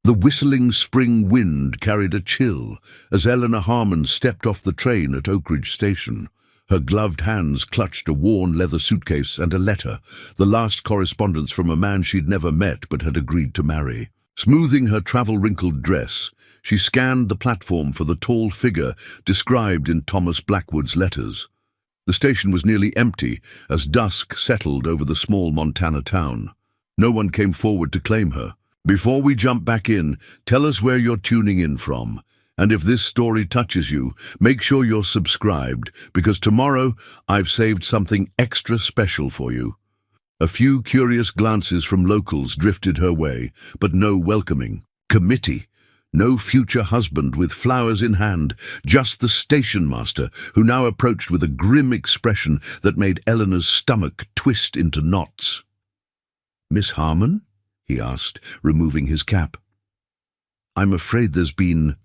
The whistling spring wind carried a chill as Eleanor Harmon stepped off the train at Oak Ridge Station. Her gloved hands clutched a worn leather suitcase and a letter, the last correspondence from a man she'd never met but had agreed to marry. Smoothing her travel-wrinkled dress, she scanned the platform for the tall figure described in Thomas Blackwood's letters. The station was nearly empty as dusk settled over the small Montana town. No one came forward to claim her. Before we jump back in, tell us where you're tuning in from. And if this story touches you, make sure you're subscribed, because tomorrow I've saved something extra special for you. A few curious glances from locals drifted her way, but no welcoming committee. No future husband with flowers in hand, just the station master, who now approached with a grim expression that made Eleanor's stomach twist into knots. "Miss Harmon?" he asked, removing his cap. "I'm afraid there's been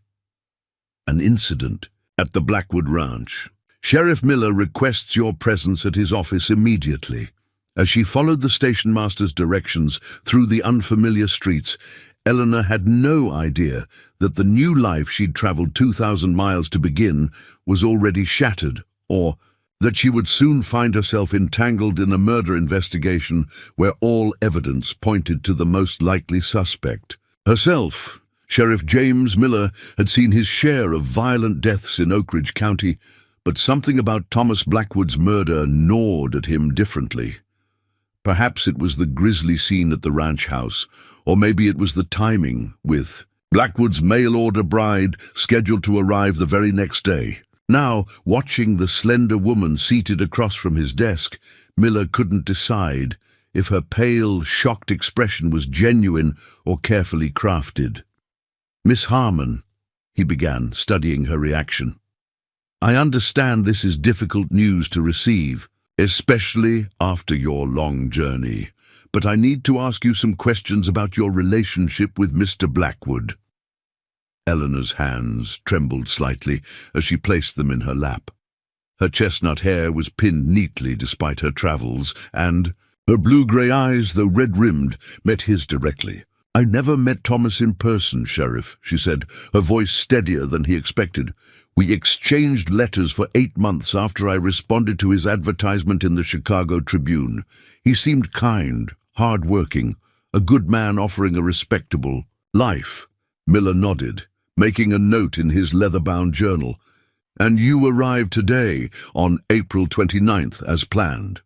an incident at the Blackwood Ranch. Sheriff Miller requests your presence at his office immediately." As she followed the station master's directions through the unfamiliar streets, Eleanor had no idea that the new life she'd traveled 2,000 miles to begin was already shattered, or that she would soon find herself entangled in a murder investigation where all evidence pointed to the most likely suspect. Herself, Sheriff James Miller, had seen his share of violent deaths in Oak Ridge County, but something about Thomas Blackwood's murder gnawed at him differently. Perhaps it was the grisly scene at the ranch house, or maybe it was the timing, with Blackwood's mail-order bride scheduled to arrive the very next day. Now, watching the slender woman seated across from his desk, Miller couldn't decide if her pale, shocked expression was genuine or carefully crafted. "Miss Harmon," he began, studying her reaction. "I understand this is difficult news to receive, especially after your long journey, but I need to ask you some questions about your relationship with Mr. Blackwood." Eleanor's hands trembled slightly as she placed them in her lap. Her chestnut hair was pinned neatly despite her travels, and her blue-grey eyes, though red-rimmed, met his directly. "I never met Thomas in person, Sheriff," she said, her voice steadier than he expected. "We exchanged letters for 8 months after I responded to his advertisement in the Chicago Tribune. He seemed kind, hard-working, a good man offering a respectable life." Miller nodded, making a note in his leather-bound journal. "And you arrived today, on April 29th, as planned?"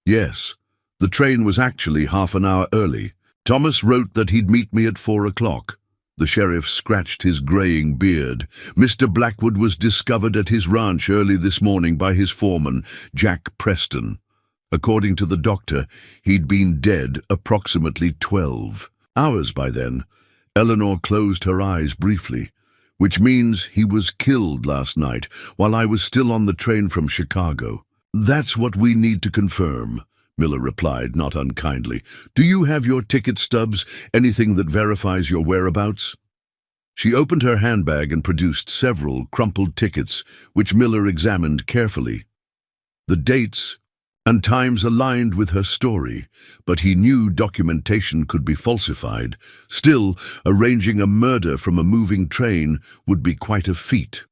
"Yes. The train was actually half an hour early. Thomas wrote that he'd meet me at 4 o'clock. The sheriff scratched his graying beard. "Mr. Blackwood was discovered at his ranch early this morning by his foreman, Jack Preston. According to the doctor, he'd been dead approximately 12 hours by then." Eleanor closed her eyes briefly. "Which means he was killed last night while I was still on the train from Chicago." "That's what we need to confirm," Miller replied, not unkindly. "Do you have your ticket stubs, anything that verifies your whereabouts?" She opened her handbag and produced several crumpled tickets, which Miller examined carefully. The dates and times aligned with her story, but he knew documentation could be falsified. Still, arranging a murder from a moving train would be quite a feat.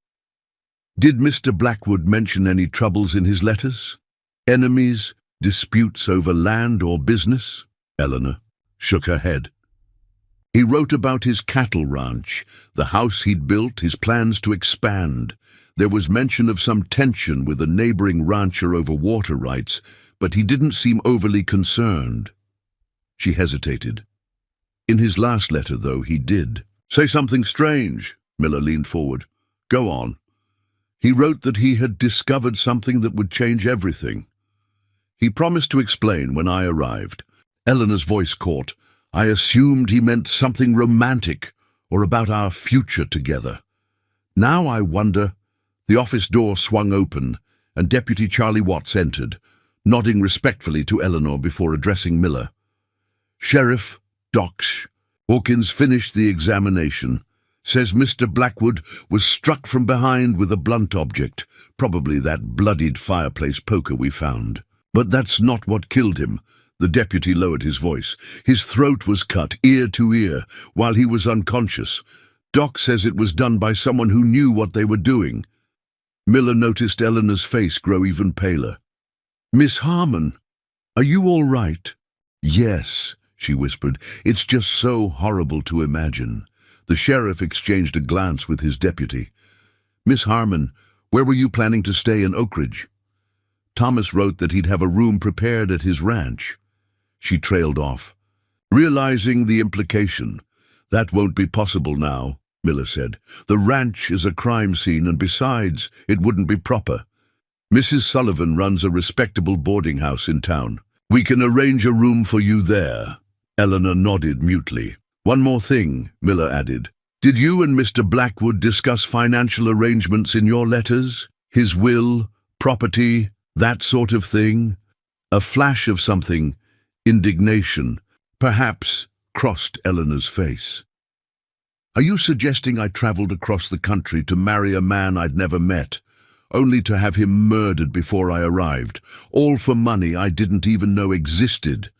"Did Mr. Blackwood mention any troubles in his letters? Enemies? Disputes over land or business?" Eleanor shook her head. "He wrote about his cattle ranch, the house he'd built, his plans to expand. There was mention of some tension with a neighboring rancher over water rights, but he didn't seem overly concerned." She hesitated. "In his last letter, though, he did say something strange." Miller leaned forward. "Go on." "He wrote that he had discovered something that would change everything. He promised to explain when I arrived." Eleanor's voice caught. "I assumed he meant something romantic or about our future together. Now I wonder." The office door swung open, and Deputy Charlie Watts entered, nodding respectfully to Eleanor before addressing Miller. "Sheriff, Docs, Hawkins finished the examination. Says Mr. Blackwood was struck from behind with a blunt object, probably that bloodied fireplace poker we found. But that's not what killed him. The deputy lowered his voice. His throat was cut, ear to ear, while he was unconscious. Doc says it was done by someone who knew what they were doing. Miller noticed Eleanor's face grow even paler. "Miss Harmon, are you all right?" "Yes," she whispered. "It's just so horrible to imagine." The sheriff exchanged a glance with his deputy. "Miss Harmon, where were you planning to stay in Oak Ridge?" "Thomas wrote that he'd have a room prepared at his ranch." She trailed off, realizing the implication. "That won't be possible now," Miller said. "The ranch is a crime scene, and besides, it wouldn't be proper. Mrs. Sullivan runs a respectable boarding house in town. We can arrange a room for you there." Eleanor nodded mutely. "One more thing," Miller added. "Did you and Mr. Blackwood discuss financial arrangements in your letters? His will, property, that sort of thing?" A flash of something, indignation, perhaps, crossed Eleanor's face. "Are you suggesting I traveled across the country to marry a man I'd never met, only to have him murdered before I arrived, all for money I didn't even know existed?"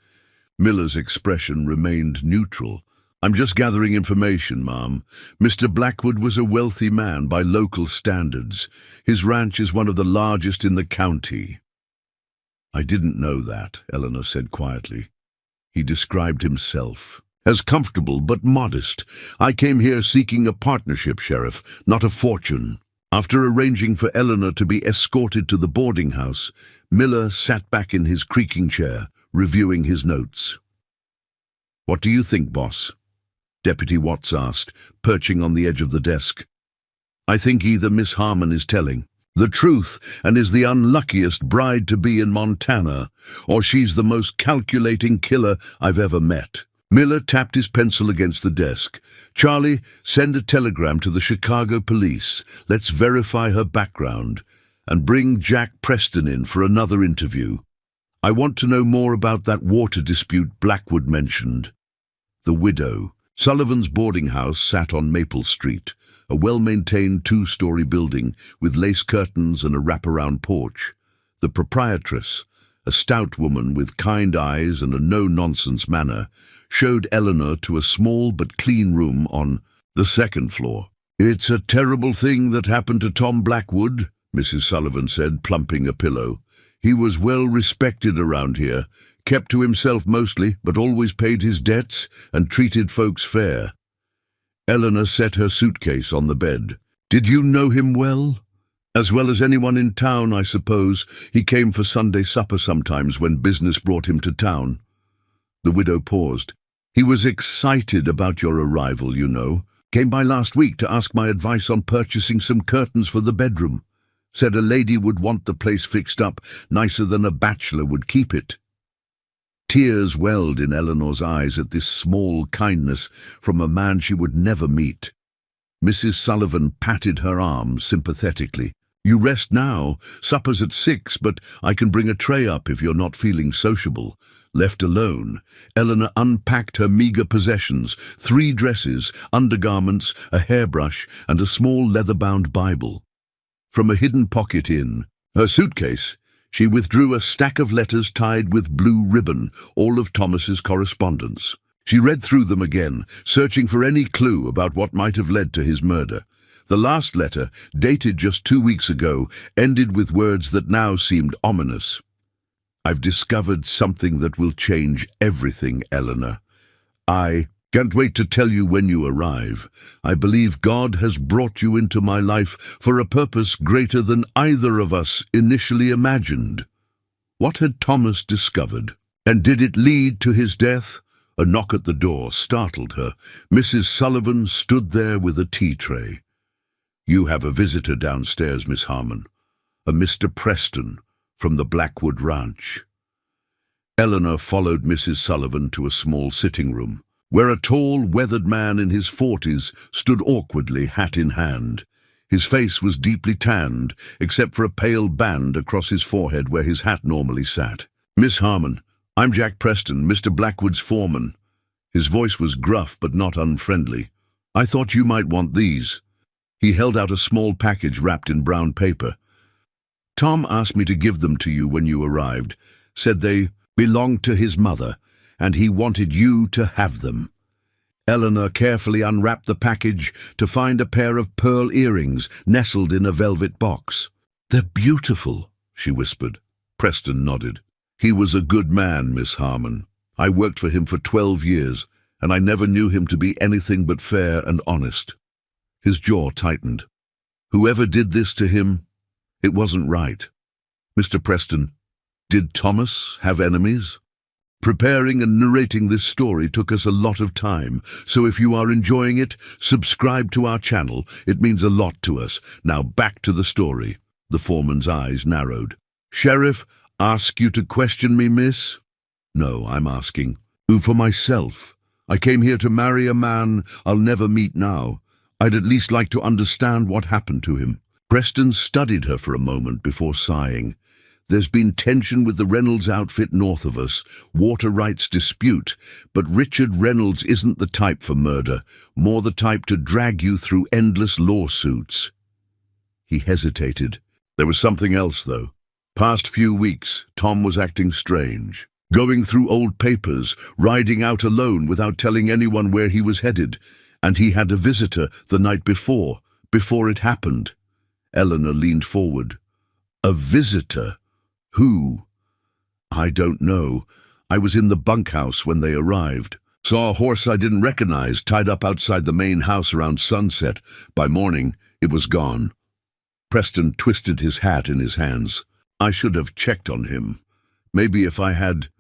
Miller's expression remained neutral. "I'm just gathering information, Ma'am. Mr. Blackwood was a wealthy man by local standards. His ranch is one of the largest in the county." "I didn't know that," Eleanor said quietly. "He described himself as comfortable but modest. I came here seeking a partnership, Sheriff, not a fortune." After arranging for Eleanor to be escorted to the boarding house, Miller sat back in his creaking chair, reviewing his notes. "What do you think, boss?" Deputy Watts asked, perching on the edge of the desk. "I think either Miss Harmon is telling the truth and is the unluckiest bride-to-be in Montana, or she's the most calculating killer I've ever met." Miller tapped his pencil against the desk. "Charlie, send a telegram to the Chicago police. Let's verify her background. And bring Jack Preston in for another interview. I want to know more about that water dispute Blackwood mentioned." The widow. Sullivan's boarding house sat on Maple Street, a well-maintained two-story building with lace curtains and a wraparound porch. The proprietress, a stout woman with kind eyes and a no-nonsense manner, showed Eleanor to a small but clean room on the second floor. "It's a terrible thing that happened to Tom Blackwood," Mrs. Sullivan said, plumping a pillow. "He was well respected around here, kept to himself mostly, but always paid his debts and treated folks fair." Eleanor set her suitcase on the bed. "Did you know him well?" "As well as anyone in town, I suppose. He came for Sunday supper sometimes when business brought him to town." The widow paused. "He was excited about your arrival, you know. Came by last week to ask my advice on purchasing some curtains for the bedroom. Said a lady would want the place fixed up nicer than a bachelor would keep it." Tears welled in Eleanor's eyes at this small kindness from a man she would never meet. Mrs. Sullivan patted her arm sympathetically. "You rest now. Supper's at 6, but I can bring a tray up if you're not feeling sociable." Left alone, Eleanor unpacked her meager possessions, 3 dresses, undergarments, a hairbrush, and a small leather-bound Bible. From a hidden pocket in her suitcase, she withdrew a stack of letters tied with blue ribbon, all of Thomas's correspondence. She read through them again, searching for any clue about what might have led to his murder. The last letter, dated just 2 weeks ago, ended with words that now seemed ominous. "I've discovered something that will change everything, Eleanor. I can't wait to tell you when you arrive. I believe God has brought you into my life for a purpose greater than either of us initially imagined." What had Thomas discovered? And did it lead to his death? A knock at the door startled her. Mrs. Sullivan stood there with a tea tray. "You have a visitor downstairs, Miss Harmon. A Mr. Preston from the Blackwood Ranch." Eleanor followed Mrs. Sullivan to a small sitting room, where a tall, weathered man in his 40s stood awkwardly, hat in hand. His face was deeply tanned, except for a pale band across his forehead where his hat normally sat. "Miss Harmon, I'm Jack Preston, Mr. Blackwood's foreman." His voice was gruff but not unfriendly. "I thought you might want these." He held out a small package wrapped in brown paper. "Tom asked me to give them to you when you arrived. Said they belonged to his mother, and he wanted you to have them. Eleanor carefully unwrapped the package to find a pair of pearl earrings nestled in a velvet box. "They're beautiful," she whispered. Preston nodded. "He was a good man, Miss Harmon. I worked for him for 12 years, and I never knew him to be anything but fair and honest." His jaw tightened. "Whoever did this to him, it wasn't right." "Mr. Preston, did Thomas have enemies?" Preparing and narrating this story took us a lot of time, so if you are enjoying it, subscribe to our channel. It means a lot to us. Now back to the story. The foreman's eyes narrowed. "Sheriff, ask you to question me, miss?" "No, I'm asking. For myself. I came here to marry a man I'll never meet now. I'd at least like to understand what happened to him." Preston studied her for a moment before sighing. "There's been tension with the Reynolds outfit north of us, water rights dispute, but Richard Reynolds isn't the type for murder, more the type to drag you through endless lawsuits." He hesitated. There was something else, though. Past few weeks, Tom was acting strange. Going through old papers, riding out alone without telling anyone where he was headed, and he had a visitor the night before it happened. Eleanor leaned forward. "A visitor? Who?" "I don't know. I was in the bunkhouse when they arrived. Saw a horse I didn't recognize tied up outside the main house around sunset. By morning, it was gone." Preston twisted his hat in his hands. "I should have checked on him. Maybe if I had—"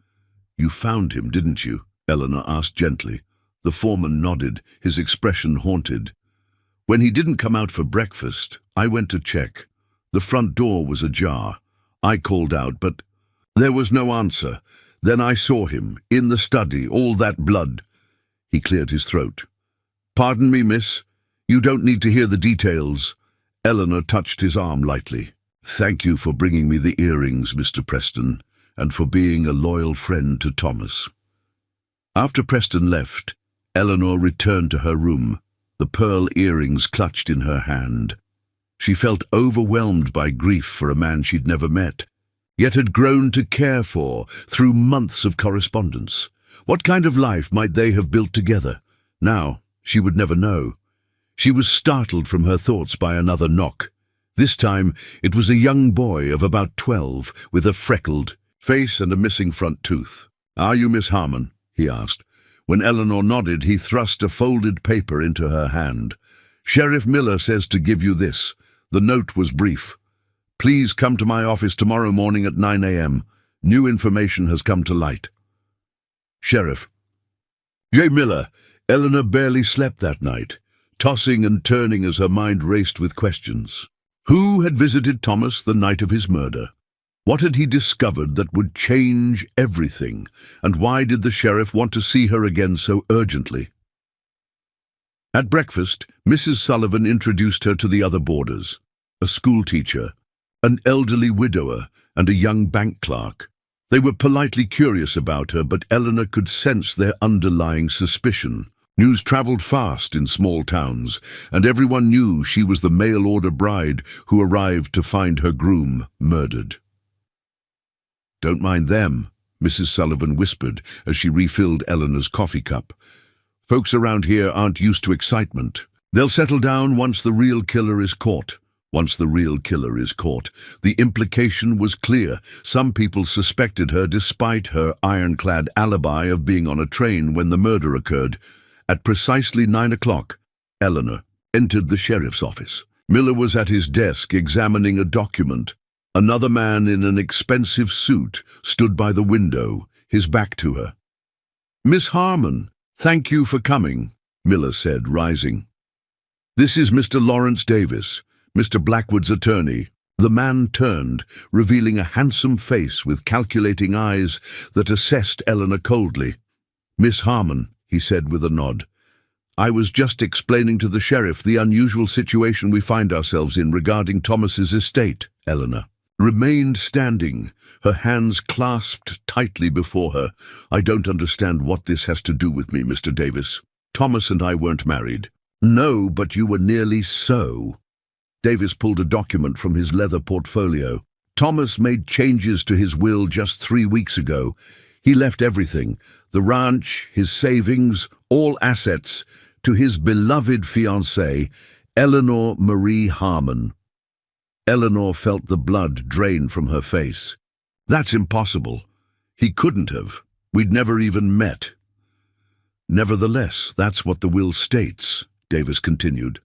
"You found him, didn't you?" Eleanor asked gently. The foreman nodded, his expression haunted. "When he didn't come out for breakfast, I went to check. The front door was ajar. I called out, but there was no answer. Then I saw him, in the study, all that blood." He cleared his throat. "Pardon me, miss. You don't need to hear the details." Eleanor touched his arm lightly. "Thank you for bringing me the earrings, Mr. Preston, and for being a loyal friend to Thomas." After Preston left, Eleanor returned to her room, the pearl earrings clutched in her hand. She felt overwhelmed by grief for a man she'd never met, yet had grown to care for through months of correspondence. What kind of life might they have built together? Now, she would never know. She was startled from her thoughts by another knock. This time, it was a young boy of about 12, with a freckled face and a missing front tooth. "Are you Miss Harmon?" he asked. When Eleanor nodded, he thrust a folded paper into her hand. "Sheriff Miller says to give you this." The note was brief. "Please come to my office tomorrow morning at 9 a.m. New information has come to light." Sheriff J. Miller. Eleanor barely slept that night, tossing and turning as her mind raced with questions. Who had visited Thomas the night of his murder? What had he discovered that would change everything? And why did the sheriff want to see her again so urgently? At breakfast, Mrs. Sullivan introduced her to the other boarders, a schoolteacher, an elderly widower, and a young bank clerk. They were politely curious about her, but Eleanor could sense their underlying suspicion. News traveled fast in small towns, and everyone knew she was the mail-order bride who arrived to find her groom murdered. "Don't mind them," Mrs. Sullivan whispered as she refilled Eleanor's coffee cup. "Folks around here aren't used to excitement. They'll settle down once the real killer is caught." Once the real killer is caught. The implication was clear. Some people suspected her despite her ironclad alibi of being on a train when the murder occurred. At precisely 9 o'clock, Eleanor entered the sheriff's office. Miller was at his desk examining a document. Another man in an expensive suit stood by the window, his back to her. "Miss Harmon, thank you for coming," Miller said, rising. "This is Mr. Lawrence Davis, Mr. Blackwood's attorney." The man turned, revealing a handsome face with calculating eyes that assessed Eleanor coldly. "Miss Harmon," he said with a nod, "I was just explaining to the sheriff the unusual situation we find ourselves in regarding Thomas's estate." Eleanor remained standing, her hands clasped tightly before her. "I don't understand what this has to do with me, Mr. Davis. Thomas and I weren't married." "No, but you were nearly so." Davis pulled a document from his leather portfolio. "Thomas made changes to his will just 3 weeks ago. He left everything, the ranch, his savings, all assets, to his beloved fiancée, Eleanor Marie Harmon. Eleanor felt the blood drain from her face. That's impossible. He couldn't have. We'd never even met. Nevertheless, that's what the will states, Davis continued.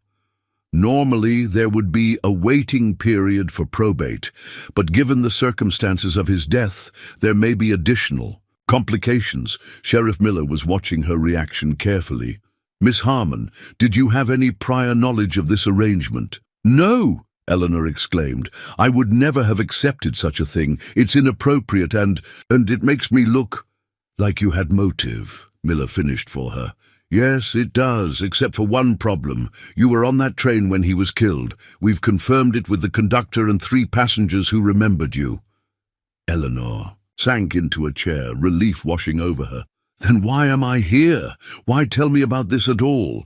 Normally, there would be a waiting period for probate, but given the circumstances of his death, there may be additional complications. Sheriff Miller was watching her reaction carefully. Miss Harmon, did you have any prior knowledge of this arrangement? No, Eleanor exclaimed. I would never have accepted such a thing. It's inappropriate and it makes me look like you had motive, Miller finished for her. Yes, it does, except for one problem. You were on that train when he was killed. We've confirmed it with the conductor and 3 passengers who remembered you. Eleanor sank into a chair, relief washing over her. Then why am I here? Why tell me about this at all?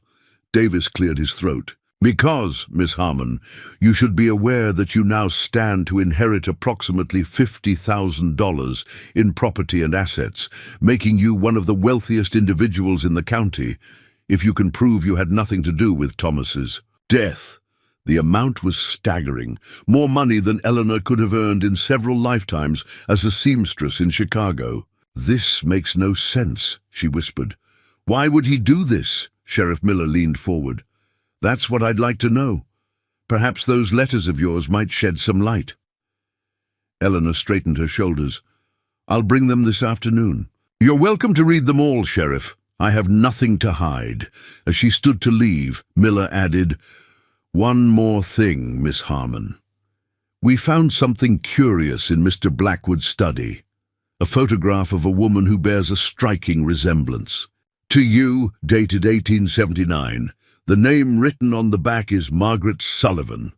Davis cleared his throat. Because, Miss Harmon, you should be aware that you now stand to inherit approximately $50,000 in property and assets, making you one of the wealthiest individuals in the county, if you can prove you had nothing to do with Thomas's death. The amount was staggering, more money than Eleanor could have earned in several lifetimes as a seamstress in Chicago. This makes no sense, she whispered. Why would he do this? Sheriff Miller leaned forward. That's what I'd like to know. Perhaps those letters of yours might shed some light. Eleanor straightened her shoulders. I'll bring them this afternoon. You're welcome to read them all, Sheriff. I have nothing to hide. As she stood to leave, Miller added, One more thing, Miss Harmon. We found something curious in Mr. Blackwood's study. A photograph of a woman who bears a striking resemblance. To you, dated 1879. The name written on the back is Margaret Sullivan.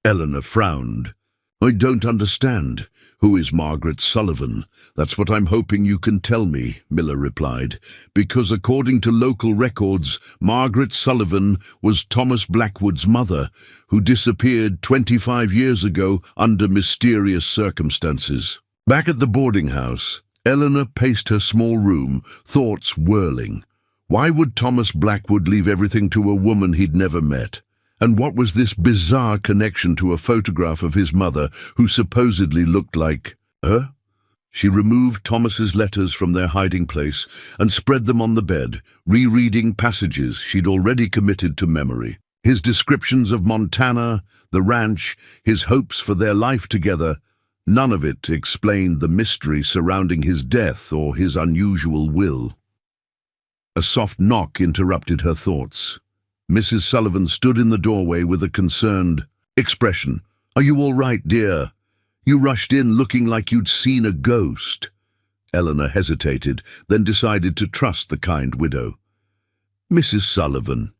Eleanor frowned. I don't understand. Who is Margaret Sullivan? That's what I'm hoping you can tell me, Miller replied, because according to local records, Margaret Sullivan was Thomas Blackwood's mother, who disappeared 25 years ago under mysterious circumstances. Back at the boarding house, Eleanor paced her small room, thoughts whirling. Why would Thomas Blackwood leave everything to a woman he'd never met? And what was this bizarre connection to a photograph of his mother, who supposedly looked like her? She removed Thomas's letters from their hiding place and spread them on the bed, rereading passages she'd already committed to memory. His descriptions of Montana, the ranch, his hopes for their life together, none of it explained the mystery surrounding his death or his unusual will. A soft knock interrupted her thoughts. Mrs. Sullivan stood in the doorway with a concerned expression. Are you all right, dear? You rushed in looking like you'd seen a ghost. Eleanor hesitated, then decided to trust the kind widow. Mrs. Sullivan,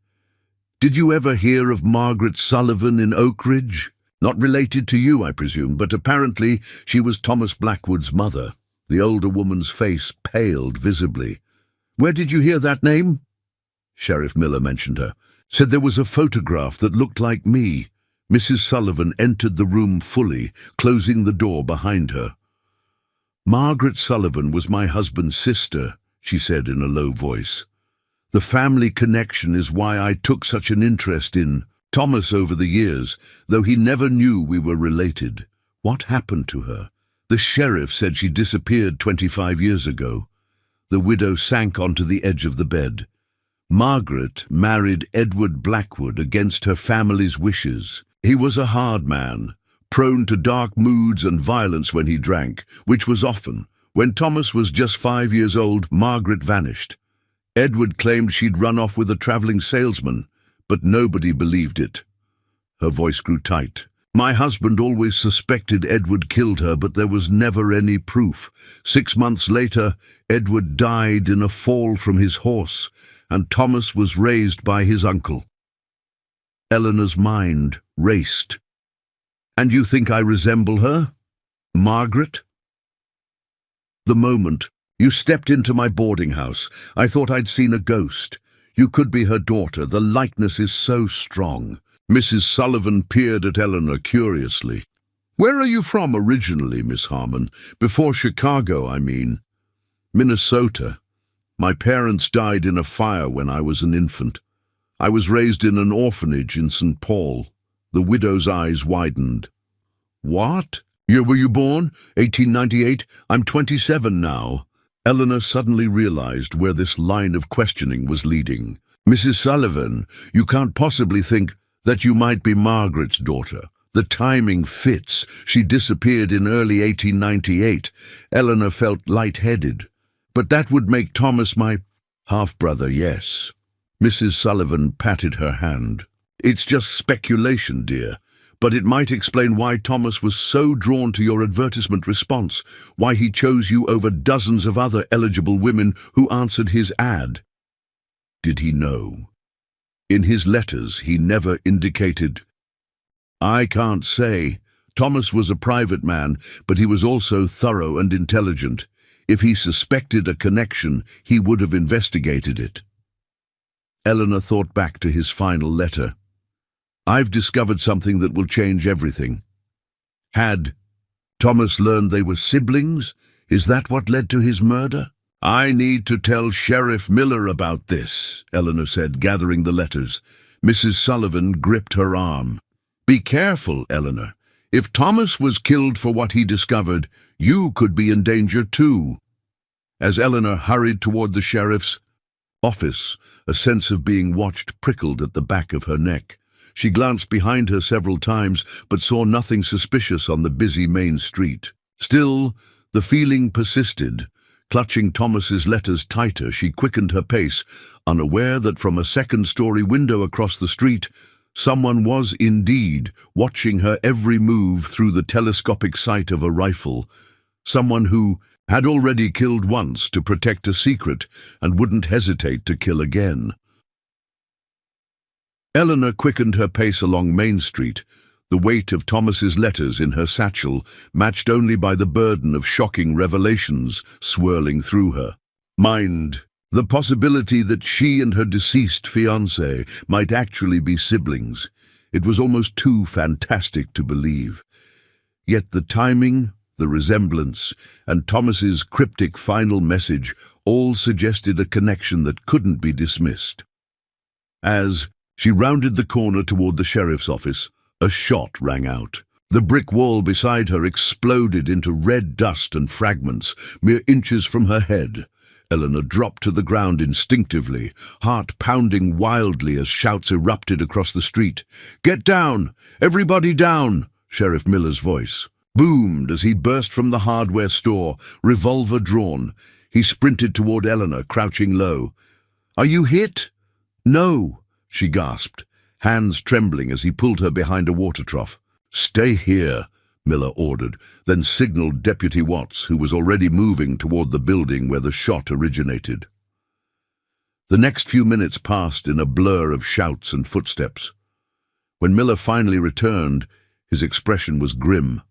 did you ever hear of Margaret Sullivan in Oak Ridge? Not related to you, I presume, but apparently she was Thomas Blackwood's mother. The older woman's face paled visibly. Where did you hear that name? Sheriff Miller mentioned her. Said there was a photograph that looked like me. Mrs. Sullivan entered the room fully, closing the door behind her. Margaret Sullivan was my husband's sister, she said in a low voice. The family connection is why I took such an interest in Thomas over the years, though he never knew we were related. What happened to her? The sheriff said she disappeared 25 years ago. The widow sank onto the edge of the bed. Margaret married Edward Blackwood against her family's wishes. He was a hard man, prone to dark moods and violence when he drank, which was often. When Thomas was just 5 years old, Margaret vanished. Edward claimed she'd run off with a traveling salesman, but nobody believed it. Her voice grew tight. My husband always suspected Edward killed her, but there was never any proof. 6 months later, Edward died in a fall from his horse, and Thomas was raised by his uncle. Eleanor's mind raced. And you think I resemble her? Margaret? The moment you stepped into my boarding house, I thought I'd seen a ghost. You could be her daughter. The likeness is so strong. Mrs. Sullivan peered at Eleanor curiously. Where are you from originally, Miss Harmon? Before Chicago, I mean. Minnesota. My parents died in a fire when I was an infant. I was raised in an orphanage in St. Paul. The widow's eyes widened. What? Year were you born? 1898? I'm 27 now. Eleanor suddenly realized where this line of questioning was leading. Mrs. Sullivan, you can't possibly think that you might be Margaret's daughter. The timing fits. She disappeared in early 1898. Eleanor felt lightheaded. But that would make Thomas my half-brother, yes. Mrs. Sullivan patted her hand. It's just speculation, dear. But it might explain why Thomas was so drawn to your advertisement response, why he chose you over dozens of other eligible women who answered his ad. Did he know? In his letters, he never indicated. I can't say. Thomas was a private man, but he was also thorough and intelligent. If he suspected a connection, he would have investigated it. Eleanor thought back to his final letter. I've discovered something that will change everything. Had Thomas learned they were siblings? Is that what led to his murder? I need to tell Sheriff Miller about this, Eleanor said, gathering the letters. Mrs. Sullivan gripped her arm. Be careful, Eleanor. If Thomas was killed for what he discovered, you could be in danger too. As Eleanor hurried toward the sheriff's office, a sense of being watched prickled at the back of her neck. She glanced behind her several times, but saw nothing suspicious on the busy main street. Still, the feeling persisted. Clutching Thomas's letters tighter, she quickened her pace, unaware that from a second-story window across the street, someone was indeed watching her every move through the telescopic sight of a rifle. Someone who had already killed once to protect a secret and wouldn't hesitate to kill again. Eleanor quickened her pace along Main Street, the weight of Thomas's letters in her satchel matched only by the burden of shocking revelations swirling through her mind. The possibility that she and her deceased fiancé might actually be siblings. It was almost too fantastic to believe. Yet the timing, the resemblance, and Thomas's cryptic final message all suggested a connection that couldn't be dismissed. As she rounded the corner toward the sheriff's office, a shot rang out. The brick wall beside her exploded into red dust and fragments, mere inches from her head. Eleanor dropped to the ground instinctively, heart pounding wildly as shouts erupted across the street. "Get down! Everybody down!" Sheriff Miller's voice boomed as he burst from the hardware store, revolver drawn. He sprinted toward Eleanor, crouching low. "Are you hit?" "No," she gasped, hands trembling as he pulled her behind a water trough. "Stay here," Miller ordered, then signaled Deputy Watts, who was already moving toward the building where the shot originated. The next few minutes passed in a blur of shouts and footsteps. When Miller finally returned, his expression was grim.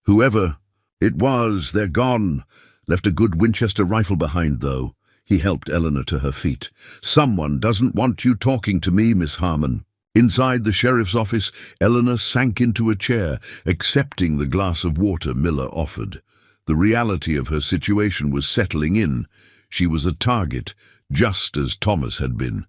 "Whoever it was, they're gone. Left a good Winchester rifle behind, though." He helped Eleanor to her feet. "Someone doesn't want you talking to me, Miss Harmon." Inside the sheriff's office, Eleanor sank into a chair, accepting the glass of water Miller offered. The reality of her situation was settling in. She was a target, just as Thomas had been.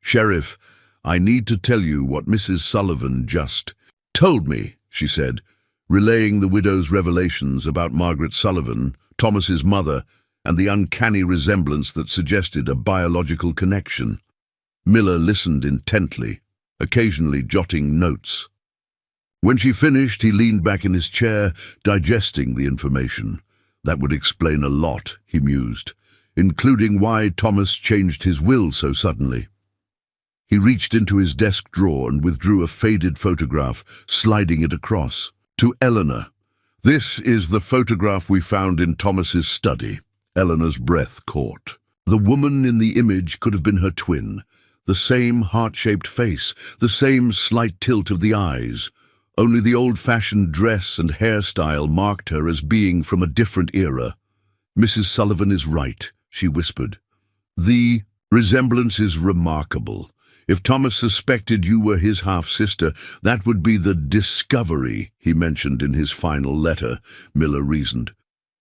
"Sheriff, I need to tell you what Mrs. Sullivan just told me," she said, relaying the widow's revelations about Margaret Sullivan, Thomas's mother, and the uncanny resemblance that suggested a biological connection. Miller listened intently, occasionally jotting notes. When she finished, he leaned back in his chair, digesting the information. That would explain a lot, he mused, including why Thomas changed his will so suddenly. He reached into his desk drawer and withdrew a faded photograph, sliding it across. To Eleanor. "This is the photograph we found in Thomas's study." Eleanor's breath caught. The woman in the image could have been her twin. The same heart-shaped face, the same slight tilt of the eyes. Only the old-fashioned dress and hairstyle marked her as being from a different era. "Mrs. Sullivan is right," she whispered. "The resemblance is remarkable. If Thomas suspected you were his half-sister, that would be the discovery he mentioned in his final letter," Miller reasoned.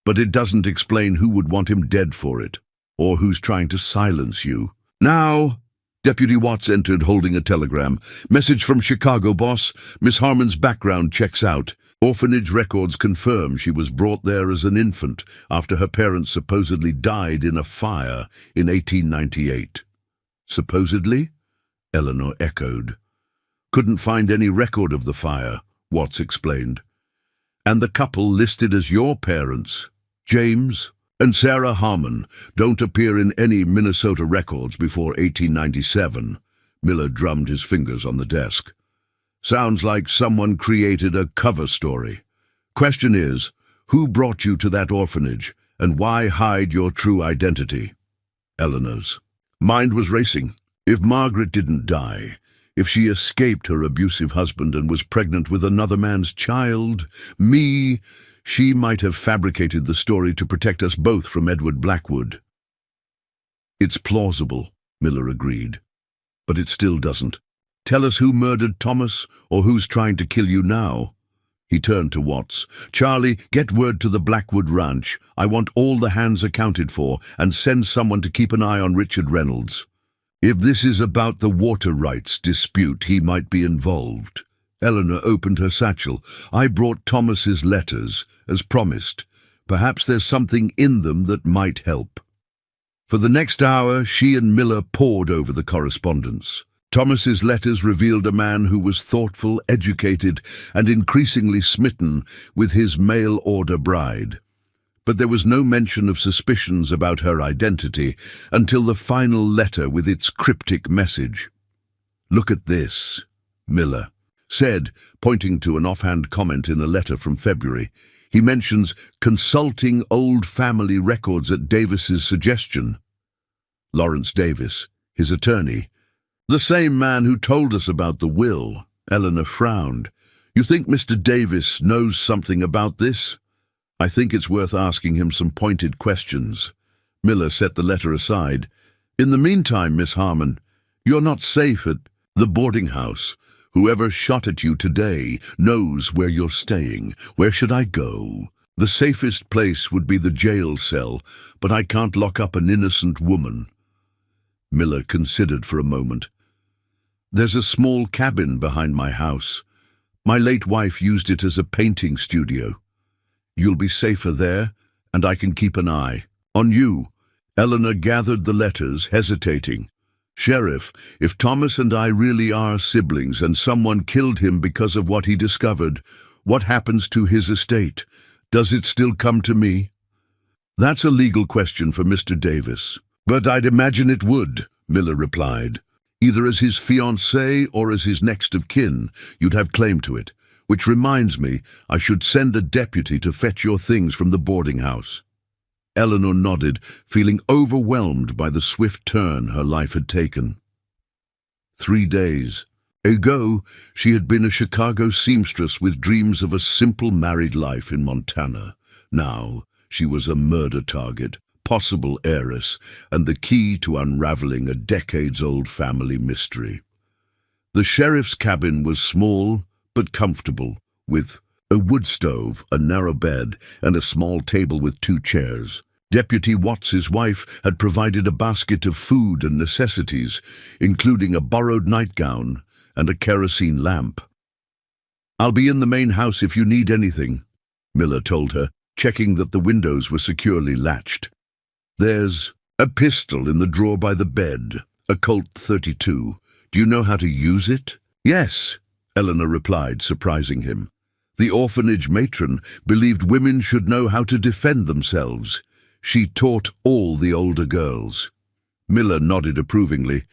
but it doesn't explain who would want him dead for it, or who's trying to silence you. Now, Deputy Watts entered holding a telegram. Message from Chicago, boss. Miss Harmon's background checks out. Orphanage records confirm she was brought there as an infant after her parents supposedly died in a fire in 1898. Supposedly? Eleanor echoed. Couldn't find any record of the fire, Watts explained. And the couple listed as your parents, James and Sarah Harmon, don't appear in any Minnesota records before 1897. Miller drummed his fingers on the desk. Sounds like someone created a cover story. Question is, who brought you to that orphanage, and why hide your true identity? Eleanor's mind was racing. If Margaret didn't die, if she escaped her abusive husband and was pregnant with another man's child, she might have fabricated the story to protect us both from Edward Blackwood. It's plausible, Miller agreed, but it still doesn't. Tell us who murdered Thomas or who's trying to kill you now. He turned to Watts. Charlie, get word to the Blackwood Ranch. I want all the hands accounted for, and send someone to keep an eye on Richard Reynolds. If this is about the water rights dispute, he might be involved. Eleanor opened her satchel. I brought Thomas's letters, as promised. Perhaps there's something in them that might help. For the next hour, she and Miller pored over the correspondence. Thomas's letters revealed a man who was thoughtful, educated, and increasingly smitten with his mail-order bride. But there was no mention of suspicions about her identity until the final letter with its cryptic message. Look at this, Miller said, pointing to an offhand comment in a letter from February. He mentions consulting old family records at Davis's suggestion. Lawrence Davis, his attorney. The same man who told us about the will. Eleanor frowned. You think Mr. Davis knows something about this? I think it's worth asking him some pointed questions. Miller set the letter aside. In the meantime, Miss Harmon, you're not safe at the boarding house. Whoever shot at you today knows where you're staying. Where should I go? The safest place would be the jail cell, but I can't lock up an innocent woman. Miller considered for a moment. There's a small cabin behind my house. My late wife used it as a painting studio. You'll be safer there, and I can keep an eye on you. Eleanor gathered the letters, hesitating. Sheriff, if Thomas and I really are siblings and someone killed him because of what he discovered, what happens to his estate? Does it still come to me? That's a legal question for Mr. Davis. But I'd imagine it would, Miller replied. Either as his fiancée or as his next of kin, you'd have claim to it. Which reminds me, I should send a deputy to fetch your things from the boarding house. Eleanor nodded, feeling overwhelmed by the swift turn her life had taken. 3 days ago, she had been a Chicago seamstress with dreams of a simple married life in Montana. Now, she was a murder target, possible heiress, and the key to unraveling a decades-old family mystery. The sheriff's cabin was small but comfortable, with a wood stove, a narrow bed, and a small table with 2 chairs. Deputy Watts's wife had provided a basket of food and necessities, including a borrowed nightgown and a kerosene lamp. I'll be in the main house if you need anything, Miller told her, checking that the windows were securely latched. There's a pistol in the drawer by the bed, a Colt .32. Do you know how to use it? Yes, Eleanor replied, surprising him. The orphanage matron believed women should know how to defend themselves. She taught all the older girls. Miller nodded approvingly.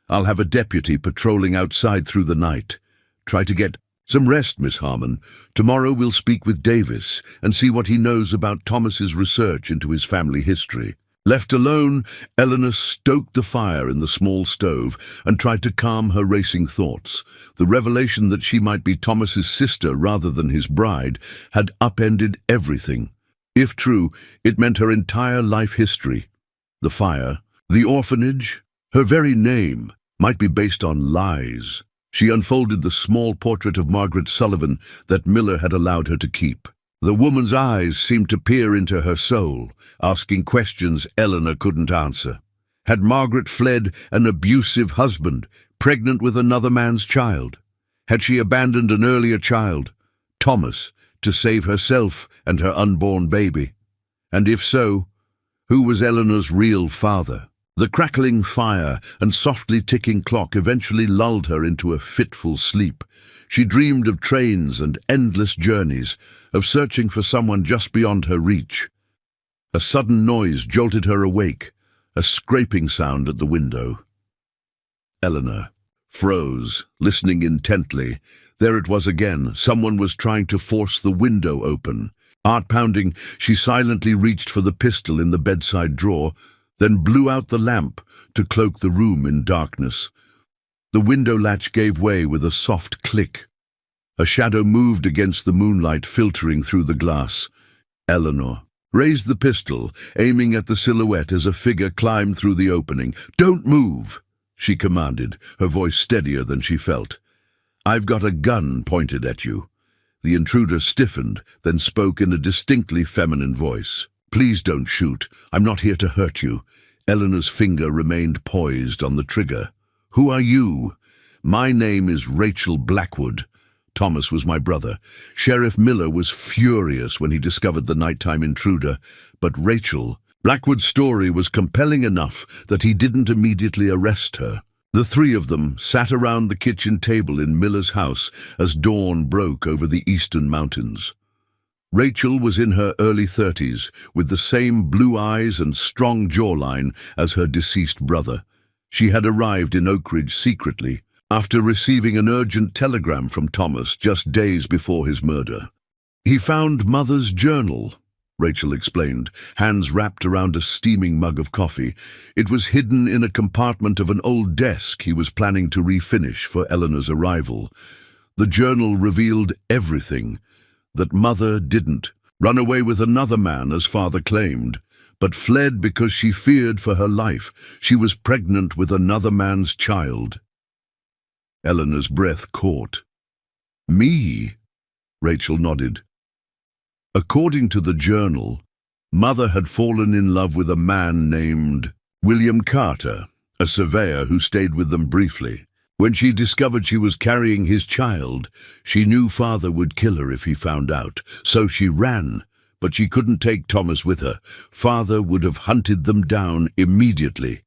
I'll have a deputy patrolling outside through the night. Try to get some rest, Miss Harmon. Tomorrow we'll speak with Davis and see what he knows about Thomas's research into his family history. Left alone, Eleanor stoked the fire in the small stove and tried to calm her racing thoughts. The revelation that she might be Thomas's sister rather than his bride had upended everything. If true, it meant her entire life history. The fire, the orphanage, her very name might be based on lies. She unfolded the small portrait of Margaret Sullivan that Miller had allowed her to keep. The woman's eyes seemed to peer into her soul, asking questions Eleanor couldn't answer. Had Margaret fled an abusive husband, pregnant with another man's child? Had she abandoned an earlier child, Thomas, to save herself and her unborn baby? And if so, who was Eleanor's real father? The crackling fire and softly ticking clock eventually lulled her into a fitful sleep. She dreamed of trains and endless journeys, of searching for someone just beyond her reach. A sudden noise jolted her awake, a scraping sound at the window. Eleanor froze, listening intently. There it was again. Someone was trying to force the window open. Heart pounding, she silently reached for the pistol in the bedside drawer, then blew out the lamp to cloak the room in darkness. The window latch gave way with a soft click. A shadow moved against the moonlight filtering through the glass. Eleanor raised the pistol, aiming at the silhouette as a figure climbed through the opening. "Don't move," she commanded, her voice steadier than she felt. "I've got a gun pointed at you." The intruder stiffened, then spoke in a distinctly feminine voice. "Please don't shoot. I'm not here to hurt you." Eleanor's finger remained poised on the trigger. "Who are you?" "My name is Rachel Blackwood. Thomas was my brother. Sheriff Miller was furious when he discovered the nighttime intruder, but Rachel..." Blackwood's story was compelling enough that he didn't immediately arrest her. The three of them sat around the kitchen table in Miller's house as dawn broke over the eastern mountains. Rachel was in her early 30s, with the same blue eyes and strong jawline as her deceased brother. She had arrived in Oak Ridge secretly, after receiving an urgent telegram from Thomas just days before his murder. "He found Mother's journal," Rachel explained, hands wrapped around a steaming mug of coffee. "It was hidden in a compartment of an old desk he was planning to refinish for Eleanor's arrival. The journal revealed everything. That Mother didn't run away with another man, as Father claimed, but fled because she feared for her life. She was pregnant with another man's child." Eleanor's breath caught. "Me?" Rachel nodded. According to the journal, Mother had fallen in love with a man named William Carter, a surveyor who stayed with them briefly. When she discovered she was carrying his child, she knew Father would kill her if he found out, so she ran, but she couldn't take Thomas with her. Father would have hunted them down immediately.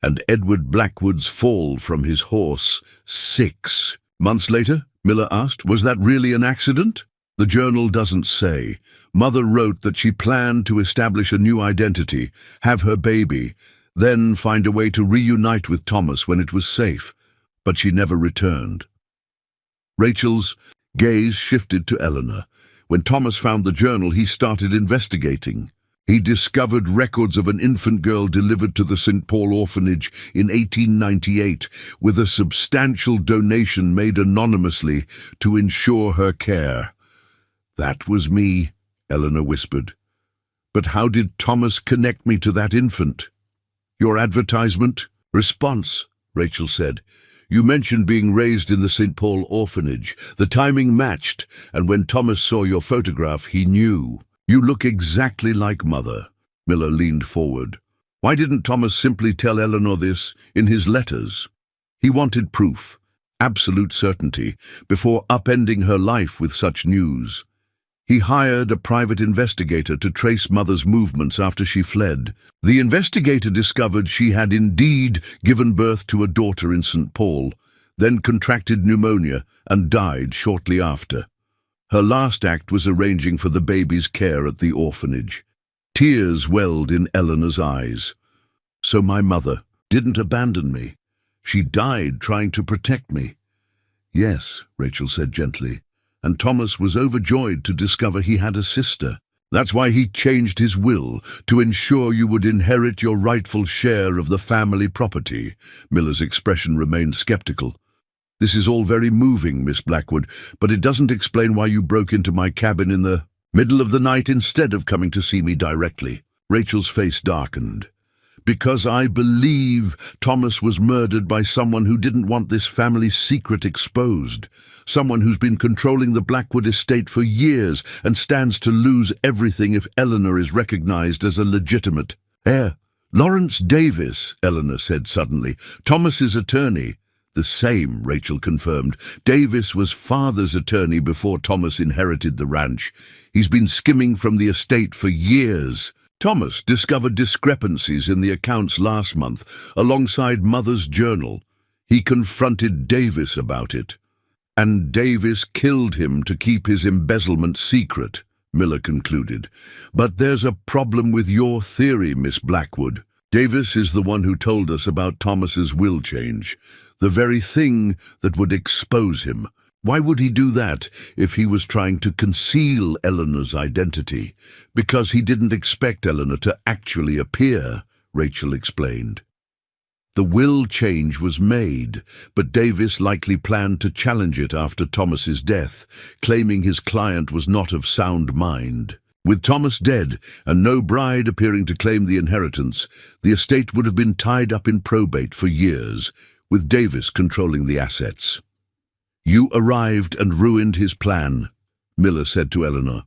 And Edward Blackwood's fall from his horse 6 months later, Miller asked, "Was that really an accident?" The journal doesn't say. Mother wrote that she planned to establish a new identity, have her baby, then find a way to reunite with Thomas when it was safe, but she never returned. Rachel's gaze shifted to Eleanor. When Thomas found the journal, he started investigating. He discovered records of an infant girl delivered to the St. Paul orphanage in 1898 with a substantial donation made anonymously to ensure her care. "That was me," Eleanor whispered. "But how did Thomas connect me to that infant?" "Your advertisement?" "Response," Rachel said. "You mentioned being raised in the St. Paul orphanage. The timing matched, and when Thomas saw your photograph, he knew. You look exactly like Mother." Miller leaned forward. "Why didn't Thomas simply tell Eleanor this in his letters?" "He wanted proof, absolute certainty, before upending her life with such news. He hired a private investigator to trace Mother's movements after she fled. The investigator discovered she had indeed given birth to a daughter in St. Paul, then contracted pneumonia and died shortly after. Her last act was arranging for the baby's care at the orphanage." Tears welled in Eleanor's eyes. "So my mother didn't abandon me. She died trying to protect me." "Yes," Rachel said gently, "and Thomas was overjoyed to discover he had a sister. That's why he changed his will, to ensure you would inherit your rightful share of the family property." Miller's expression remained skeptical. "This is all very moving, Miss Blackwood, but it doesn't explain why you broke into my cabin in the middle of the night instead of coming to see me directly." Rachel's face darkened. Because I believe Thomas was murdered by someone who didn't want this family's secret exposed. Someone who's been controlling the Blackwood estate for years and stands to lose everything if Eleanor is recognized as a legitimate heir. Lawrence Davis, Eleanor said suddenly. Thomas's attorney. The same, Rachel confirmed. Davis was father's attorney before Thomas inherited the ranch. He's been skimming from the estate for years. Thomas discovered discrepancies in the accounts last month, alongside Mother's journal. He confronted Davis about it. And Davis killed him to keep his embezzlement secret, Miller concluded. But there's a problem with your theory, Miss Blackwood. Davis is the one who told us about Thomas's will change, the very thing that would expose him. Why would he do that if he was trying to conceal Eleanor's identity? Because he didn't expect Eleanor to actually appear, Rachel explained. The will change was made, but Davis likely planned to challenge it after Thomas's death, claiming his client was not of sound mind. With Thomas dead and no bride appearing to claim the inheritance, the estate would have been tied up in probate for years, with Davis controlling the assets. You arrived and ruined his plan, Miller said to Eleanor.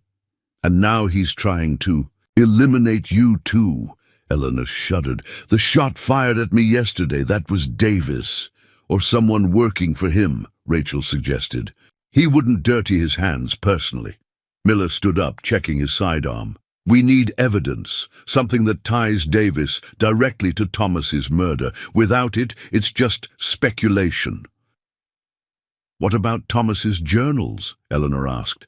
And now he's trying to eliminate you too. Eleanor shuddered. The shot fired at me yesterday, that was Davis. Or someone working for him, Rachel suggested. He wouldn't dirty his hands personally. Miller stood up, checking his sidearm. We need evidence, something that ties Davis directly to Thomas's murder. Without it, it's just speculation. What about Thomas's journals? Eleanor asked.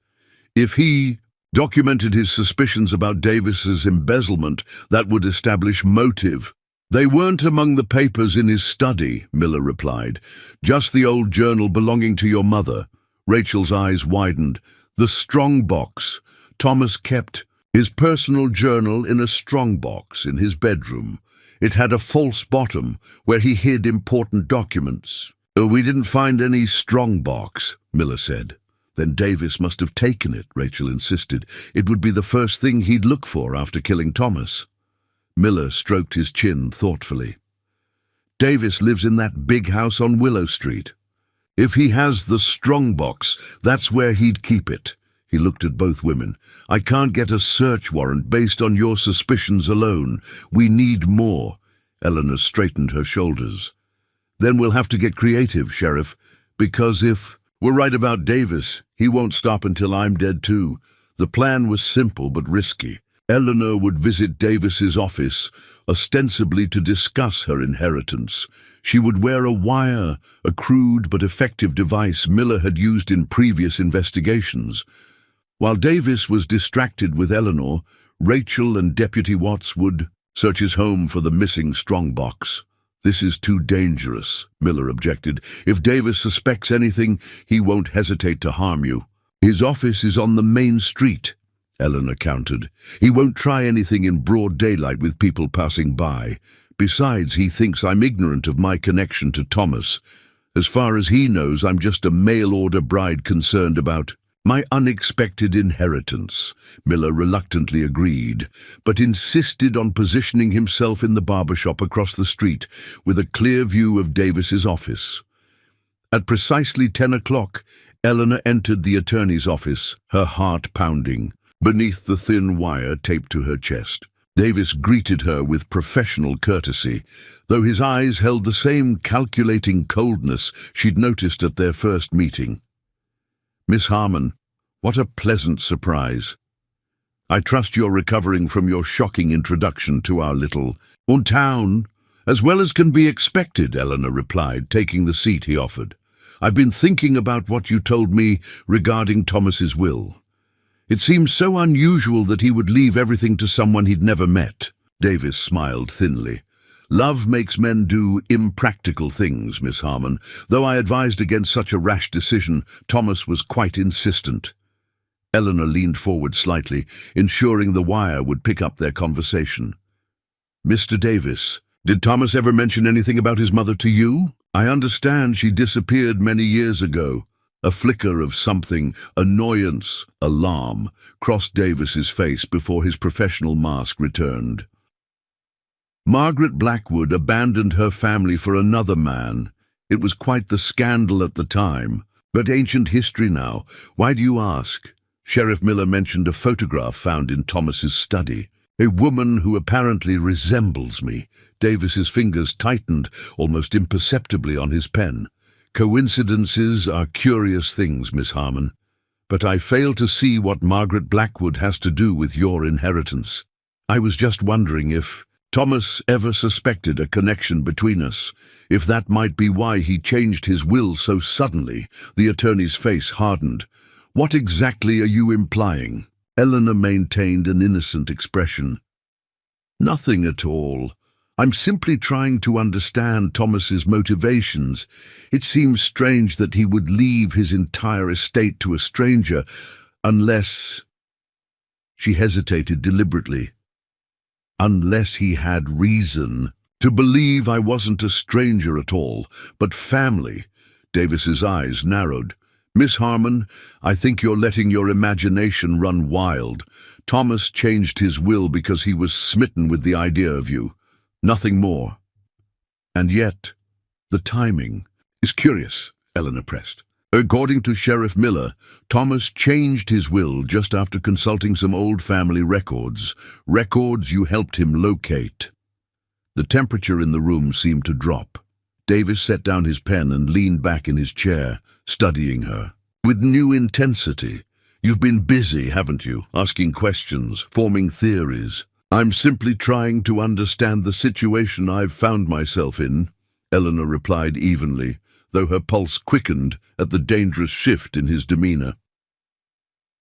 If he documented his suspicions about Davis's embezzlement, that would establish motive. They weren't among the papers in his study, Miller replied. Just the old journal belonging to your mother. Rachel's eyes widened. The strong box. Thomas kept his personal journal in a strong box in his bedroom. It had a false bottom where he hid important documents. We didn't find any strong box, Miller said. Then Davis must have taken it, Rachel insisted. It would be the first thing he'd look for after killing Thomas. Miller stroked his chin thoughtfully. Davis lives in that big house on Willow Street. If he has the strong box, that's where he'd keep it. He looked at both women. I can't get a search warrant based on your suspicions alone. We need more. Eleanor straightened her shoulders. Then we'll have to get creative, Sheriff, because if we're right about Davis, he won't stop until I'm dead too. The plan was simple but risky. Eleanor would visit Davis's office, ostensibly to discuss her inheritance. She would wear a wire, a crude but effective device Miller had used in previous investigations. While Davis was distracted with Eleanor, Rachel and Deputy Watts would search his home for the missing strongbox. This is too dangerous, Miller objected. If Davis suspects anything, he won't hesitate to harm you. His office is on the main street, Eleanor countered. He won't try anything in broad daylight with people passing by. Besides, he thinks I'm ignorant of my connection to Thomas. As far as he knows, I'm just a mail-order bride concerned about my unexpected inheritance. Miller reluctantly agreed, but insisted on positioning himself in the barbershop across the street with a clear view of Davis's office. At precisely 10 o'clock, Eleanor entered the attorney's office, her heart pounding, beneath the thin wire taped to her chest. Davis greeted her with professional courtesy, though his eyes held the same calculating coldness she'd noticed at their first meeting. Miss Harmon, what a pleasant surprise. I trust you're recovering from your shocking introduction to our little town, as well as can be expected, Eleanor replied, taking the seat he offered. I've been thinking about what you told me regarding Thomas's will. It seems so unusual that he would leave everything to someone he'd never met. Davis smiled thinly. Love makes men do impractical things, Miss Harmon. Though I advised against such a rash decision, Thomas was quite insistent. Eleanor leaned forward slightly, ensuring the wire would pick up their conversation. Mr. Davis, did Thomas ever mention anything about his mother to you? I understand she disappeared many years ago. A flicker of something, annoyance, alarm, crossed Davis's face before his professional mask returned. Margaret Blackwood abandoned her family for another man. It was quite the scandal at the time, but ancient history now. Why do you ask? Sheriff Miller mentioned a photograph found in Thomas's study. A woman who apparently resembles me. Davis's fingers tightened almost imperceptibly on his pen. Coincidences are curious things, Miss Harmon, but I fail to see what Margaret Blackwood has to do with your inheritance. I was just wondering if Thomas ever suspected a connection between us, if that might be why he changed his will so suddenly. The attorney's face hardened. What exactly are you implying? Eleanor maintained an innocent expression. Nothing at all. I'm simply trying to understand Thomas's motivations. It seems strange that he would leave his entire estate to a stranger, unless... She hesitated deliberately. Unless he had reason to believe I wasn't a stranger at all, but family. Davis's eyes narrowed. Miss Harmon, I think you're letting your imagination run wild. Thomas changed his will because he was smitten with the idea of you. Nothing more. And yet, the timing is curious, Eleanor pressed. According to Sheriff Miller, Thomas changed his will just after consulting some old family records you helped him locate. The temperature in the room seemed to drop. Davis set down his pen and leaned back in his chair, studying her. With new intensity. You've been busy, haven't you, asking questions, forming theories. I'm simply trying to understand the situation I've found myself in, Eleanor replied evenly, though her pulse quickened at the dangerous shift in his demeanor.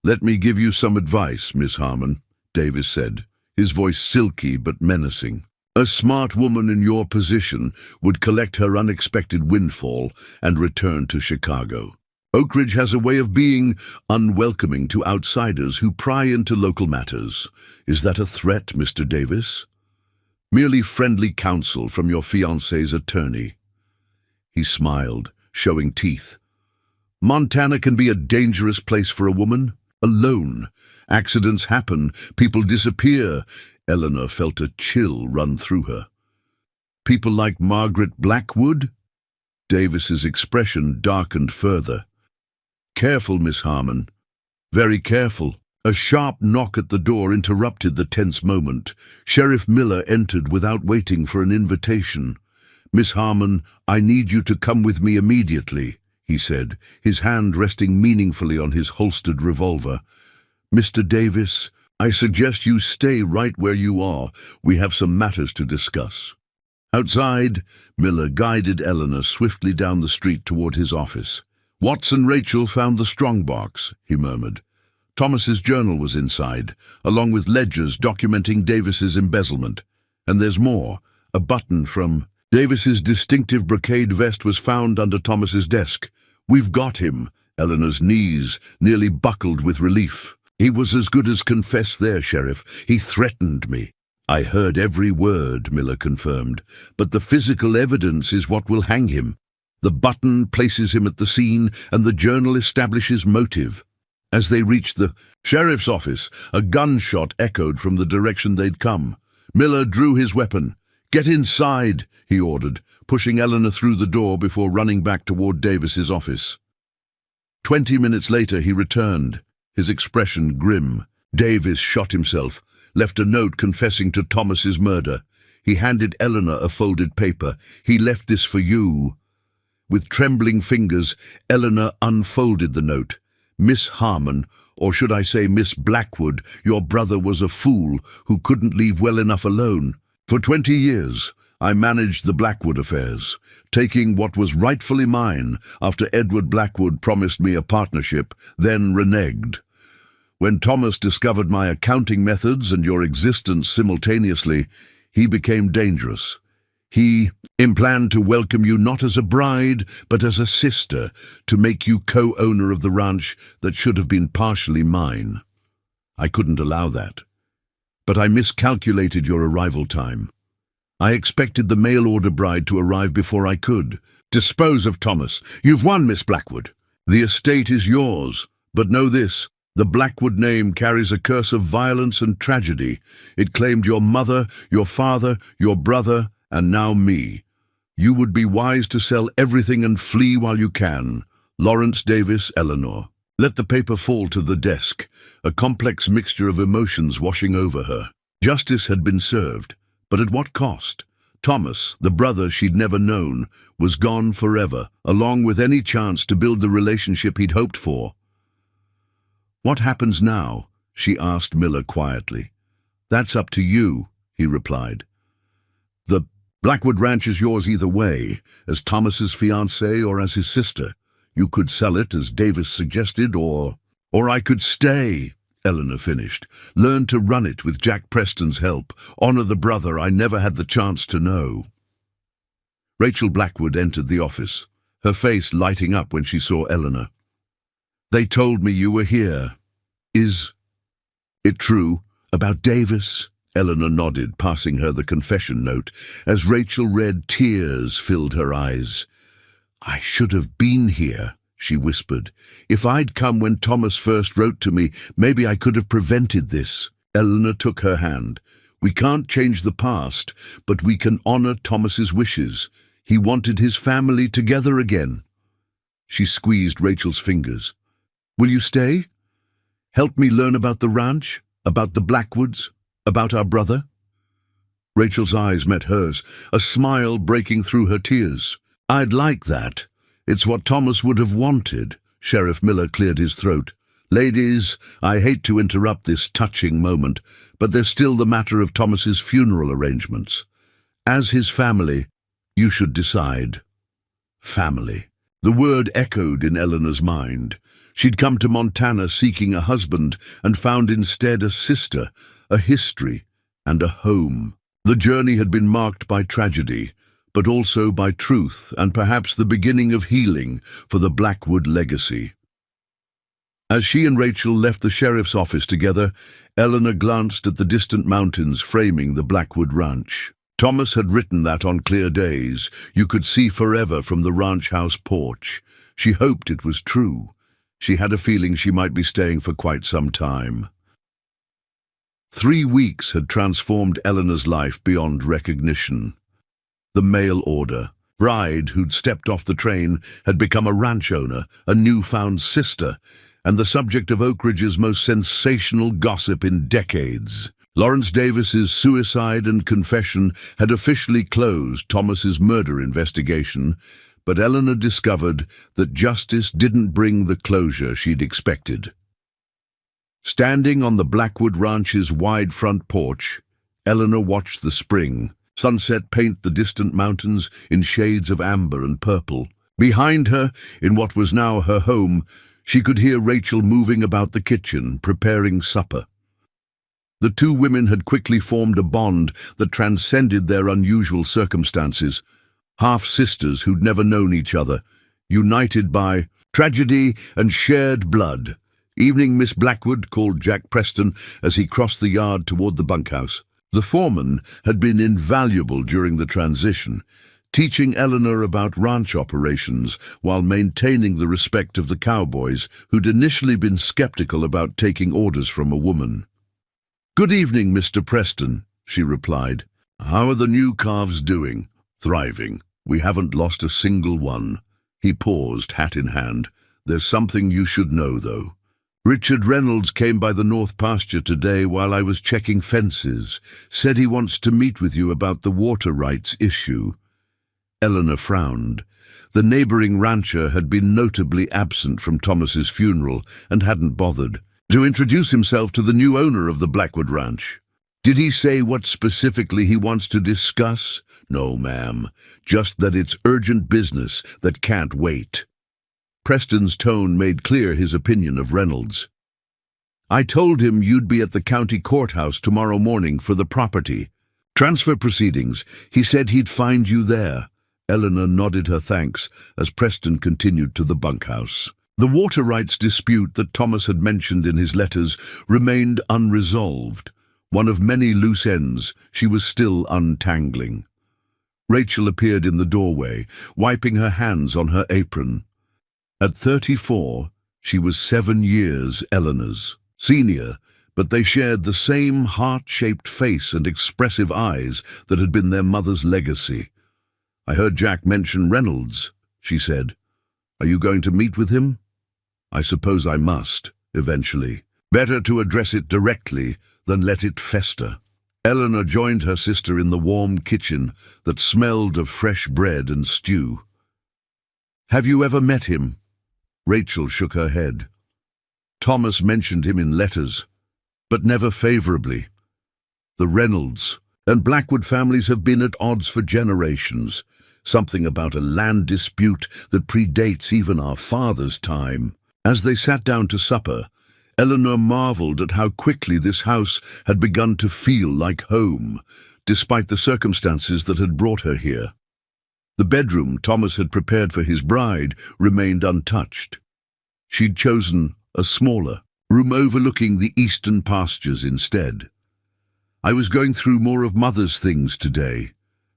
Let me give you some advice, Miss Harmon, Davis said, his voice silky but menacing. A smart woman in your position would collect her unexpected windfall and return to Chicago. Oak Ridge has a way of being unwelcoming to outsiders who pry into local matters. Is that a threat, Mr. Davis? Merely friendly counsel from your fiancé's attorney. He smiled, showing teeth. Montana can be a dangerous place for a woman. Alone. Accidents happen. People disappear. Eleanor felt a chill run through her. People like Margaret Blackwood? Davis's expression darkened further. Careful, Miss Harmon. Very careful. A sharp knock at the door interrupted the tense moment. Sheriff Miller entered without waiting for an invitation. Miss Harmon, I need you to come with me immediately, he said, his hand resting meaningfully on his holstered revolver. Mr. Davis, I suggest you stay right where you are. We have some matters to discuss. Outside, Miller guided Eleanor swiftly down the street toward his office. Watson Rachel found the strongbox, he murmured. Thomas's journal was inside, along with ledgers documenting Davis's embezzlement. And there's more. A button from Davis's distinctive brocade vest was found under Thomas's desk. We've got him. Eleanor's knees nearly buckled with relief. He was as good as confessed there, Sheriff. He threatened me. I heard every word, Miller confirmed, but the physical evidence is what will hang him. The button places him at the scene, and the journal establishes motive. As they reached the sheriff's office, a gunshot echoed from the direction they'd come. Miller drew his weapon. Get inside, he ordered, pushing Eleanor through the door before running back toward Davis's office. 20 minutes later he returned, his expression grim. Davis shot himself, left a note confessing to Thomas's murder. He handed Eleanor a folded paper. He left this for you. With trembling fingers, Eleanor unfolded the note. Miss Harmon, or should I say Miss Blackwood, your brother was a fool who couldn't leave well enough alone. For 20 years, I managed the Blackwood affairs, taking what was rightfully mine after Edward Blackwood promised me a partnership, then reneged. When Thomas discovered my accounting methods and your existence simultaneously, he became dangerous. He planned to welcome you not as a bride, but as a sister, to make you co-owner of the ranch that should have been partially mine. I couldn't allow that. But I miscalculated your arrival time. I expected the mail-order bride to arrive before I could. Dispose of Thomas. You've won, Miss Blackwood. The estate is yours, but know this, The Blackwood name carries a curse of violence and tragedy. It claimed your mother, your father, your brother, and now me. You would be wise to sell everything and flee while you can. Lawrence Davis, Eleanor. Let the paper fall to the desk, a complex mixture of emotions washing over her. Justice had been served, but at what cost? Thomas, the brother she'd never known, was gone forever, along with any chance to build the relationship he'd hoped for. "What happens now?" she asked Miller quietly. "That's up to you," he replied. "The Blackwood Ranch is yours either way, as Thomas's fiancée or as his sister. You could sell it, as Davis suggested, or I could stay," Eleanor finished. "Learn to run it with Jack Preston's help. Honor the brother I never had the chance to know." Rachel Blackwood entered the office, her face lighting up when she saw Eleanor. "They told me you were here. Is it true about Davis?" Eleanor nodded, passing her the confession note. As Rachel read, tears filled her eyes. "I should have been here," she whispered. "If I'd come when Thomas first wrote to me, maybe I could have prevented this." Eleanor took her hand. "We can't change the past, but we can honor Thomas's wishes. He wanted his family together again." She squeezed Rachel's fingers. "Will you stay? Help me learn about the ranch, about the Blackwoods, about our brother?" Rachel's eyes met hers, a smile breaking through her tears. "I'd like that. It's what Thomas would have wanted." Sheriff Miller cleared his throat. "Ladies, I hate to interrupt this touching moment, but there's still the matter of Thomas's funeral arrangements. As his family, you should decide." Family. The word echoed in Eleanor's mind. She'd come to Montana seeking a husband and found instead a sister, a history, and a home. The journey had been marked by tragedy, but also by truth and perhaps the beginning of healing for the Blackwood legacy. As she and Rachel left the sheriff's office together, Eleanor glanced at the distant mountains framing the Blackwood Ranch. Thomas had written that on clear days you could see forever from the ranch house porch. She hoped it was true. She had a feeling she might be staying for quite some time. 3 weeks had transformed Eleanor's life beyond recognition. The mail order. Bride, who'd stepped off the train, had become a ranch owner, a newfound sister, and the subject of Oak Ridge's most sensational gossip in decades. Lawrence Davis's suicide and confession had officially closed Thomas's murder investigation, but Eleanor discovered that justice didn't bring the closure she'd expected. Standing on the Blackwood Ranch's wide front porch, Eleanor watched the spring sunset paint the distant mountains in shades of amber and purple. Behind her, in what was now her home, she could hear Rachel moving about the kitchen, preparing supper. The two women had quickly formed a bond that transcended their unusual circumstances, half-sisters who'd never known each other, united by tragedy and shared blood. "Evening, Miss Blackwood," called Jack Preston as he crossed the yard toward the bunkhouse. The foreman had been invaluable during the transition, teaching Eleanor about ranch operations while maintaining the respect of the cowboys who'd initially been skeptical about taking orders from a woman. "Good evening, Mr. Preston," she replied. "How are the new calves doing?" "Thriving. We haven't lost a single one." He paused, hat in hand. "There's something you should know, though. Richard Reynolds came by the north pasture today while I was checking fences. Said he wants to meet with you about the water rights issue." Eleanor frowned. The neighboring rancher had been notably absent from Thomas's funeral and hadn't bothered to introduce himself to the new owner of the Blackwood Ranch. "Did he say what specifically he wants to discuss?" "No, ma'am. Just that it's urgent business that can't wait." Preston's tone made clear his opinion of Reynolds. "I told him you'd be at the county courthouse tomorrow morning for the property transfer proceedings. He said he'd find you there." Eleanor nodded her thanks as Preston continued to the bunkhouse. The water rights dispute that Thomas had mentioned in his letters remained unresolved, one of many loose ends she was still untangling. Rachel appeared in the doorway, wiping her hands on her apron. At 34, She was 7 years Eleanor's senior, but they shared the same heart-shaped face and expressive eyes that had been their mother's legacy. "I heard Jack mention Reynolds," she said. "Are you going to meet with him?" "I suppose I must, eventually. Better to address it directly than let it fester." Eleanor joined her sister in the warm kitchen that smelled of fresh bread and stew. "Have you ever met him?" Rachel shook her head. "Thomas mentioned him in letters, but never favorably. The Reynolds and Blackwood families have been at odds for generations, something about a land dispute that predates even our father's time." As they sat down to supper, Eleanor marveled at how quickly this house had begun to feel like home, despite the circumstances that had brought her here. The bedroom Thomas had prepared for his bride remained untouched. She'd chosen a smaller room overlooking the eastern pastures instead. "I was going through more of Mother's things today,"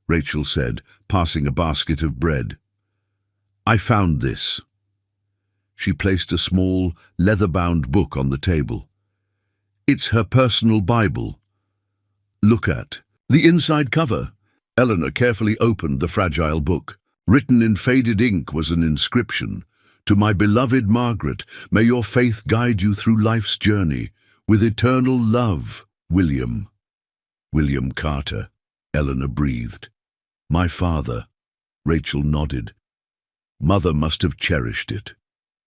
Rachel said, passing a basket of bread. "I found this." She placed a small, leather-bound book on the table. "It's her personal Bible. Look at the inside cover." Eleanor carefully opened the fragile book. Written in faded ink was an inscription. "To my beloved Margaret, may your faith guide you through life's journey. With eternal love, William." "William Carter," Eleanor breathed. "My father." Rachel nodded. Mother must have cherished it.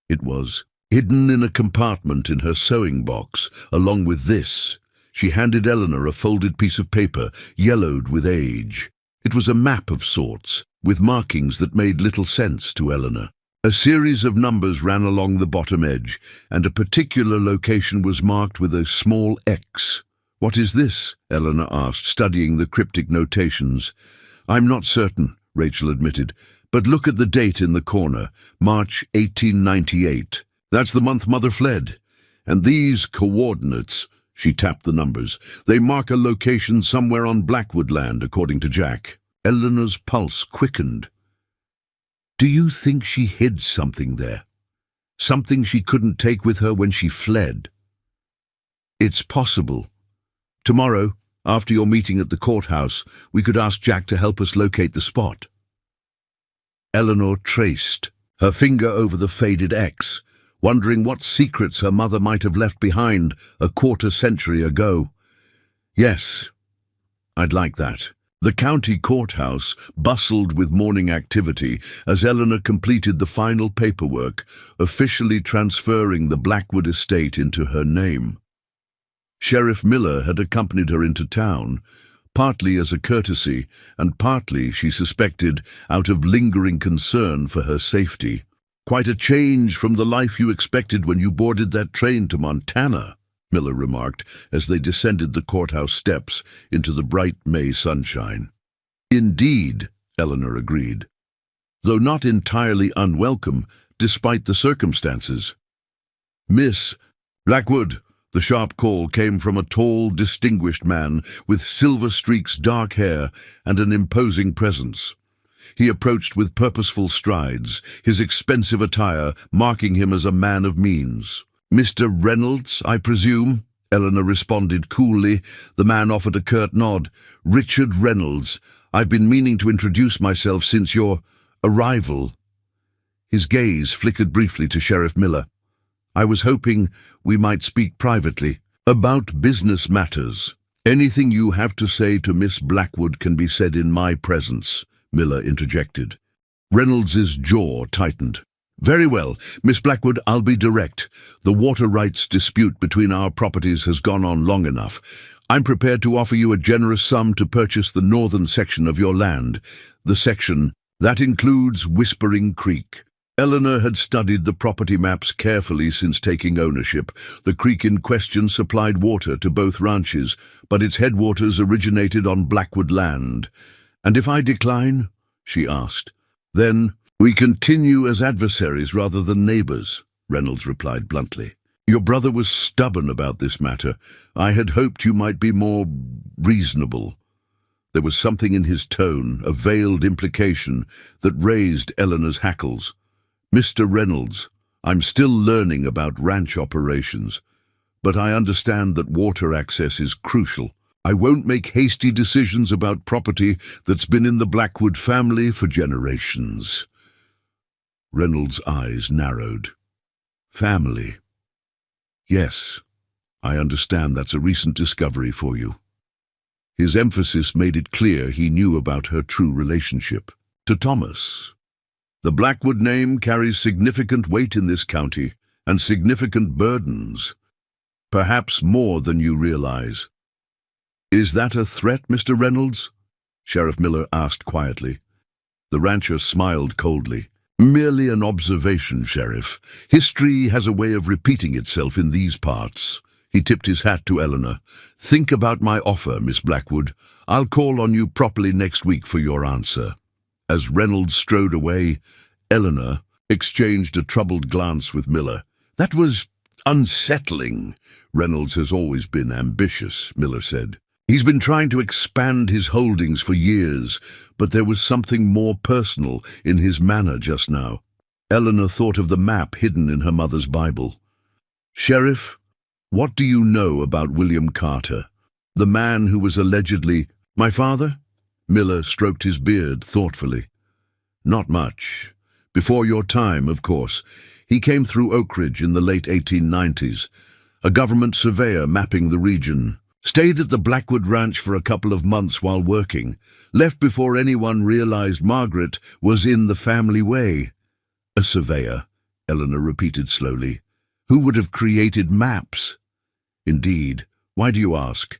It was hidden in a compartment in her sewing box, along with this. She handed Eleanor a folded piece of paper, yellowed with age. It was a map of sorts, with markings that made little sense to Eleanor. A series of numbers ran along the bottom edge, and a particular location was marked with a small X. "What is this?" Eleanor asked, studying the cryptic notations. "I'm not certain," Rachel admitted, "but look at the date in the corner, March 1898. That's the month Mother fled. And these coordinates," she tapped the numbers, "they mark a location somewhere on Blackwood land, according to Jack." Eleanor's pulse quickened. "Do you think she hid something there? Something she couldn't take with her when she fled?" "It's possible. Tomorrow, after your meeting at the courthouse, we could ask Jack to help us locate the spot." Eleanor traced her finger over the faded X, wondering what secrets her mother might have left behind a quarter-century ago. "Yes, I'd like that." The county courthouse bustled with morning activity as Eleanor completed the final paperwork, officially transferring the Blackwood estate into her name. Sheriff Miller had accompanied her into town, partly as a courtesy and partly, she suspected, out of lingering concern for her safety. "Quite a change from the life you expected when you boarded that train to Montana," Miller remarked as they descended the courthouse steps into the bright May sunshine. "Indeed," Eleanor agreed, though not entirely unwelcome despite the circumstances. "Miss Blackwood," the sharp call came from a tall, distinguished man with silver-streaked dark hair and an imposing presence. He approached with purposeful strides, his expensive attire marking him as a man of means. "Mr. Reynolds, I presume?" Eleanor responded coolly. The man offered a curt nod. "Richard Reynolds. I've been meaning to introduce myself since your arrival." His gaze flickered briefly to Sheriff Miller. "I was hoping we might speak privately about business matters." "Anything you have to say to Miss Blackwood can be said in my presence," Miller interjected. Reynolds's jaw tightened. "Very well, Miss Blackwood, I'll be direct. The water rights dispute between our properties has gone on long enough. I'm prepared to offer you a generous sum to purchase the northern section of your land, the section that includes Whispering Creek." Eleanor had studied the property maps carefully since taking ownership. The creek in question supplied water to both ranches, but its headwaters originated on Blackwood land. "And if I decline?" she asked. "Then we continue as adversaries rather than neighbors," Reynolds replied bluntly. "Your brother was stubborn about this matter. I had hoped you might be more reasonable." There was something in his tone, a veiled implication, that raised Eleanor's hackles. "Mr. Reynolds, I'm still learning about ranch operations, but I understand that water access is crucial. I won't make hasty decisions about property that's been in the Blackwood family for generations." Reynolds' eyes narrowed. "Family. Yes, I understand that's a recent discovery for you." His emphasis made it clear he knew about her true relationship to Thomas. "The Blackwood name carries significant weight in this county and significant burdens, perhaps more than you realize." "Is that a threat, Mr. Reynolds?" Sheriff Miller asked quietly. The rancher smiled coldly. "Merely an observation, Sheriff. History has a way of repeating itself in these parts." He tipped his hat to Eleanor. "Think about my offer, Miss Blackwood. I'll call on you properly next week for your answer." As Reynolds strode away, Eleanor exchanged a troubled glance with Miller. "That was unsettling." "Reynolds has always been ambitious," Miller said. "He's been trying to expand his holdings for years, but there was something more personal in his manner just now." Eleanor thought of the map hidden in her mother's Bible. "Sheriff, what do you know about William Carter, the man who was allegedly—" "My father?" Miller stroked his beard thoughtfully. "Not much. Before your time, of course. He came through Oak Ridge in the late 1890s, a government surveyor mapping the region. Stayed at the Blackwood Ranch for a couple of months while working. Left before anyone realized Margaret was in the family way." "A surveyor," Eleanor repeated slowly. "Who would have created maps?" "Indeed. Why do you ask?"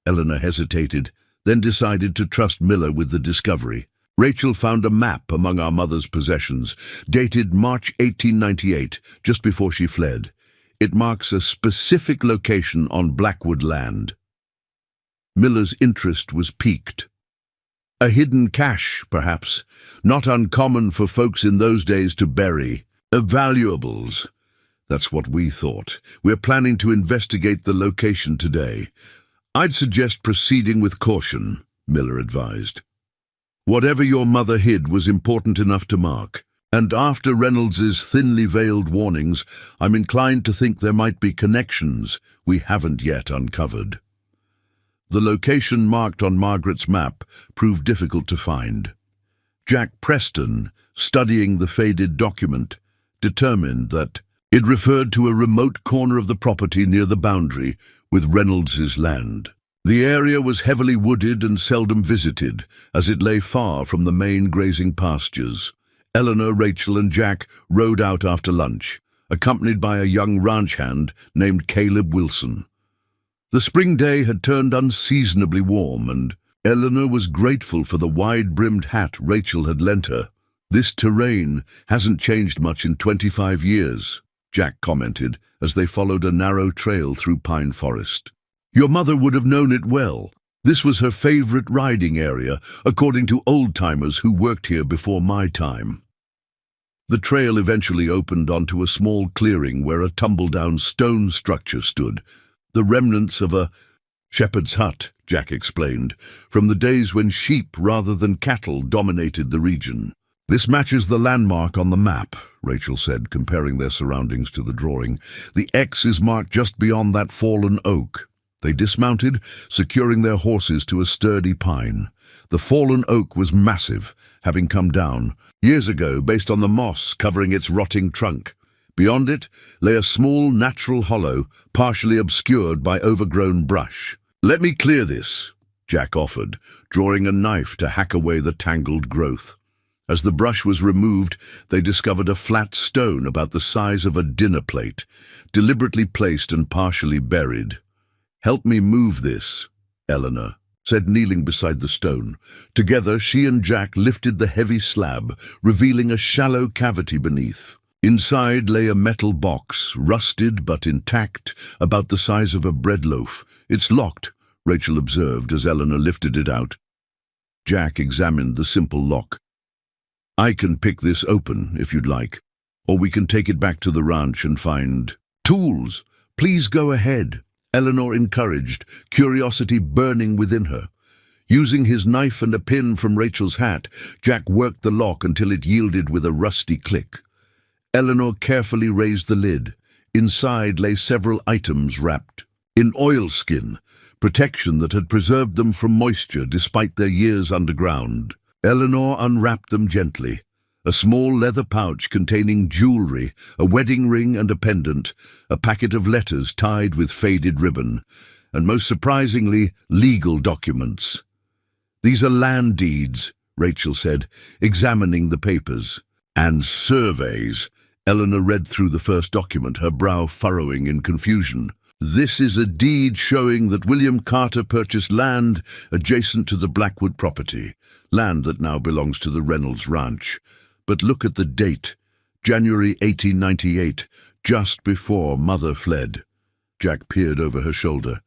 Eleanor hesitated, then decided to trust Miller with the discovery. "Rachel found a map among our mother's possessions, dated March 1898, just before she fled. It marks a specific location on Blackwood land." Miller's interest was piqued. "A hidden cache, perhaps, not uncommon for folks in those days to bury. Valuables." "That's what we thought. We're planning to investigate the location today." "I'd suggest proceeding with caution," Miller advised. "Whatever your mother hid was important enough to mark, and after Reynolds's thinly veiled warnings, I'm inclined to think there might be connections we haven't yet uncovered." The location marked on Margaret's map proved difficult to find. Jack Preston, studying the faded document, determined that it referred to a remote corner of the property near the boundary with Reynolds's land. The area was heavily wooded and seldom visited, as it lay far from the main grazing pastures. Eleanor, Rachel, and Jack rode out after lunch, accompanied by a young ranch hand named Caleb Wilson. The spring day had turned unseasonably warm, and Eleanor was grateful for the wide-brimmed hat Rachel had lent her. "This terrain hasn't changed much in 25 years, Jack commented as they followed a narrow trail through pine forest. "Your mother would have known it well. This was her favorite riding area, according to old-timers who worked here before my time." The trail eventually opened onto a small clearing where a tumble-down stone structure stood, the remnants of a shepherd's hut, Jack explained, from the days when sheep rather than cattle dominated the region. "This matches the landmark on the map," Rachel said, comparing their surroundings to the drawing. "The X is marked just beyond that fallen oak." They dismounted, securing their horses to a sturdy pine. The fallen oak was massive, having come down years ago based on the moss covering its rotting trunk. Beyond it lay a small natural hollow, partially obscured by overgrown brush. "Let me clear this," Jack offered, drawing a knife to hack away the tangled growth. As the brush was removed, they discovered a flat stone about the size of a dinner plate, deliberately placed and partially buried. "Help me move this," Eleanor said, kneeling beside the stone. Together, she and Jack lifted the heavy slab, revealing a shallow cavity beneath. Inside lay a metal box, rusted but intact, about the size of a bread loaf. "It's locked," Rachel observed as Eleanor lifted it out. Jack examined the simple lock. "I can pick this open, if you'd like, or we can take it back to the ranch and find tools." "Please go ahead," Eleanor encouraged, curiosity burning within her. Using his knife and a pin from Rachel's hat, Jack worked the lock until it yielded with a rusty click. Eleanor carefully raised the lid. Inside lay several items wrapped in oilskin, protection that had preserved them from moisture despite their years underground. Eleanor unwrapped them gently. A small leather pouch containing jewelry, a wedding ring and a pendant, a packet of letters tied with faded ribbon, and most surprisingly, legal documents. "These are land deeds," Rachel said, examining the papers. "And surveys." Eleanor read through the first document, her brow furrowing in confusion. "This is a deed showing that William Carter purchased land adjacent to the Blackwood property, land that now belongs to the Reynolds Ranch. But look at the date, January 1898, just before Mother fled." Jack peered over her shoulder.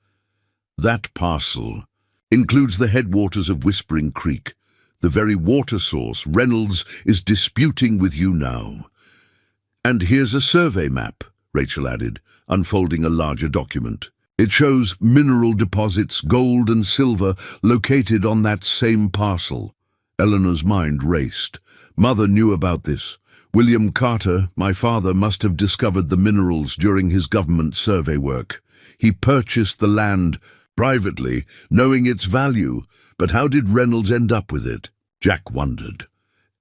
"That parcel includes the headwaters of Whispering Creek, the very water source Reynolds is disputing with you now. And here's a survey map," Rachel added, unfolding a larger document. "It shows mineral deposits, gold and silver, located on that same parcel." Eleanor's mind raced. Mother knew about this. William Carter, my father, must have discovered the minerals during his government survey work. He purchased the land privately, knowing its value, but how did Reynolds end up with it? Jack wondered.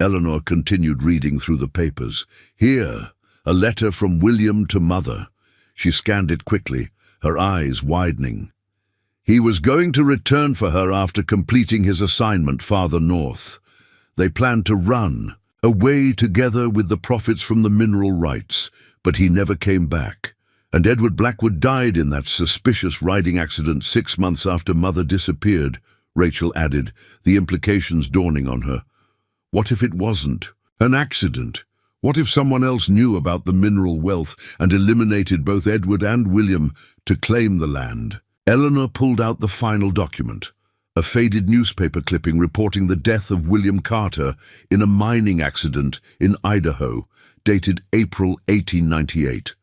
Eleanor continued reading through the papers. Here, a letter from William to Mother. She scanned it quickly, her eyes widening. He was going to return for her after completing his assignment farther north. They planned to run away together with the profits from the mineral rights, but he never came back. And Edward Blackwood died in that suspicious riding accident 6 months after Mother disappeared, Rachel added, the implications dawning on her. What if it wasn't an accident? What if someone else knew about the mineral wealth and eliminated both Edward and William to claim the land? Eleanor pulled out the final document, a faded newspaper clipping reporting the death of William Carter in a mining accident in Idaho, dated April 1898.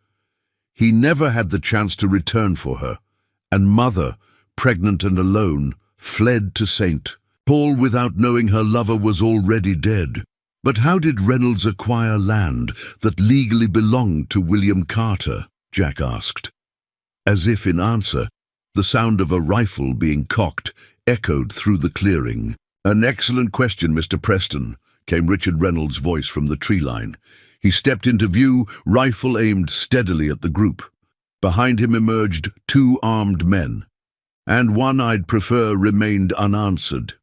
He never had the chance to return for her, and Mother, pregnant and alone, fled to St. Paul without knowing her lover was already dead. But how did Reynolds acquire land that legally belonged to William Carter? Jack asked. As if in answer, the sound of a rifle being cocked echoed through the clearing. An excellent question, Mr. Preston, came Richard Reynolds' voice from the tree line. He stepped into view, rifle aimed steadily at the group. Behind him emerged 2 armed men, and one I'd prefer remained unanswered.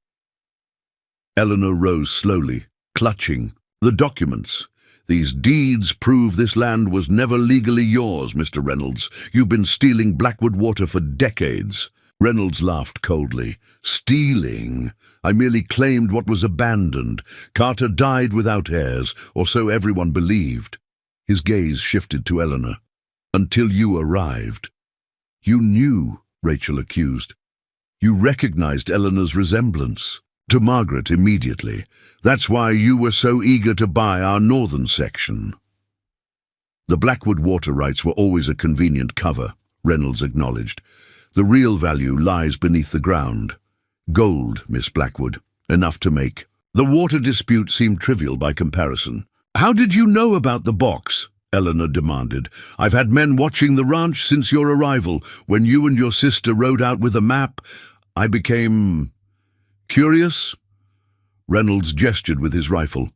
Eleanor rose slowly, clutching the documents. These deeds prove this land was never legally yours, Mr. Reynolds. You've been stealing Blackwood water for decades. Reynolds laughed coldly. Stealing? I merely claimed what was abandoned. Carter died without heirs, or so everyone believed. His gaze shifted to Eleanor. Until you arrived. You knew, Rachel accused. You recognized Eleanor's resemblance to Margaret immediately. That's why you were so eager to buy our northern section. The Blackwood water rights were always a convenient cover, Reynolds acknowledged. The real value lies beneath the ground. Gold, Miss Blackwood, enough to make. The water dispute seemed trivial by comparison. How did you know about the box? Eleanor demanded. I've had men watching the ranch since your arrival. When you and your sister rode out with a map, I became curious. Reynolds gestured with his rifle.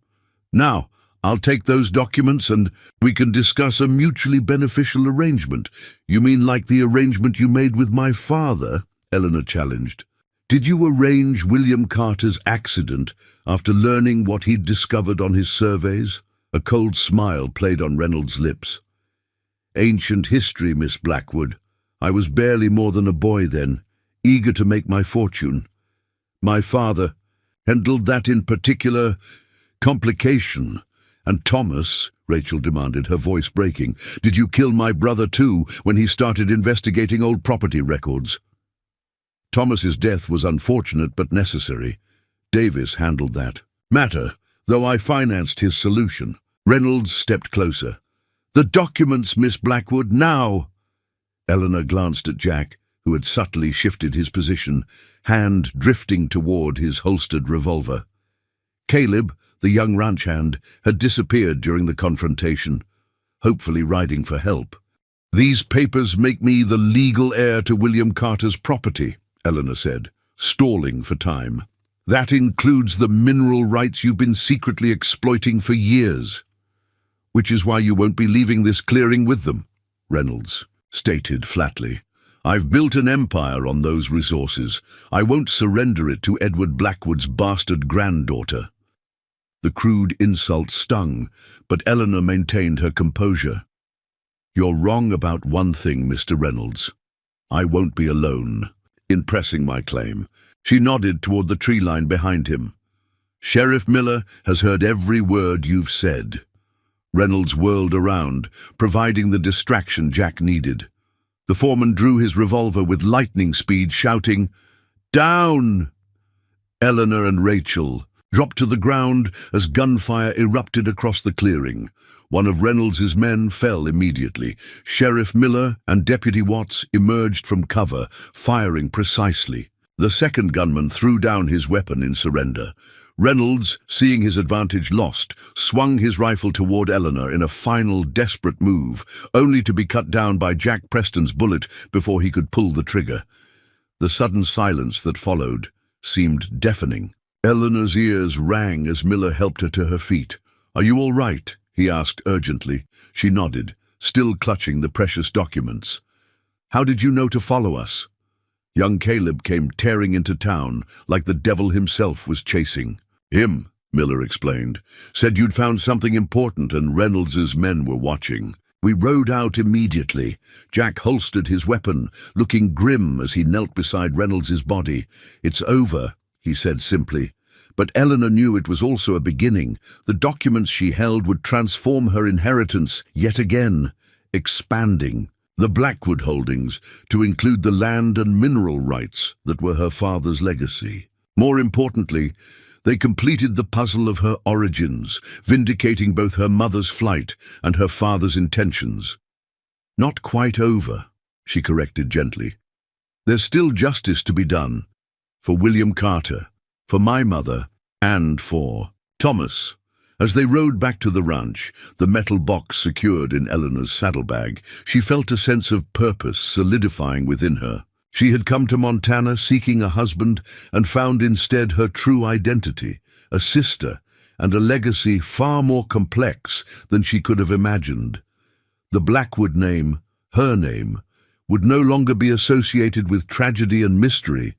Now, I'll take those documents and we can discuss a mutually beneficial arrangement. You mean like the arrangement you made with my father? Eleanor challenged. Did you arrange William Carter's accident after learning what he'd discovered on his surveys? A cold smile played on Reynolds' lips. Ancient history, Miss Blackwood. I was barely more than a boy then, eager to make my fortune. My father handled that in particular complication. And Thomas, Rachel demanded, her voice breaking, did you kill my brother too when he started investigating old property records? Thomas's death was unfortunate but necessary. Davis handled that matter, though I financed his solution. Reynolds stepped closer. The documents, Miss Blackwood, now! Eleanor glanced at Jack, who had subtly shifted his position, hand drifting toward his holstered revolver. Caleb, the young ranch hand, had disappeared during the confrontation. hopefully riding for help. "These papers make me the legal heir to William Carter's property," Eleanor said, stalling for time. "That includes the mineral rights you've been secretly exploiting for years." "Which is why you won't be leaving this clearing with them," Reynolds stated flatly. "I've built an empire on those resources. I won't surrender it to Edward Blackwood's bastard granddaughter." The crude insult stung, but Eleanor maintained her composure. "You're wrong about one thing, Mr. Reynolds. I won't be alone in pressing my claim." She nodded toward the tree line behind him. "Sheriff Miller has heard every word you've said." Reynolds whirled around, providing the distraction Jack needed. The foreman drew his revolver with lightning speed, shouting, "Down!" Eleanor and Rachel dropped to the ground as gunfire erupted across the clearing. One of Reynolds's men fell immediately. Sheriff Miller and Deputy Watts emerged from cover, firing precisely. The second gunman threw down his weapon in surrender. Reynolds, seeing his advantage lost, swung his rifle toward Eleanor in a final desperate move, only to be cut down by Jack Preston's bullet before he could pull the trigger. The sudden silence that followed seemed deafening. Eleanor's ears rang as Miller helped her to her feet. "Are you all right?" he asked urgently. She nodded, still clutching the precious documents. "How did you know to follow us?" Young Caleb came tearing into town like the devil himself was chasing him, Miller explained. "Said you'd found something important and Reynolds's men were watching. We rode out immediately." Jack holstered his weapon, looking grim as he knelt beside Reynolds's body. "It's over," he said simply. But Eleanor knew it was also a beginning. The documents she held would transform her inheritance yet again, expanding the Blackwood holdings to include the land and mineral rights that were her father's legacy. More importantly, they completed the puzzle of her origins, vindicating both her mother's flight and her father's intentions. "Not quite over," she corrected gently. "There's still justice to be done. For William Carter, for my mother, and for Thomas." As they rode back to the ranch, the metal box secured in Eleanor's saddlebag, she felt a sense of purpose solidifying within her. She had come to Montana seeking a husband and found instead her true identity, a sister, and a legacy far more complex than she could have imagined. The Blackwood name, her name, would no longer be associated with tragedy and mystery,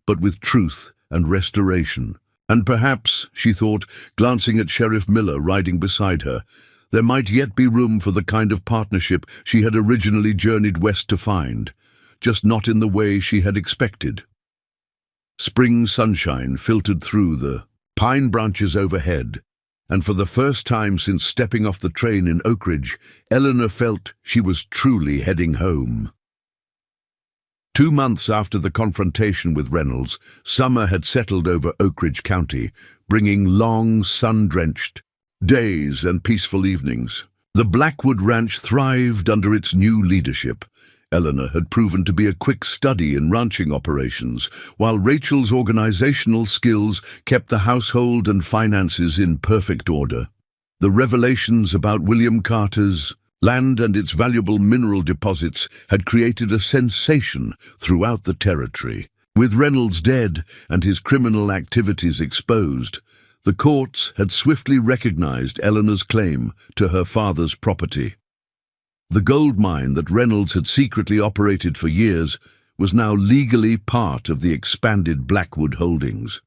but with truth and restoration. And perhaps, she thought, glancing at Sheriff Miller riding beside her, there might yet be room for the kind of partnership she had originally journeyed west to find, just not in the way she had expected. Spring sunshine filtered through the pine branches overhead, and for the first time since stepping off the train in Oak Ridge, Eleanor felt she was truly heading home. 2 months after the confrontation with Reynolds, summer had settled over Oak Ridge County, bringing long, sun-drenched days and peaceful evenings. The Blackwood Ranch thrived under its new leadership. Eleanor had proven to be a quick study in ranching operations, while Rachel's organizational skills kept the household and finances in perfect order. The revelations about William Carter's land and its valuable mineral deposits had created a sensation throughout the territory. With Reynolds dead and his criminal activities exposed, the courts had swiftly recognized Eleanor's claim to her father's property. The gold mine that Reynolds had secretly operated for years was now legally part of the expanded Blackwood holdings.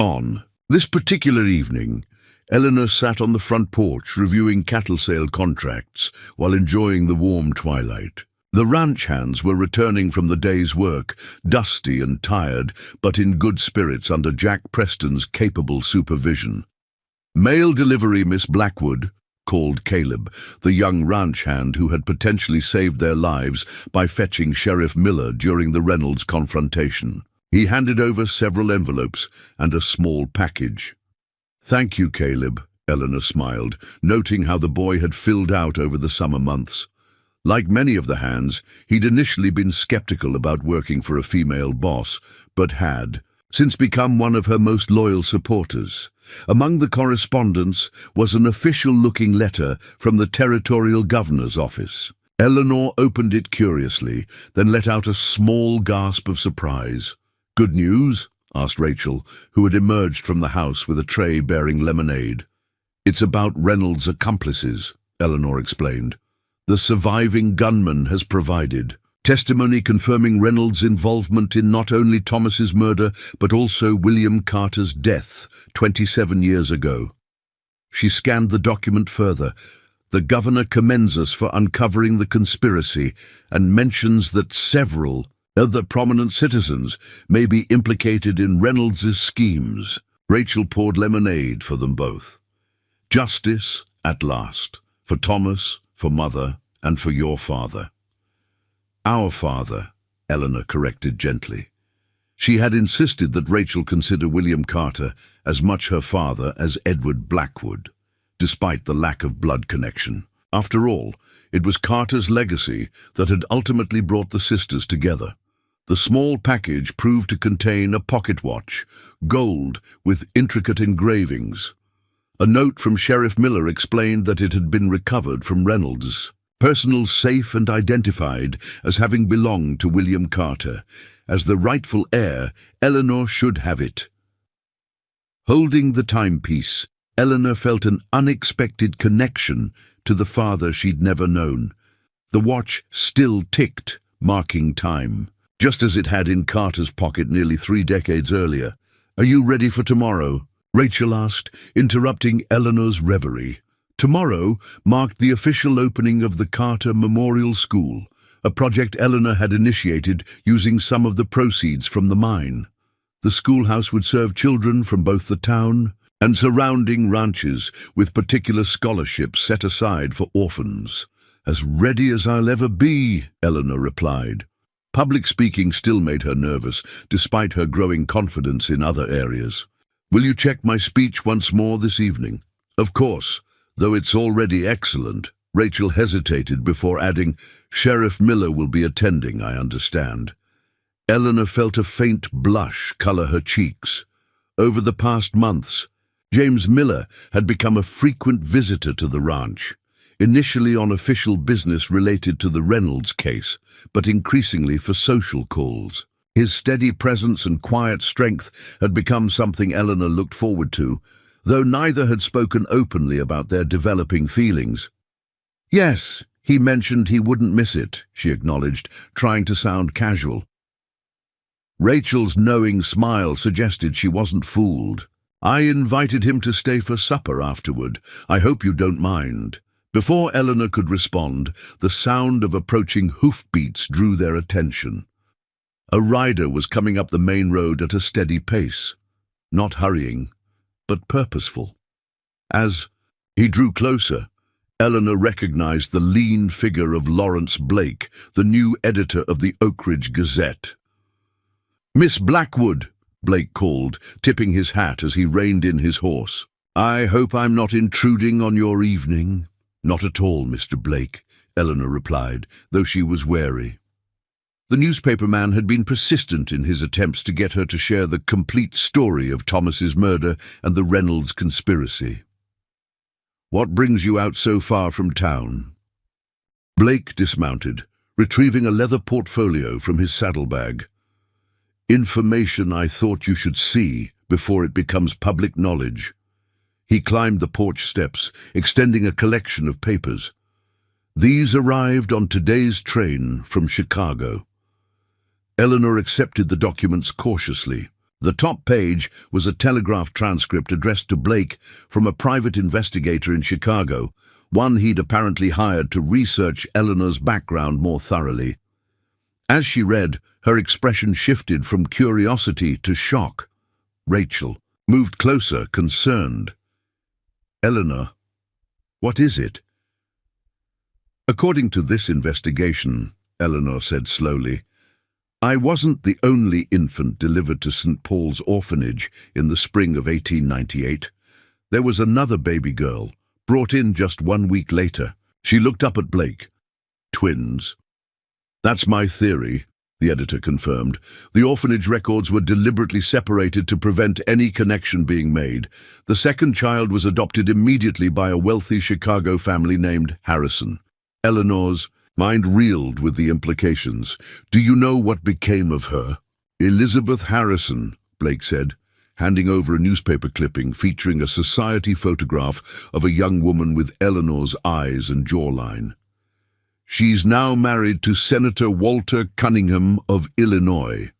On this particular evening, Eleanor sat on the front porch reviewing cattle sale contracts while enjoying the warm twilight. The ranch hands were returning from the day's work, dusty and tired, but in good spirits under Jack Preston's capable supervision. "Mail delivery, Miss Blackwood," called Caleb, the young ranch hand who had potentially saved their lives by fetching Sheriff Miller during the Reynolds confrontation. He handed over several envelopes and a small package. "Thank you, Caleb," Eleanor smiled, noting how the boy had filled out over the summer months. Like many of the hands, he'd initially been skeptical about working for a female boss, but had since become one of her most loyal supporters. Among the correspondence was an official-looking letter from the territorial governor's office. Eleanor opened it curiously, then let out a small gasp of surprise. "Good news?" asked Rachel, who had emerged from the house with a tray bearing lemonade. "It's about Reynolds' accomplices," Eleanor explained. "The surviving gunman has provided testimony confirming Reynolds' involvement in not only Thomas's murder, but also William Carter's death 27 years ago." She scanned the document further. "The governor commends us for uncovering the conspiracy and mentions that several other prominent citizens may be implicated in Reynolds' schemes." Rachel poured lemonade for them both. "Justice, at last, for Thomas, for Mother, and for your father." "Our father," Eleanor corrected gently. She had insisted that Rachel consider William Carter as much her father as Edward Blackwood, despite the lack of blood connection. After all, it was Carter's legacy that had ultimately brought the sisters together. The small package proved to contain a pocket watch, gold with intricate engravings. A note from Sheriff Miller explained that it had been recovered from Reynolds' personal safe and identified as having belonged to William Carter. As the rightful heir, Eleanor should have it. Holding the timepiece, Eleanor felt an unexpected connection to the father she'd never known. The watch still ticked, marking time, just as it had in Carter's pocket nearly 3 decades earlier. "Are you ready for tomorrow?" Rachel asked, interrupting Eleanor's reverie. Tomorrow marked the official opening of the Carter Memorial School, a project Eleanor had initiated using some of the proceeds from the mine. The schoolhouse would serve children from both the town and surrounding ranches, with particular scholarships set aside for orphans. "As ready as I'll ever be," Eleanor replied. Public speaking still made her nervous, despite her growing confidence in other areas. "Will you check my speech once more this evening?" "Of course, though it's already excellent." Rachel hesitated before adding, "Sheriff Miller will be attending, I understand." Eleanor felt a faint blush color her cheeks. Over the past months, James Miller had become a frequent visitor to the ranch, initially on official business related to the Reynolds case, but increasingly for social calls. His steady presence and quiet strength had become something Eleanor looked forward to, though neither had spoken openly about their developing feelings. "Yes, he mentioned he wouldn't miss it," she acknowledged, trying to sound casual. Rachel's knowing smile suggested she wasn't fooled. "I invited him to stay for supper afterward. I hope you don't mind." Before Eleanor could respond, the sound of approaching hoofbeats drew their attention. A rider was coming up the main road at a steady pace, not hurrying, but purposeful. As he drew closer, Eleanor recognized the lean figure of Lawrence Blake, the new editor of the Oak Ridge Gazette. "Miss Blackwood," Blake called, tipping his hat as he reined in his horse. "I hope I'm not intruding on your evening." "Not at all, Mr. Blake," Eleanor replied, though she was wary. The newspaper man had been persistent in his attempts to get her to share the complete story of Thomas's murder and the Reynolds conspiracy. "What brings you out so far from town?" Blake dismounted, retrieving a leather portfolio from his saddlebag. "Information I thought you should see before it becomes public knowledge." He climbed the porch steps, extending a collection of papers. "These arrived on today's train from Chicago." Eleanor accepted the documents cautiously. The top page was a telegraph transcript addressed to Blake from a private investigator in Chicago, one he'd apparently hired to research Eleanor's background more thoroughly. As she read, her expression shifted from curiosity to shock. Rachel moved closer, concerned. "Eleanor, what is it?" "According to this investigation," Eleanor said slowly, "I wasn't the only infant delivered to St. Paul's orphanage in the spring of 1898. There was another baby girl, brought in just 1 week later." She looked up at Blake. "Twins." "That's my theory. the editor confirmed. The orphanage records were deliberately separated to prevent any connection being made. The second child was adopted immediately by a wealthy Chicago family named Harrison. Eleanor's mind reeled with the implications. "Do you know what became of her?" "Elizabeth Harrison," Blake said, handing over a newspaper clipping featuring a society photograph of a young woman with Eleanor's eyes and jawline. "She's now married to Senator Walter Cunningham of Illinois."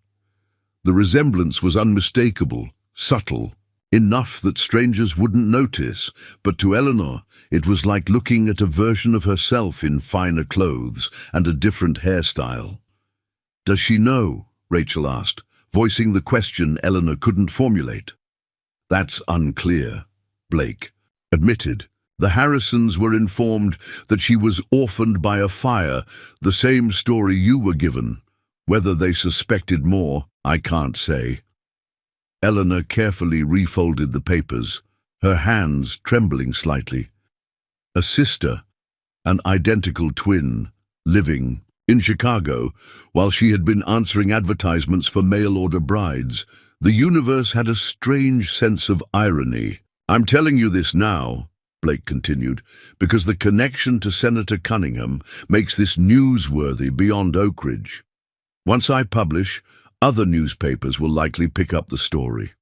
The resemblance was unmistakable, subtle, enough that strangers wouldn't notice, but to Eleanor it was like looking at a version of herself in finer clothes and a different hairstyle. "Does she know?" Rachel asked, voicing the question Eleanor couldn't formulate. "That's unclear," Blake admitted. "The Harrisons were informed that she was orphaned by a fire, the same story you were given. Whether they suspected more, I can't say." Eleanor carefully refolded the papers, her hands trembling slightly. A sister, an identical twin, living in Chicago, while she had been answering advertisements for mail-order brides. The universe had a strange sense of irony. "I'm telling you this now," Blake continued, "because the connection to Senator Cunningham makes this newsworthy beyond Oakridge. Once I publish, other newspapers will likely pick up the story."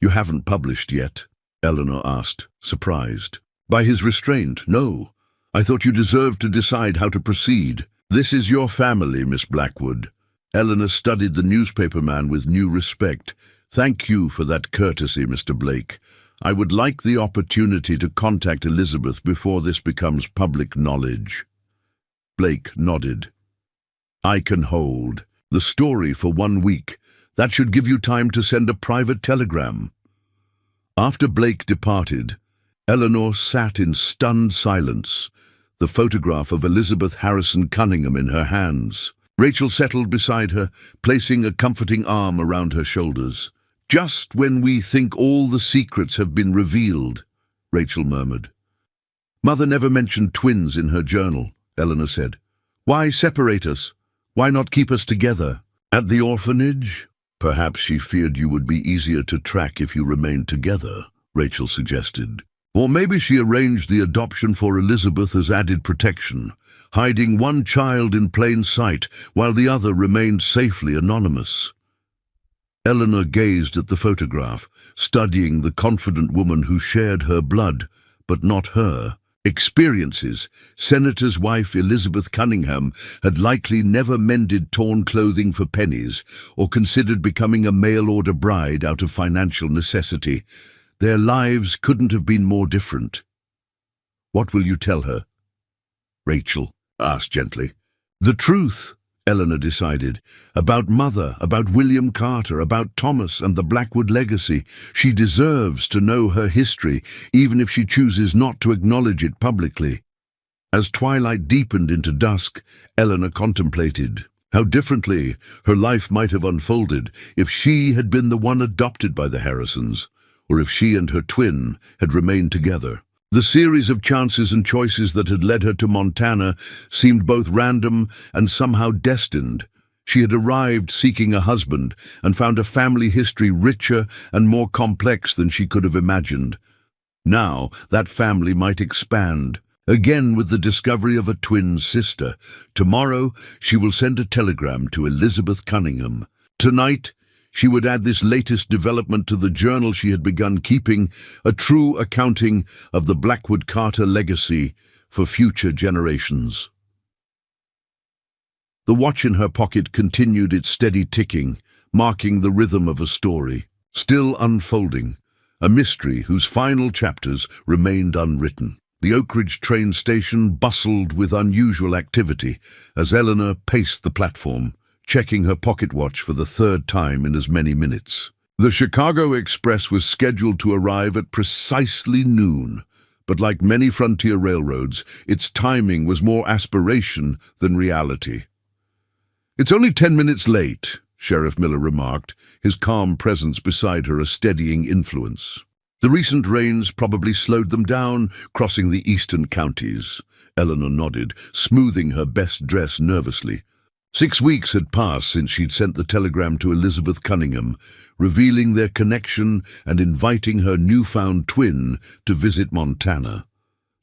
"You haven't published yet?" Eleanor asked, surprised. "By his restraint, no. I thought you deserved to decide how to proceed." "This is your family, Miss Blackwood." Eleanor studied the newspaperman with new respect. "Thank you for that courtesy, Mr. Blake. I would like the opportunity to contact Elizabeth before this becomes public knowledge." Blake nodded. "I can hold the story for 1 week. That should give you time to send a private telegram." After Blake departed, Eleanor sat in stunned silence, the photograph of Elizabeth Harrison Cunningham in her hands. Rachel settled beside her, placing a comforting arm around her shoulders. "Just when we think all the secrets have been revealed," Rachel murmured. "Mother never mentioned twins in her journal," Eleanor said. "Why separate us? Why not keep us together?" "At the orphanage? Perhaps she feared you would be easier to track if you remained together," Rachel suggested. "Or maybe she arranged the adoption for Elizabeth as added protection, hiding one child in plain sight while the other remained safely anonymous." Eleanor gazed at the photograph, studying the confident woman who shared her blood, but not her experiences. Senator's wife Elizabeth Cunningham had likely never mended torn clothing for pennies or considered becoming a mail-order bride out of financial necessity. Their lives couldn't have been more different. "What will you tell her?" Rachel asked gently. "The truth," Eleanor decided, "about Mother, about William Carter, about Thomas and the Blackwood legacy. She deserves to know her history, even if she chooses not to acknowledge it publicly." As twilight deepened into dusk, Eleanor contemplated how differently her life might have unfolded if she had been the one adopted by the Harrisons, or if she and her twin had remained together. The series of chances and choices that had led her to Montana seemed both random and somehow destined. She had arrived seeking a husband and found a family history richer and more complex than she could have imagined. Now that family might expand, again with the discovery of a twin sister. Tomorrow she will send a telegram to Elizabeth Cunningham. Tonight she would add this latest development to the journal she had begun keeping, a true accounting of the Blackwood Carter legacy for future generations. The watch in her pocket continued its steady ticking, marking the rhythm of a story, still unfolding, a mystery whose final chapters remained unwritten. The Oakridge train station bustled with unusual activity as Eleanor paced the platform, checking her pocket watch for the third time in as many minutes. The Chicago Express was scheduled to arrive at precisely noon, but like many frontier railroads, its timing was more aspiration than reality. "It's only 10 minutes late," Sheriff Miller remarked, his calm presence beside her a steadying influence. "The recent rains probably slowed them down, crossing the eastern counties." Eleanor nodded, smoothing her best dress nervously. 6 weeks had passed since she'd sent the telegram to Elizabeth Cunningham, revealing their connection and inviting her newfound twin to visit Montana.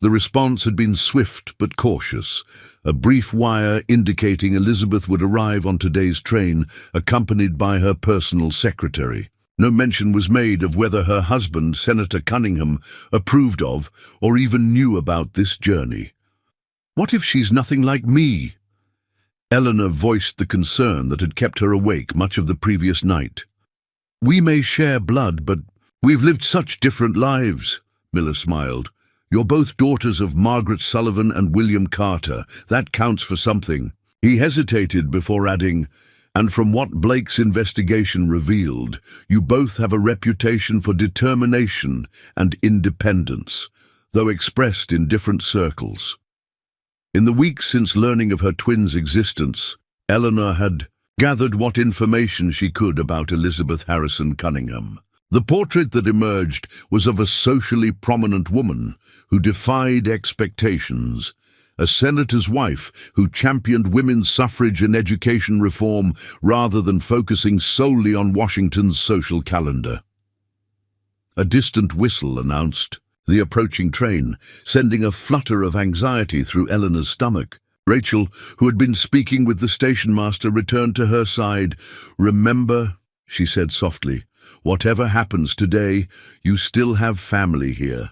The response had been swift but cautious, a brief wire indicating Elizabeth would arrive on today's train, accompanied by her personal secretary. No mention was made of whether her husband, Senator Cunningham, approved of or even knew about this journey. "What if she's nothing like me?" Eleanor voiced the concern that had kept her awake much of the previous night. "We may share blood, but we've lived such different lives," Miller smiled. "You're both daughters of Margaret Sullivan and William Carter. That counts for something." He hesitated before adding, "And from what Blake's investigation revealed, you both have a reputation for determination and independence, though expressed in different circles." In the weeks since learning of her twins' existence, Eleanor had gathered what information she could about Elizabeth Harrison Cunningham. The portrait that emerged was of a socially prominent woman who defied expectations, a senator's wife who championed women's suffrage and education reform rather than focusing solely on Washington's social calendar. A distant whistle announced the approaching train, sending a flutter of anxiety through Eleanor's stomach. Rachel, who had been speaking with the station master, returned to her side. "Remember," she said softly, "whatever happens today, you still have family here."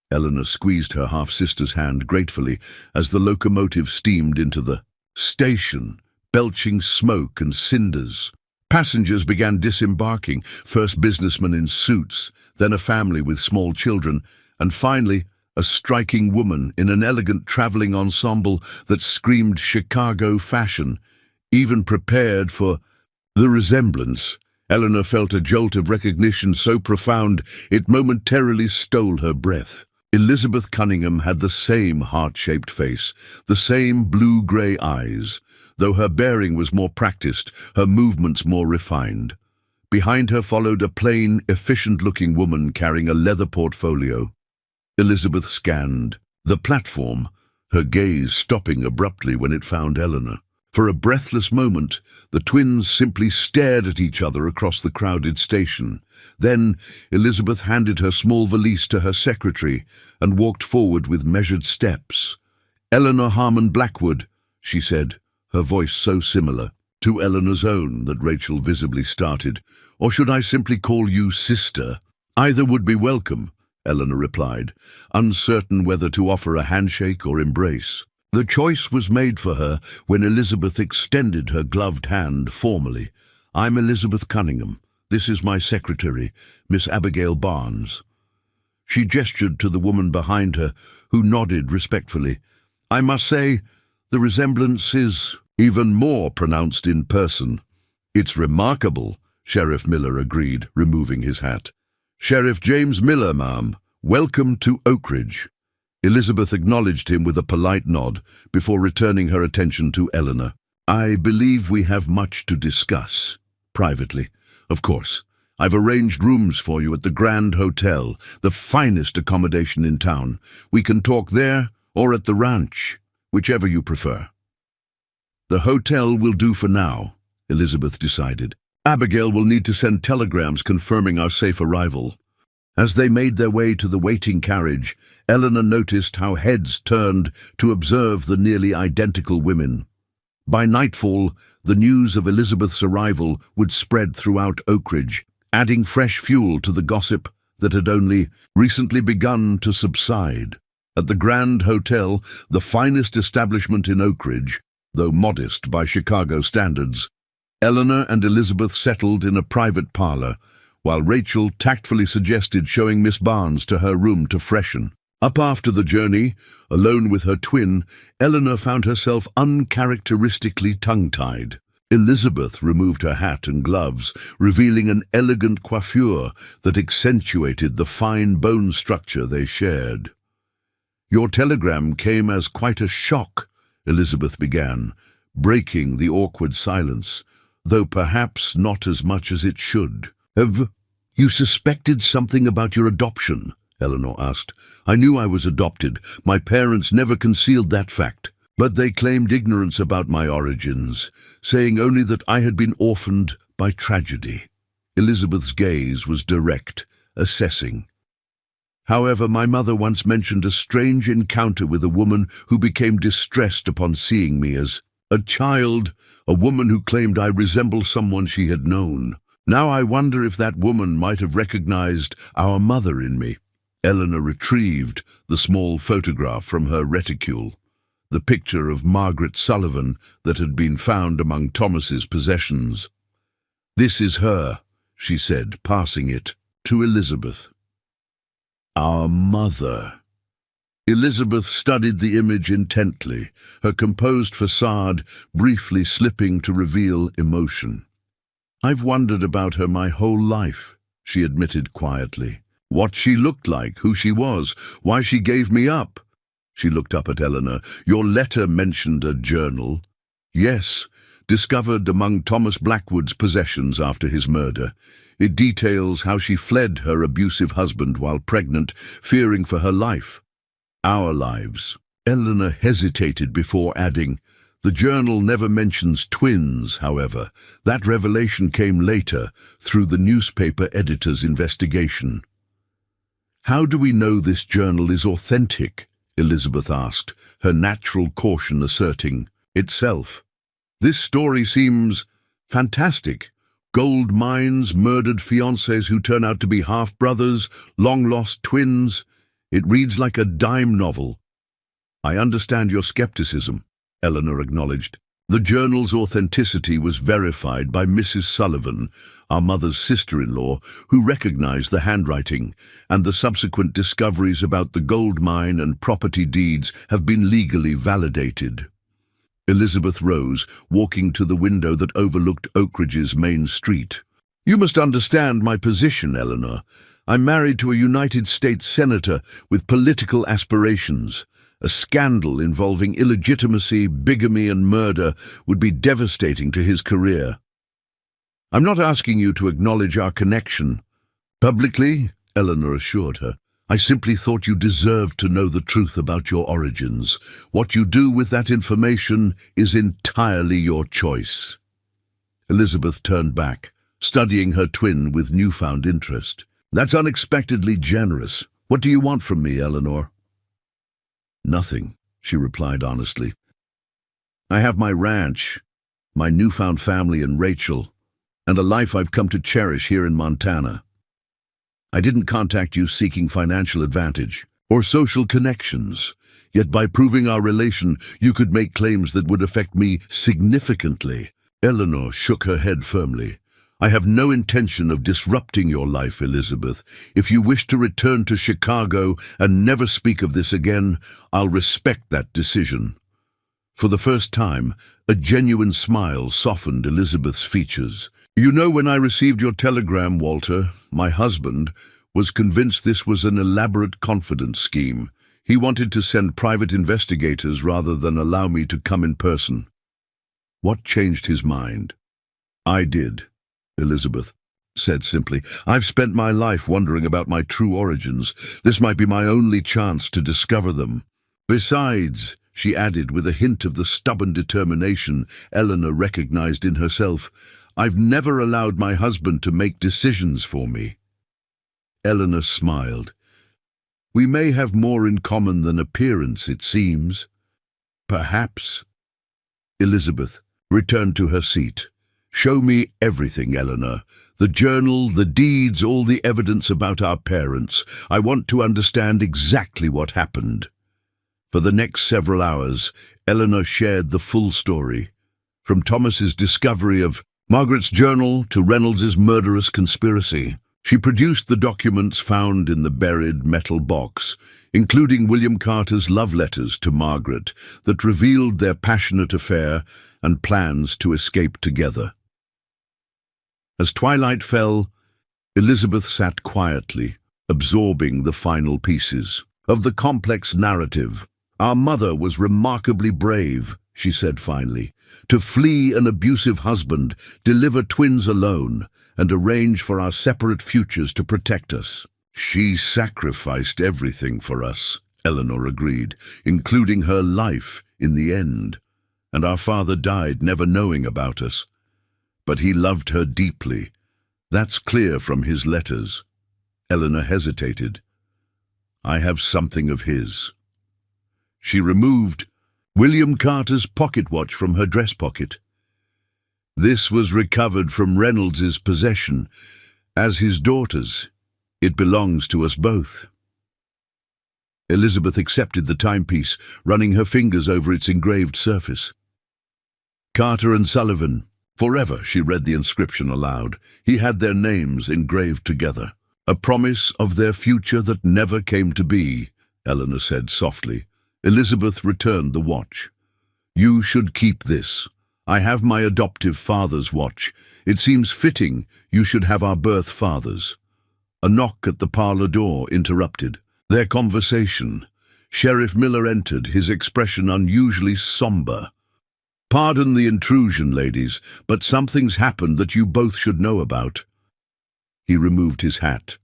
Eleanor squeezed her half-sister's hand gratefully as the locomotive steamed into the station, belching smoke and cinders. Passengers began disembarking, first businessmen in suits, then a family with small children, and finally a striking woman in an elegant traveling ensemble that screamed Chicago fashion, even prepared for the resemblance. Eleanor felt a jolt of recognition so profound it momentarily stole her breath. Elizabeth Cunningham had the same heart-shaped face, the same blue-grey eyes, though her bearing was more practiced, her movements more refined. Behind her followed a plain, efficient-looking woman carrying a leather portfolio. Elizabeth scanned the platform, her gaze stopping abruptly when it found Eleanor. For a breathless moment, the twins simply stared at each other across the crowded station. Then Elizabeth handed her small valise to her secretary and walked forward with measured steps. "Eleanor Harmon Blackwood," she said, her voice so similar to Eleanor's own that Rachel visibly started. "Or should I simply call you sister?" "Either would be welcome," Eleanor replied, uncertain whether to offer a handshake or embrace. The choice was made for her when Elizabeth extended her gloved hand formally. "I'm Elizabeth Cunningham. This is my secretary, Miss Abigail Barnes." She gestured to the woman behind her, who nodded respectfully. "I must say, the resemblance is even more pronounced in person." "It's remarkable," Sheriff Miller agreed, removing his hat. "Sheriff James Miller, ma'am. Welcome to Oak Ridge." Elizabeth acknowledged him with a polite nod before returning her attention to Eleanor. "I believe we have much to discuss. Privately, of course. I've arranged rooms for you at the Grand Hotel, the finest accommodation in town. We can talk there or at the ranch, whichever you prefer." "The hotel will do for now," Elizabeth decided. "Abigail will need to send telegrams confirming our safe arrival." As they made their way to the waiting carriage, Eleanor noticed how heads turned to observe the nearly identical women. By nightfall, the news of Elizabeth's arrival would spread throughout Oak Ridge, adding fresh fuel to the gossip that had only recently begun to subside. At the Grand Hotel, the finest establishment in Oak Ridge, though modest by Chicago standards, Eleanor and Elizabeth settled in a private parlor, while Rachel tactfully suggested showing Miss Barnes to her room to freshen. Up after the journey, alone with her twin, Eleanor found herself uncharacteristically tongue-tied. Elizabeth removed her hat and gloves, revealing an elegant coiffure that accentuated the fine bone structure they shared. "Your telegram came as quite a shock," Elizabeth began, breaking the awkward silence, though perhaps not as much as it should. "Have you suspected something about your adoption?" Eleanor asked. "I knew I was adopted. My parents never concealed that fact." But they claimed ignorance about my origins, saying only that I had been orphaned by tragedy. Elizabeth's gaze was direct, assessing. However, my mother once mentioned a strange encounter with a woman who became distressed upon seeing me as a child, a woman who claimed I resembled someone she had known. Now I wonder if that woman might have recognized our mother in me. Eleanor retrieved the small photograph from her reticule, the picture of Margaret Sullivan that had been found among Thomas's possessions. "This is her," she said, passing it to Elizabeth. "Our mother." Elizabeth studied the image intently, her composed facade briefly slipping to reveal emotion. "I've wondered about her my whole life," she admitted quietly. "What she looked like, who she was, why she gave me up." She looked up at Eleanor. "Your letter mentioned a journal." "Yes, discovered among Thomas Blackwood's possessions after his murder. It details how she fled her abusive husband while pregnant, fearing for her life. Our lives." Eleanor hesitated before adding, "The journal never mentions twins, however. That revelation came later, through the newspaper editor's investigation." "How do we know this journal is authentic?" Elizabeth asked, her natural caution asserting itself. "This story seems fantastic. Gold mines, murdered fiancés who turn out to be half-brothers, long-lost twins. It reads like a dime novel." "I understand your skepticism," Eleanor acknowledged. "The journal's authenticity was verified by Mrs. Sullivan, our mother's sister-in-law, who recognized the handwriting, and the subsequent discoveries about the gold mine and property deeds have been legally validated." Elizabeth rose, walking to the window that overlooked Oakridge's main street. "You must understand my position, Eleanor. I'm married to a United States senator with political aspirations. A scandal involving illegitimacy, bigamy, and murder would be devastating to his career. I'm not asking you to acknowledge our connection publicly," Eleanor assured her. "I simply thought you deserved to know the truth about your origins. What you do with that information is entirely your choice." Elizabeth turned back, studying her twin with newfound interest. "That's unexpectedly generous. What do you want from me, Eleanor?" "Nothing," she replied honestly. "I have my ranch, my newfound family and Rachel, and a life I've come to cherish here in Montana. I didn't contact you seeking financial advantage or social connections, yet by proving our relation, you could make claims that would affect me significantly." Eleanor shook her head firmly. "I have no intention of disrupting your life, Elizabeth. If you wish to return to Chicago and never speak of this again, I'll respect that decision." For the first time, a genuine smile softened Elizabeth's features. "You know, when I received your telegram, Walter, my husband, was convinced this was an elaborate confidence scheme. He wanted to send private investigators rather than allow me to come in person." "What changed his mind?" "I did," Elizabeth said simply. "I've spent my life wondering about my true origins. This might be my only chance to discover them. Besides," she added with a hint of the stubborn determination Eleanor recognized in herself, "I've never allowed my husband to make decisions for me." Eleanor smiled. "We may have more in common than appearance, it seems." "Perhaps." Elizabeth returned to her seat. "Show me everything, Eleanor. The journal, the deeds, all the evidence about our parents. I want to understand exactly what happened." For the next several hours, Eleanor shared the full story. From Thomas's discovery of Margaret's journal to Reynolds's murderous conspiracy, she produced the documents found in the buried metal box, including William Carter's love letters to Margaret that revealed their passionate affair and plans to escape together. As twilight fell, Elizabeth sat quietly, absorbing the final pieces of the complex narrative. "Our mother was remarkably brave," she said finally, "to flee an abusive husband, deliver twins alone, and arrange for our separate futures to protect us. She sacrificed everything for us," Eleanor agreed, including her life in the end. And our father died never knowing about us. But he loved her deeply. That's clear from his letters. Eleanor hesitated. I have something of his. She removed William Carter's pocket watch from her dress pocket. This was recovered from Reynolds's possession as his daughter's. It belongs to us both. Elizabeth accepted the timepiece, running her fingers over its engraved surface. Carter and Sullivan. Forever, she read the inscription aloud. He had their names engraved together. A promise of their future that never came to be, Eleanor said softly. Elizabeth returned the watch. You should keep this. I have my adoptive father's watch. It seems fitting you should have our birth father's. A knock at the parlor door interrupted their conversation. Sheriff Miller entered, his expression unusually somber. Pardon the intrusion, ladies, but something's happened that you both should know about. He removed his hat.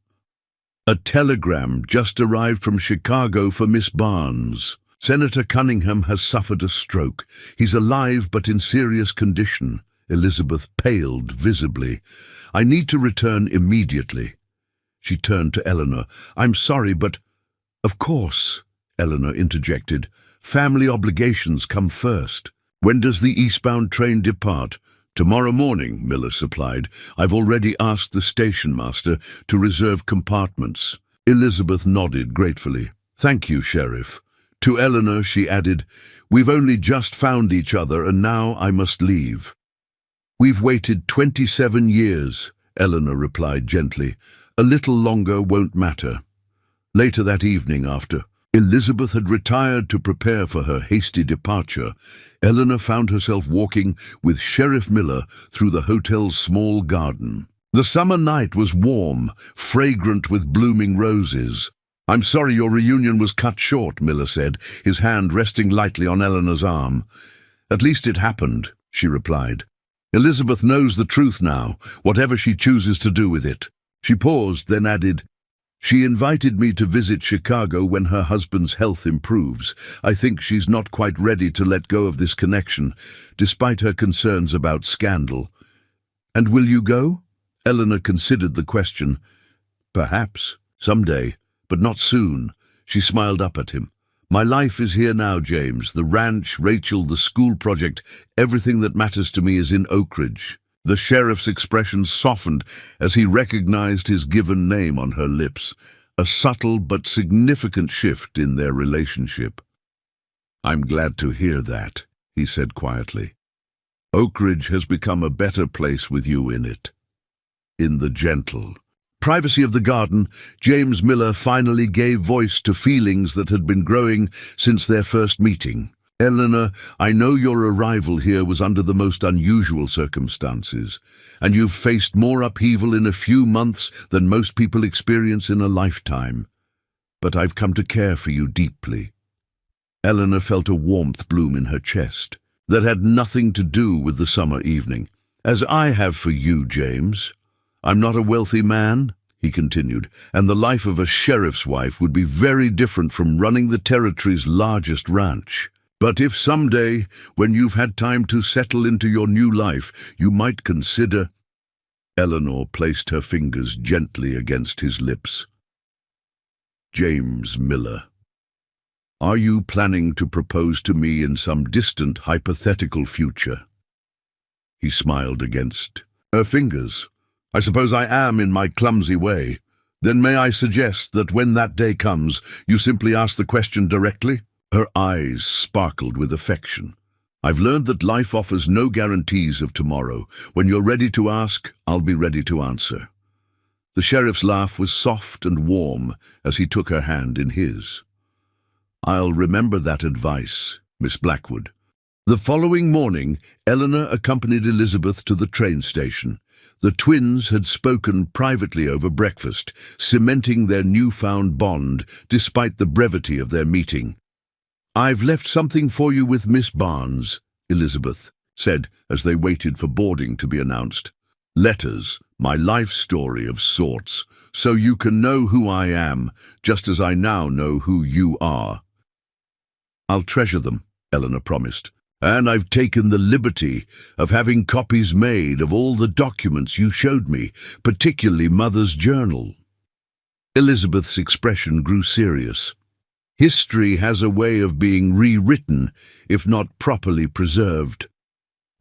A telegram just arrived from Chicago for Miss Barnes. Senator Cunningham has suffered a stroke. He's alive but in serious condition. Elizabeth paled visibly. I need to return immediately. She turned to Eleanor. I'm sorry, but... Of course, Eleanor interjected. Family obligations come first. When does the eastbound train depart? Tomorrow morning, Miller supplied. I've already asked the station master to reserve compartments. Elizabeth nodded gratefully. Thank you, Sheriff. To Eleanor, she added, we've only just found each other and now I must leave. We've waited 27 years, Eleanor replied gently. A little longer won't matter. Later that evening, after Elizabeth had retired to prepare for her hasty departure, Eleanor found herself walking with Sheriff Miller through the hotel's small garden. The summer night was warm, fragrant with blooming roses. I'm sorry your reunion was cut short, Miller said, his hand resting lightly on Eleanor's arm. At least it happened, she replied. Elizabeth knows the truth now, whatever she chooses to do with it. She paused, then added, she invited me to visit Chicago when her husband's health improves. I think she's not quite ready to let go of this connection, despite her concerns about scandal. And will you go? Eleanor considered the question. Perhaps, someday, but not soon. She smiled up at him. My life is here now, James. The ranch, Rachel, the school project, everything that matters to me is in Oak Ridge. The sheriff's expression softened as he recognized his given name on her lips, a subtle but significant shift in their relationship. I'm glad to hear that, he said quietly. Oak Ridge has become a better place with you in it. In the gentle privacy of the garden, James Miller finally gave voice to feelings that had been growing since their first meeting. Eleanor, I know your arrival here was under the most unusual circumstances, and you've faced more upheaval in a few months than most people experience in a lifetime. But I've come to care for you deeply. Eleanor felt a warmth bloom in her chest that had nothing to do with the summer evening. As I have for you, James. I'm not a wealthy man, he continued, and the life of a sheriff's wife would be very different from running the territory's largest ranch. But if someday, when you've had time to settle into your new life, you might consider... Eleanor placed her fingers gently against his lips. James Miller. Are you planning to propose to me in some distant hypothetical future? He smiled against her fingers. I suppose I am in my clumsy way. Then may I suggest that when that day comes, you simply ask the question directly? Her eyes sparkled with affection. I've learned that life offers no guarantees of tomorrow. When you're ready to ask, I'll be ready to answer. The sheriff's laugh was soft and warm as he took her hand in his. I'll remember that advice, Miss Blackwood. The following morning, Eleanor accompanied Elizabeth to the train station. The twins had spoken privately over breakfast, cementing their newfound bond despite the brevity of their meeting. I've left something for you with Miss Barnes, Elizabeth said as they waited for boarding to be announced. Letters, my life story of sorts, so you can know who I am, just as I now know who you are. I'll treasure them, Eleanor promised, and I've taken the liberty of having copies made of all the documents you showed me, particularly Mother's journal. Elizabeth's expression grew serious. History has a way of being rewritten, if not properly preserved.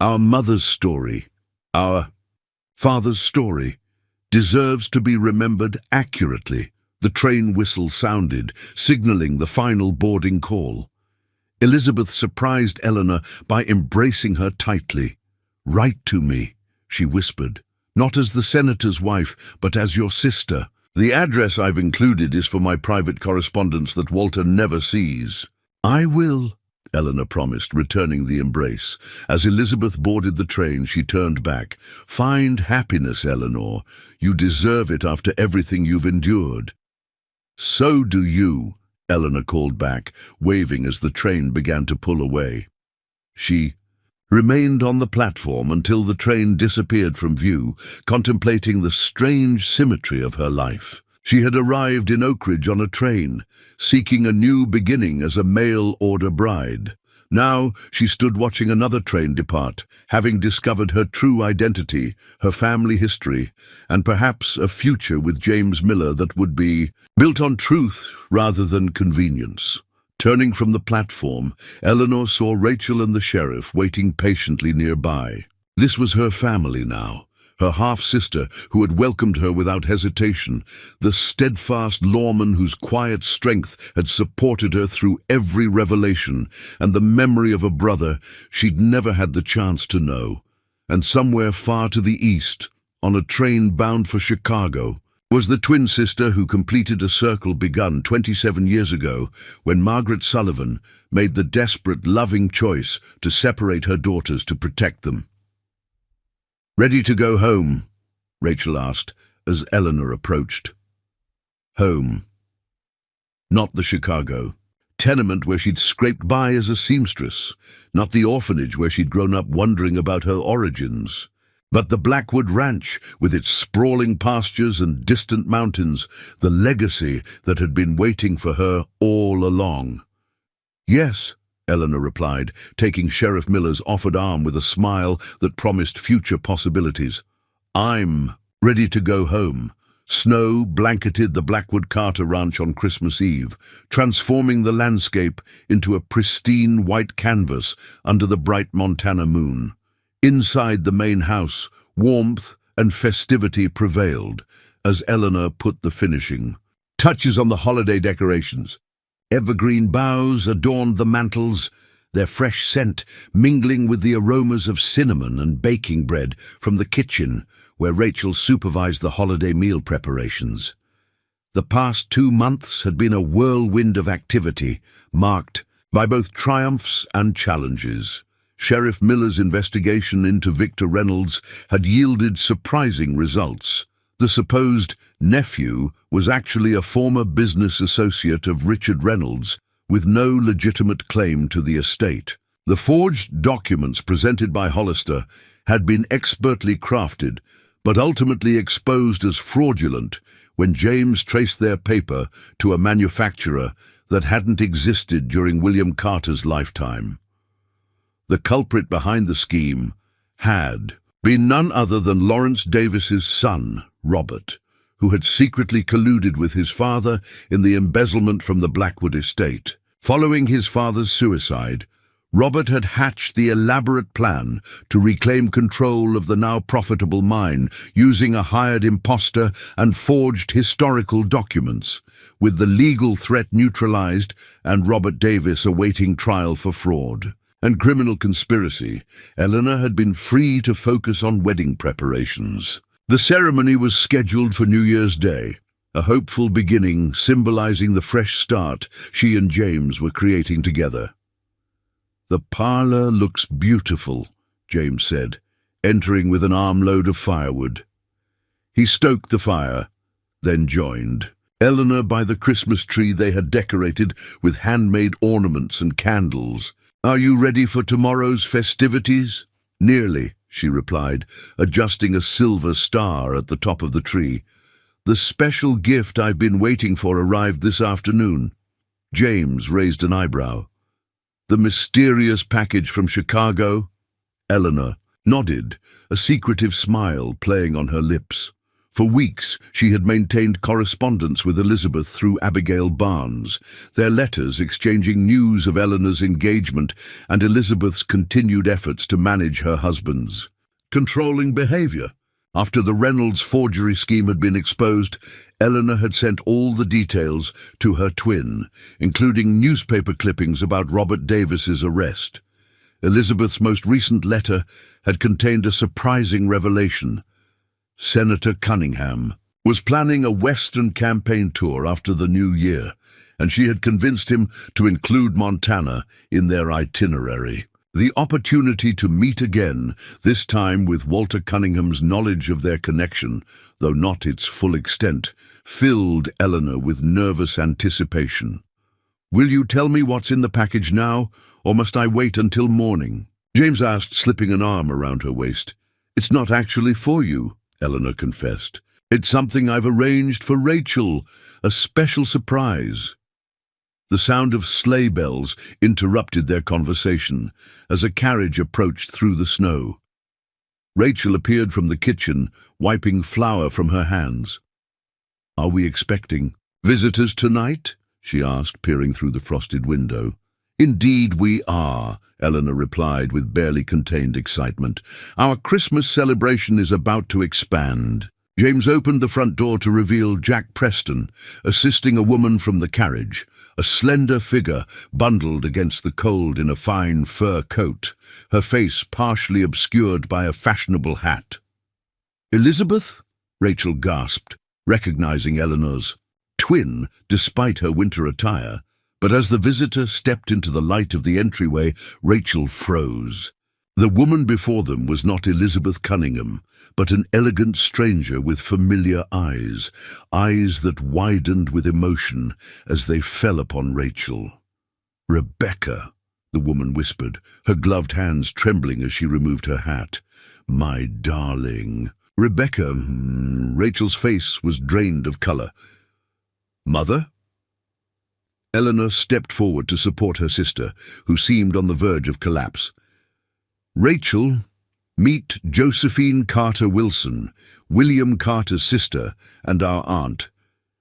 Our mother's story, our father's story, deserves to be remembered accurately. The train whistle sounded, signaling the final boarding call. Elizabeth surprised Eleanor by embracing her tightly. "Write to me," she whispered, "not as the senator's wife, but as your sister. The address I've included is for my private correspondence that Walter never sees." "I will," Eleanor promised, returning the embrace. As Elizabeth boarded the train, she turned back. "Find happiness, Eleanor. You deserve it after everything you've endured." "So do you," Eleanor called back, waving as the train began to pull away. She remained on the platform until the train disappeared from view, contemplating the strange symmetry of her life. She had arrived in Oakridge on a train, seeking a new beginning as a mail-order bride. Now she stood watching another train depart, having discovered her true identity, her family history, and perhaps a future with James Miller that would be built on truth rather than convenience. Turning from the platform, Eleanor saw Rachel and the sheriff waiting patiently nearby. This was her family now, her half-sister who had welcomed her without hesitation, the steadfast lawman whose quiet strength had supported her through every revelation, and the memory of a brother she'd never had the chance to know. And somewhere far to the east, on a train bound for Chicago, was the twin sister who completed a circle begun 27 years ago when Margaret Sullivan made the desperate, loving choice to separate her daughters to protect them. "Ready to go home?" Rachel asked as Eleanor approached. Home. Not the Chicago tenement where she'd scraped by as a seamstress, not the orphanage where she'd grown up wondering about her origins, but the Blackwood Ranch with its sprawling pastures and distant mountains, the legacy that had been waiting for her all along. "Yes," Eleanor replied, taking Sheriff Miller's offered arm with a smile that promised future possibilities. "I'm ready to go home." Snow blanketed the Blackwood Carter Ranch on Christmas Eve, transforming the landscape into a pristine white canvas under the bright Montana moon. Inside the main house, warmth and festivity prevailed as Eleanor put the finishing touches on the holiday decorations. Evergreen boughs adorned the mantels, their fresh scent mingling with the aromas of cinnamon and baking bread from the kitchen where Rachel supervised the holiday meal preparations. The past 2 months had been a whirlwind of activity, marked by both triumphs and challenges. Sheriff Miller's investigation into Victor Reynolds had yielded surprising results. The supposed nephew was actually a former business associate of Richard Reynolds, with no legitimate claim to the estate. The forged documents presented by Hollister had been expertly crafted, but ultimately exposed as fraudulent when James traced their paper to a manufacturer that hadn't existed during William Carter's lifetime. The culprit behind the scheme had been none other than Lawrence Davis's son, Robert, who had secretly colluded with his father in the embezzlement from the Blackwood estate. Following his father's suicide, Robert had hatched the elaborate plan to reclaim control of the now profitable mine using a hired imposter and forged historical documents, with the legal threat neutralized and Robert Davis awaiting trial for fraud and criminal conspiracy. Eleanor had been free to focus on wedding preparations. The ceremony was scheduled for New Year's Day, a hopeful beginning symbolizing the fresh start she and James were creating together. "The parlor looks beautiful," James said, entering with an armload of firewood. He stoked the fire, then joined Eleanor by the Christmas tree they had decorated with handmade ornaments and candles. "Are you ready for tomorrow's festivities?" "Nearly," she replied, adjusting a silver star at the top of the tree. "The special gift I've been waiting for arrived this afternoon." James raised an eyebrow. "The mysterious package from Chicago?" Eleanor nodded, a secretive smile playing on her lips. For weeks, she had maintained correspondence with Elizabeth through Abigail Barnes, their letters exchanging news of Eleanor's engagement and Elizabeth's continued efforts to manage her husband's controlling behavior. After the Reynolds forgery scheme had been exposed, Eleanor had sent all the details to her twin, including newspaper clippings about Robert Davis's arrest. Elizabeth's most recent letter had contained a surprising revelation. Senator Cunningham was planning a Western campaign tour after the new year, and she had convinced him to include Montana in their itinerary. The opportunity to meet again, this time with Walter Cunningham's knowledge of their connection, though not its full extent, filled Eleanor with nervous anticipation. "Will you tell me what's in the package now, or must I wait until morning?" James asked, slipping an arm around her waist. "It's not actually for you," Eleanor confessed. "It's something I've arranged for Rachel, a special surprise." The sound of sleigh bells interrupted their conversation as a carriage approached through the snow. Rachel appeared from the kitchen, wiping flour from her hands. "Are we expecting visitors tonight?" she asked, peering through the frosted window. "Indeed we are," Eleanor replied with barely contained excitement. "Our Christmas celebration is about to expand." James opened the front door to reveal Jack Preston, assisting a woman from the carriage, a slender figure bundled against the cold in a fine fur coat, her face partially obscured by a fashionable hat. "Elizabeth?" Rachel gasped, recognizing Eleanor's twin despite her winter attire. But as the visitor stepped into the light of the entryway, Rachel froze. The woman before them was not Elizabeth Cunningham, but an elegant stranger with familiar eyes, eyes that widened with emotion as they fell upon Rachel. "Rebecca," the woman whispered, her gloved hands trembling as she removed her hat. "My darling." "Rebecca," Rachel's face was drained of color. "Mother?" Eleanor stepped forward to support her sister, who seemed on the verge of collapse. "Rachel, meet Josephine Carter Wilson, William Carter's sister and our aunt.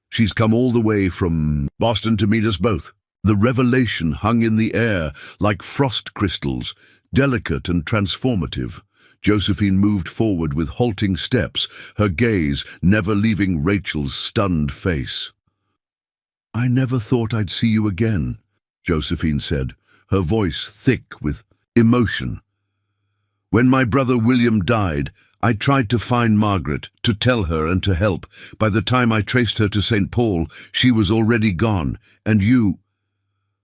She's come all the way from Boston to meet us both." The revelation hung in the air like frost crystals, delicate and transformative. Josephine moved forward with halting steps, her gaze never leaving Rachel's stunned face. "I never thought I'd see you again," Josephine said, her voice thick with emotion. "When my brother William died, I tried to find Margaret, to tell her and to help. By the time I traced her to St. Paul, she was already gone, and you—"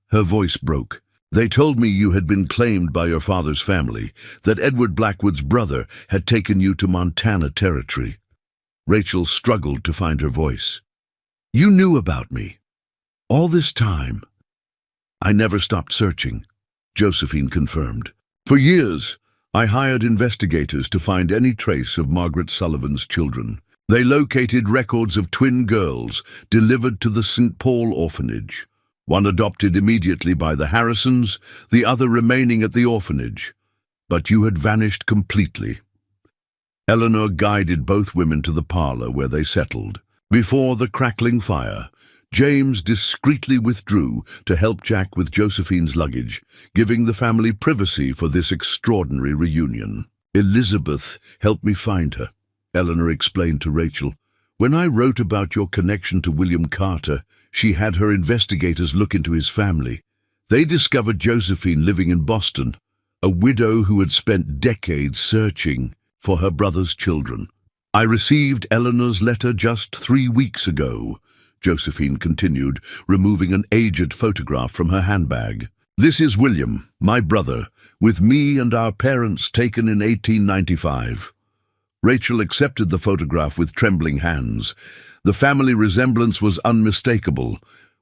Her voice broke. "They told me you had been claimed by your father's family, that Edward Blackwood's brother had taken you to Montana Territory." Rachel struggled to find her voice. "You knew about me all this time?" "I never stopped searching," Josephine confirmed. "For years, I hired investigators to find any trace of Margaret Sullivan's children. They located records of twin girls delivered to the St. Paul orphanage, one adopted immediately by the Harrisons, the other remaining at the orphanage. But you had vanished completely." Eleanor guided both women to the parlor where they settled. Before the crackling fire, James discreetly withdrew to help Jack with Josephine's luggage, giving the family privacy for this extraordinary reunion. "Elizabeth helped me find her," Eleanor explained to Rachel. "When I wrote about your connection to William Carter, she had her investigators look into his family. They discovered Josephine living in Boston, a widow who had spent decades searching for her brother's children. I received Eleanor's letter just 3 weeks ago," Josephine continued, removing an aged photograph from her handbag. "This is William, my brother, with me and our parents taken in 1895. Rachel accepted the photograph with trembling hands. The family resemblance was unmistakable.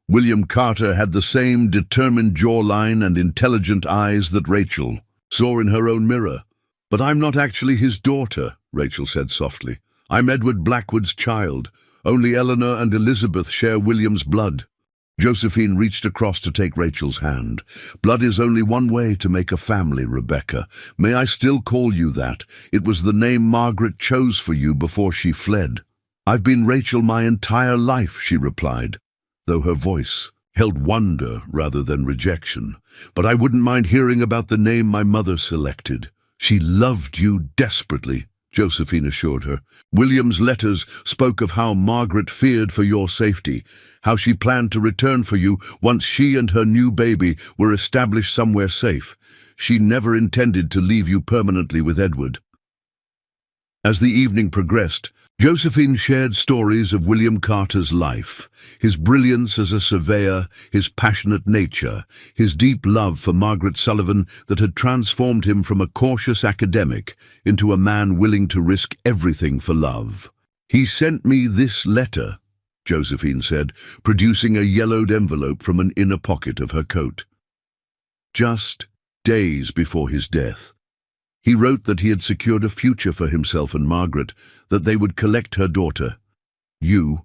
William Carter had the same determined jawline and intelligent eyes that Rachel saw in her own mirror. "But I'm not actually his daughter," Rachel said softly. "I'm Edward Blackwood's child. Only Eleanor and Elizabeth share William's blood." Josephine reached across to take Rachel's hand. "Blood is only one way to make a family, Rebecca. May I still call you that? It was the name Margaret chose for you before she fled." "I've been Rachel my entire life," she replied, though her voice held wonder rather than rejection. "But I wouldn't mind hearing about the name my mother selected." "She loved you desperately," Josephine assured her. "William's letters spoke of how Margaret feared for your safety, how she planned to return for you once she and her new baby were established somewhere safe. She never intended to leave you permanently with Edward." As the evening progressed, Josephine shared stories of William Carter's life, his brilliance as a surveyor, his passionate nature, his deep love for Margaret Sullivan that had transformed him from a cautious academic into a man willing to risk everything for love. "He sent me this letter," Josephine said, producing a yellowed envelope from an inner pocket of her coat. Just days before his death, he wrote that he had secured a future for himself and Margaret, that they would collect her daughter, you,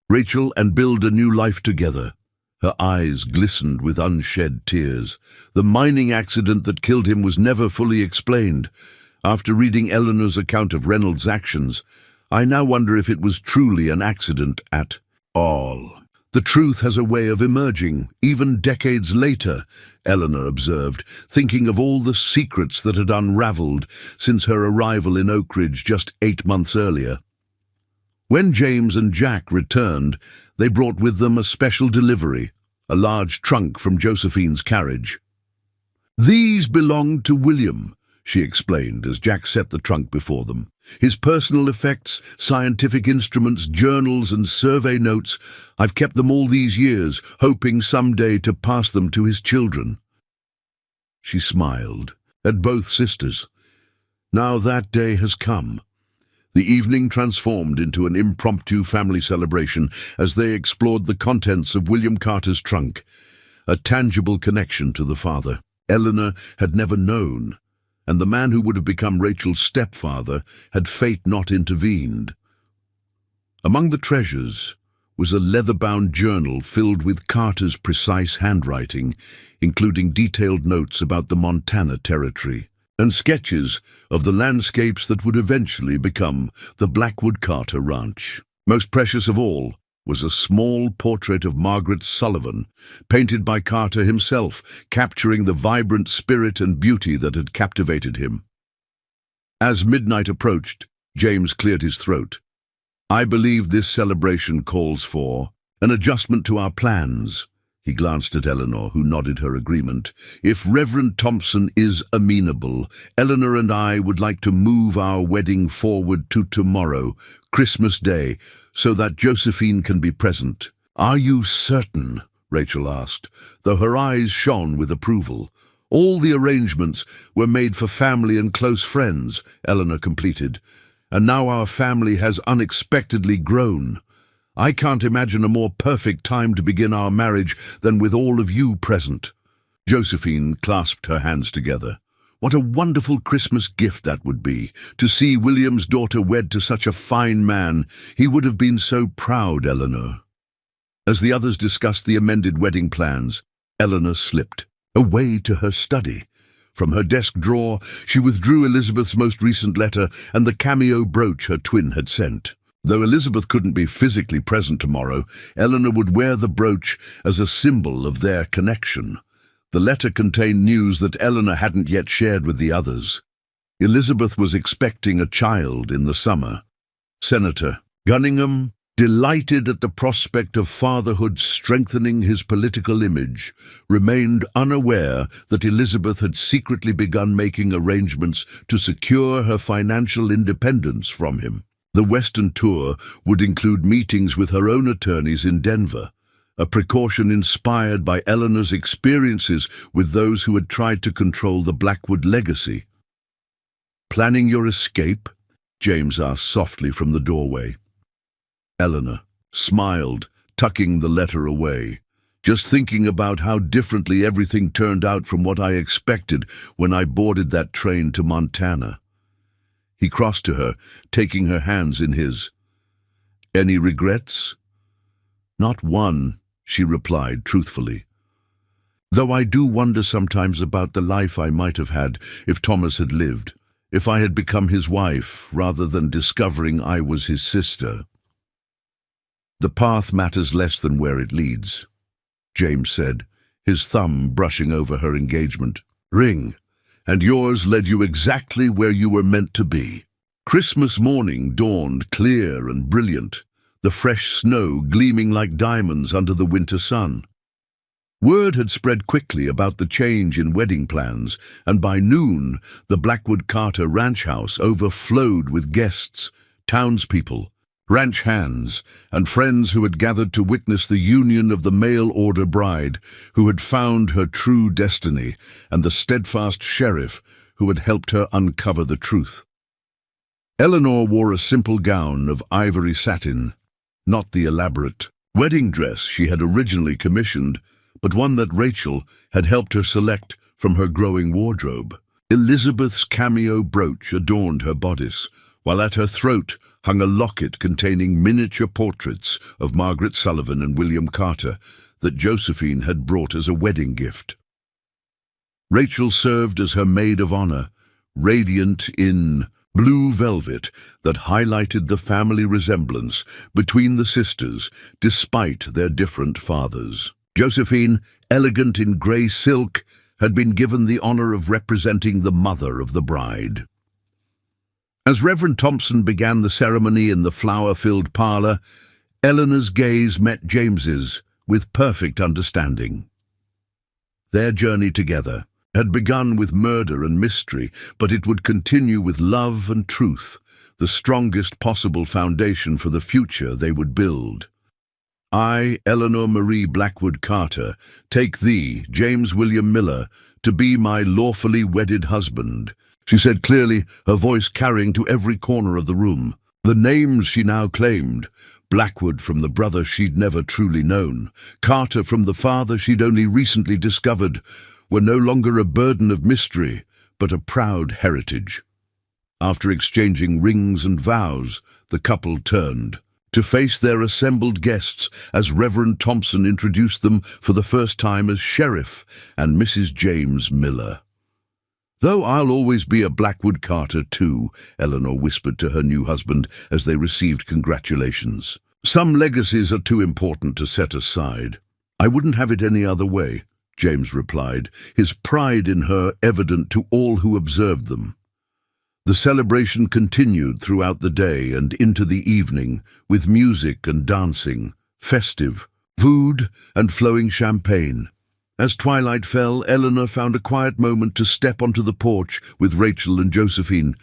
Rachel, and build a new life together. Her eyes glistened with unshed tears. The mining accident that killed him was never fully explained. After reading Eleanor's account of Reynolds' actions, I now wonder if it was truly an accident at all. "The truth has a way of emerging, even decades later," Eleanor observed, thinking of all the secrets that had unraveled since her arrival in Oakridge just 8 months earlier. When James and Jack returned, they brought with them a special delivery, a large trunk from Josephine's carriage. "These belonged to William," she explained as Jack set the trunk before them. "His personal effects, scientific instruments, journals and survey notes. I've kept them all these years, hoping someday to pass them to his children." She smiled at both sisters. Now that day has come. The evening transformed into an impromptu family celebration as they explored the contents of William Carter's trunk, a tangible connection to the father Eleanor had never known, and the man who would have become Rachel's stepfather had fate not intervened. Among the treasures was a leather-bound journal filled with Carter's precise handwriting, including detailed notes about the Montana Territory, and sketches of the landscapes that would eventually become the Blackwood Carter Ranch. Most precious of all was a small portrait of Margaret Sullivan, painted by Carter himself, capturing the vibrant spirit and beauty that had captivated him. As midnight approached, James cleared his throat. "I believe this celebration calls for an adjustment to our plans." He glanced at Eleanor, who nodded her agreement. "If Reverend Thompson is amenable, Eleanor and I would like to move our wedding forward to tomorrow, Christmas Day, so that Josephine can be present." "Are you certain?" Rachel asked, though her eyes shone with approval. "All the arrangements were made for family and close friends," Eleanor completed, "and now our family has unexpectedly grown. I can't imagine a more perfect time to begin our marriage than with all of you present." Josephine clasped her hands together. "What a wonderful Christmas gift that would be, to see William's daughter wed to such a fine man. He would have been so proud, Eleanor." As the others discussed the amended wedding plans, Eleanor slipped away to her study. From her desk drawer, she withdrew Elizabeth's most recent letter and the cameo brooch her twin had sent. Though Elizabeth couldn't be physically present tomorrow, Eleanor would wear the brooch as a symbol of their connection. The letter contained news that Eleanor hadn't yet shared with the others. Elizabeth was expecting a child in the summer. Senator Gunningham, delighted at the prospect of fatherhood strengthening his political image, remained unaware that Elizabeth had secretly begun making arrangements to secure her financial independence from him. The Western tour would include meetings with her own attorneys in Denver, a precaution inspired by Eleanor's experiences with those who had tried to control the Blackwood legacy. "Planning your escape?" James asked softly from the doorway. Eleanor smiled, tucking the letter away. "Just thinking about how differently everything turned out from what I expected when I boarded that train to Montana." He crossed to her, taking her hands in his. "Any regrets?" "Not one," she replied truthfully. "Though I do wonder sometimes about the life I might have had if Thomas had lived, if I had become his wife rather than discovering I was his sister." "The path matters less than where it leads," James said, his thumb brushing over her engagement ring, "and yours led you exactly where you were meant to be." Christmas morning dawned clear and brilliant, the fresh snow gleaming like diamonds under the winter sun. Word had spread quickly about the change in wedding plans, and by noon the Blackwood Carter ranch house overflowed with guests, townspeople, ranch hands, and friends who had gathered to witness the union of the mail-order bride who had found her true destiny and the steadfast sheriff who had helped her uncover the truth. Eleanor wore a simple gown of ivory satin, not the elaborate wedding dress she had originally commissioned, but one that Rachel had helped her select from her growing wardrobe. Elizabeth's cameo brooch adorned her bodice, while at her throat hung a locket containing miniature portraits of Margaret Sullivan and William Carter that Josephine had brought as a wedding gift. Rachel served as her maid of honor, radiant in blue velvet that highlighted the family resemblance between the sisters despite their different fathers. Josephine, elegant in grey silk, had been given the honor of representing the mother of the bride. As Reverend Thompson began the ceremony in the flower-filled parlor, Eleanor's gaze met James's with perfect understanding. Their journey together had begun with murder and mystery, but it would continue with love and truth, the strongest possible foundation for the future they would build. "I, Eleanor Marie Blackwood Carter, take thee, James William Miller, to be my lawfully wedded husband," she said clearly, her voice carrying to every corner of the room. The names she now claimed, Blackwood from the brother she'd never truly known, Carter from the father she'd only recently discovered, were no longer a burden of mystery, but a proud heritage. After exchanging rings and vows, the couple turned to face their assembled guests as Reverend Thompson introduced them for the first time as Sheriff and Mrs. James Miller. "Though I'll always be a Blackwood Carter too," Eleanor whispered to her new husband as they received congratulations. "Some legacies are too important to set aside." "I wouldn't have it any other way," James replied, his pride in her evident to all who observed them. The celebration continued throughout the day and into the evening, with music and dancing, festive, food and flowing champagne. As twilight fell, Eleanor found a quiet moment to step onto the porch with Rachel and Josephine,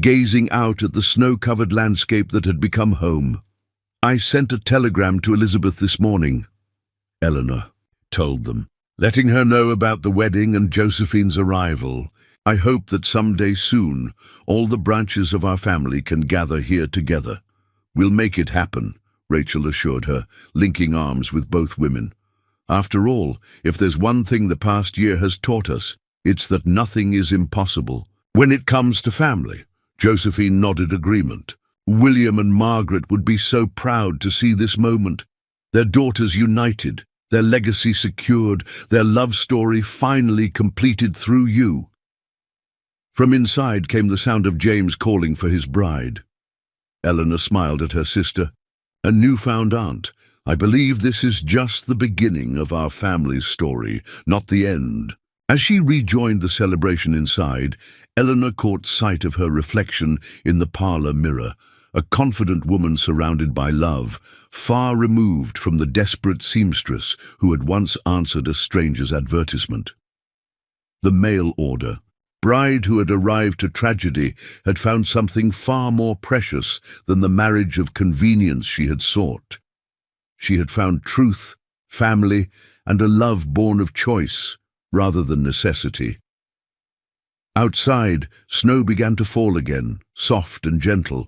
gazing out at the snow-covered landscape that had become home. "I sent a telegram to Elizabeth this morning," Eleanor told them, letting her know about the wedding and Josephine's arrival. "I hope that someday soon all the branches of our family can gather here together." "We'll make it happen," Rachel assured her, linking arms with both women. "After all, if there's one thing the past year has taught us, it's that nothing is impossible when it comes to family." Josephine nodded agreement. William and Margaret would be so proud to see this moment. Their daughters united, their legacy secured, their love story finally completed through you. From inside came the sound of James calling for his bride. Eleanor smiled at her sister, a newfound aunt. "I believe this is just the beginning of our family's story, not the end." As she rejoined the celebration inside, Eleanor caught sight of her reflection in the parlor mirror, a confident woman surrounded by love, far removed from the desperate seamstress who had once answered a stranger's advertisement. The mail order bride who had arrived to tragedy had found something far more precious than the marriage of convenience she had sought. She had found truth, family, and a love born of choice rather than necessity. Outside, snow began to fall again, soft and gentle,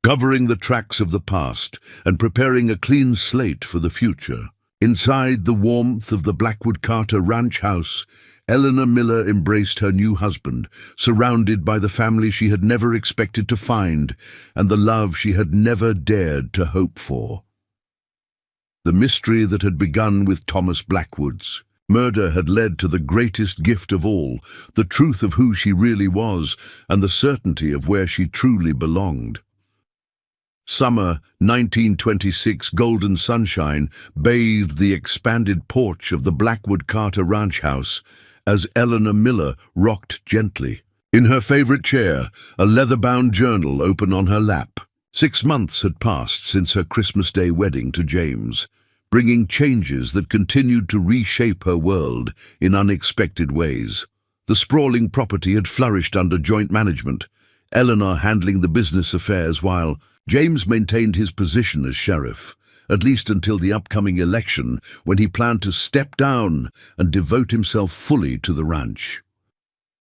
covering the tracks of the past and preparing a clean slate for the future. Inside the warmth of the Blackwood Carter ranch house, Eleanor Miller embraced her new husband, surrounded by the family she had never expected to find and the love she had never dared to hope for. The mystery that had begun with Thomas Blackwood's murder had led to the greatest gift of all, the truth of who she really was and the certainty of where she truly belonged. Summer 1926 golden sunshine bathed the expanded porch of the Blackwood Carter ranch house as Eleanor Miller rocked gently. In her favorite chair, a leather-bound journal open on her lap. 6 months had passed since her Christmas Day wedding to James, bringing changes that continued to reshape her world in unexpected ways. The sprawling property had flourished under joint management, Eleanor handling the business affairs while James maintained his position as sheriff, at least until the upcoming election when he planned to step down and devote himself fully to the ranch.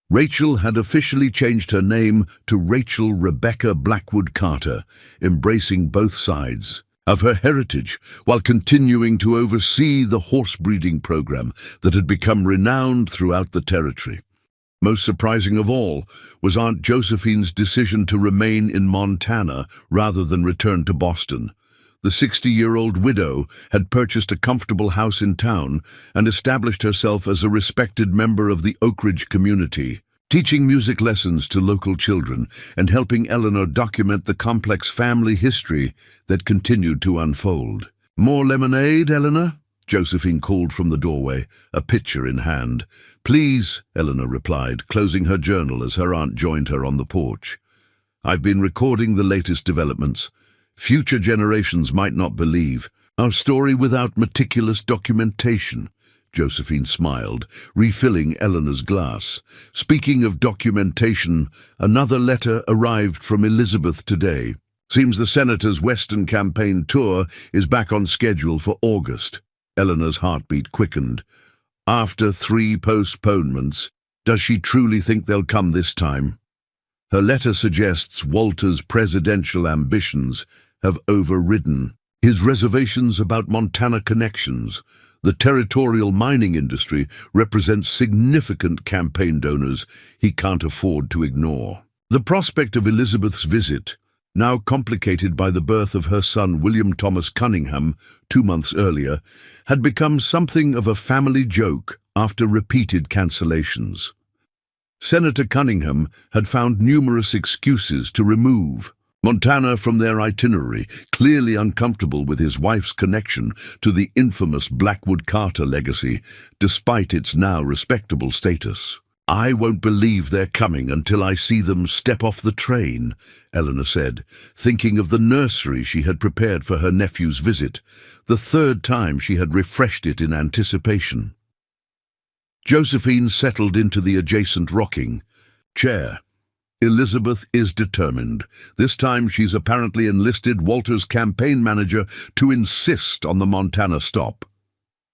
Rachel had officially changed her name to Rachel Rebecca Blackwood Carter, embracing both sides of her heritage while continuing to oversee the horse breeding program that had become renowned throughout the territory. Most surprising of all was Aunt Josephine's decision to remain in Montana rather than return to Boston. The 60-year-old widow had purchased a comfortable house in town and established herself as a respected member of the Oak Ridge community, teaching music lessons to local children and helping Eleanor document the complex family history that continued to unfold. "More lemonade, Eleanor?" Josephine called from the doorway, a pitcher in hand. "Please," Eleanor replied, closing her journal as her aunt joined her on the porch. "I've been recording the latest developments. Future generations might not believe our story without meticulous documentation." Josephine smiled, refilling Eleanor's glass. "Speaking of documentation, another letter arrived from Elizabeth today. Seems the senator's Western campaign tour is back on schedule for August." Eleanor's heartbeat quickened. After 3 postponements, does she truly think they'll come this time? Her letter suggests Walter's presidential ambitions have overridden his reservations about Montana connections. The territorial mining industry represents significant campaign donors he can't afford to ignore. The prospect of Elizabeth's visit, now complicated by the birth of her son William Thomas Cunningham 2 months earlier, had become something of a family joke after repeated cancellations. Senator Cunningham had found numerous excuses to remove Montana from their itinerary, clearly uncomfortable with his wife's connection to the infamous Blackwood Carter legacy, despite its now respectable status. "I won't believe they're coming until I see them step off the train," Eleanor said, thinking of the nursery she had prepared for her nephew's visit, the 3rd time she had refreshed it in anticipation. Josephine settled into the adjacent rocking chair. Elizabeth is determined. This time she's apparently enlisted Walter's campaign manager to insist on the Montana stop.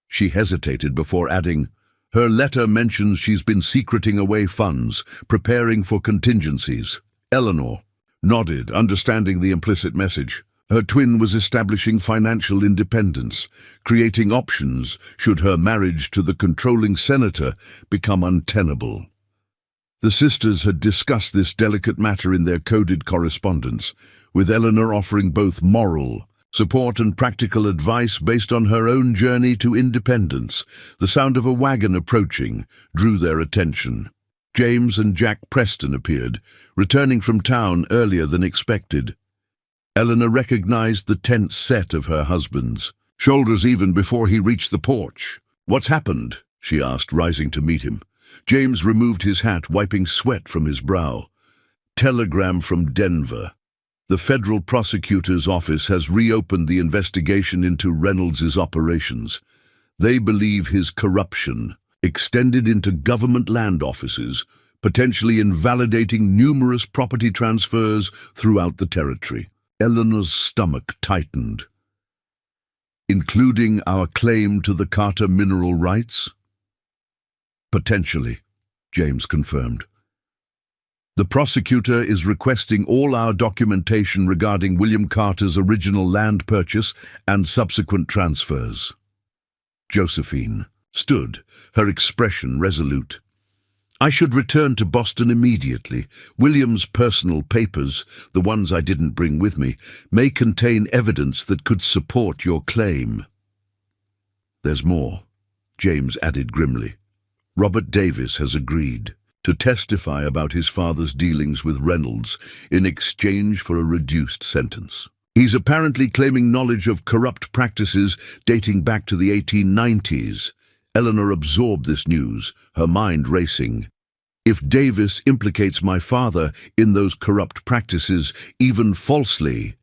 She hesitated before adding, "Her letter mentions she's been secreting away funds, preparing for contingencies." Eleanor nodded, understanding the implicit message. Her twin was establishing financial independence, creating options should her marriage to the controlling senator become untenable. The sisters had discussed this delicate matter in their coded correspondence, with Eleanor offering both moral support and practical advice based on her own journey to independence. The sound of a wagon approaching drew their attention. James and Jack Preston appeared, returning from town earlier than expected. Eleanor recognized the tense set of her husband's shoulders even before he reached the porch. "What's happened?" she asked, rising to meet him. James removed his hat, wiping sweat from his brow. "Telegram from Denver. The federal prosecutor's office has reopened the investigation into Reynolds's operations. They believe his corruption extended into government land offices, potentially invalidating numerous property transfers throughout the territory." Eleanor's stomach tightened. "Including our claim to the Carter mineral rights?" "Potentially," James confirmed. "The prosecutor is requesting all our documentation regarding William Carter's original land purchase and subsequent transfers." Josephine stood, her expression resolute. I should return to Boston immediately. William's personal papers, the ones I didn't bring with me, may contain evidence that could support your claim." "There's more," James added grimly. "Robert Davis has agreed to testify about his father's dealings with Reynolds in exchange for a reduced sentence. He's apparently claiming knowledge of corrupt practices dating back to the 1890s. Eleanor absorbed this news, her mind racing. If Davis implicates my father in those corrupt practices, even falsely,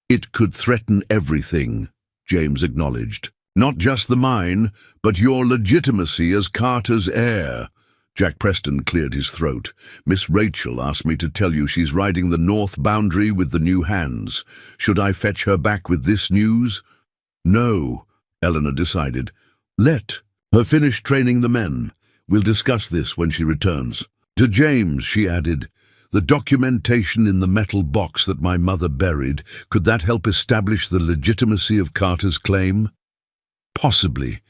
it could threaten everything, James acknowledged. Not just the mine, but your legitimacy as Carter's heir. Jack Preston cleared his throat. Miss Rachel asked me to tell you she's riding the north boundary with the new hands. Should I fetch her back with this news? No, Eleanor decided. Let her finish training the men. We'll discuss this when she returns. To James, she added, the documentation in the metal box that my mother buried, could that help establish the legitimacy of Carter's claim? Possibly,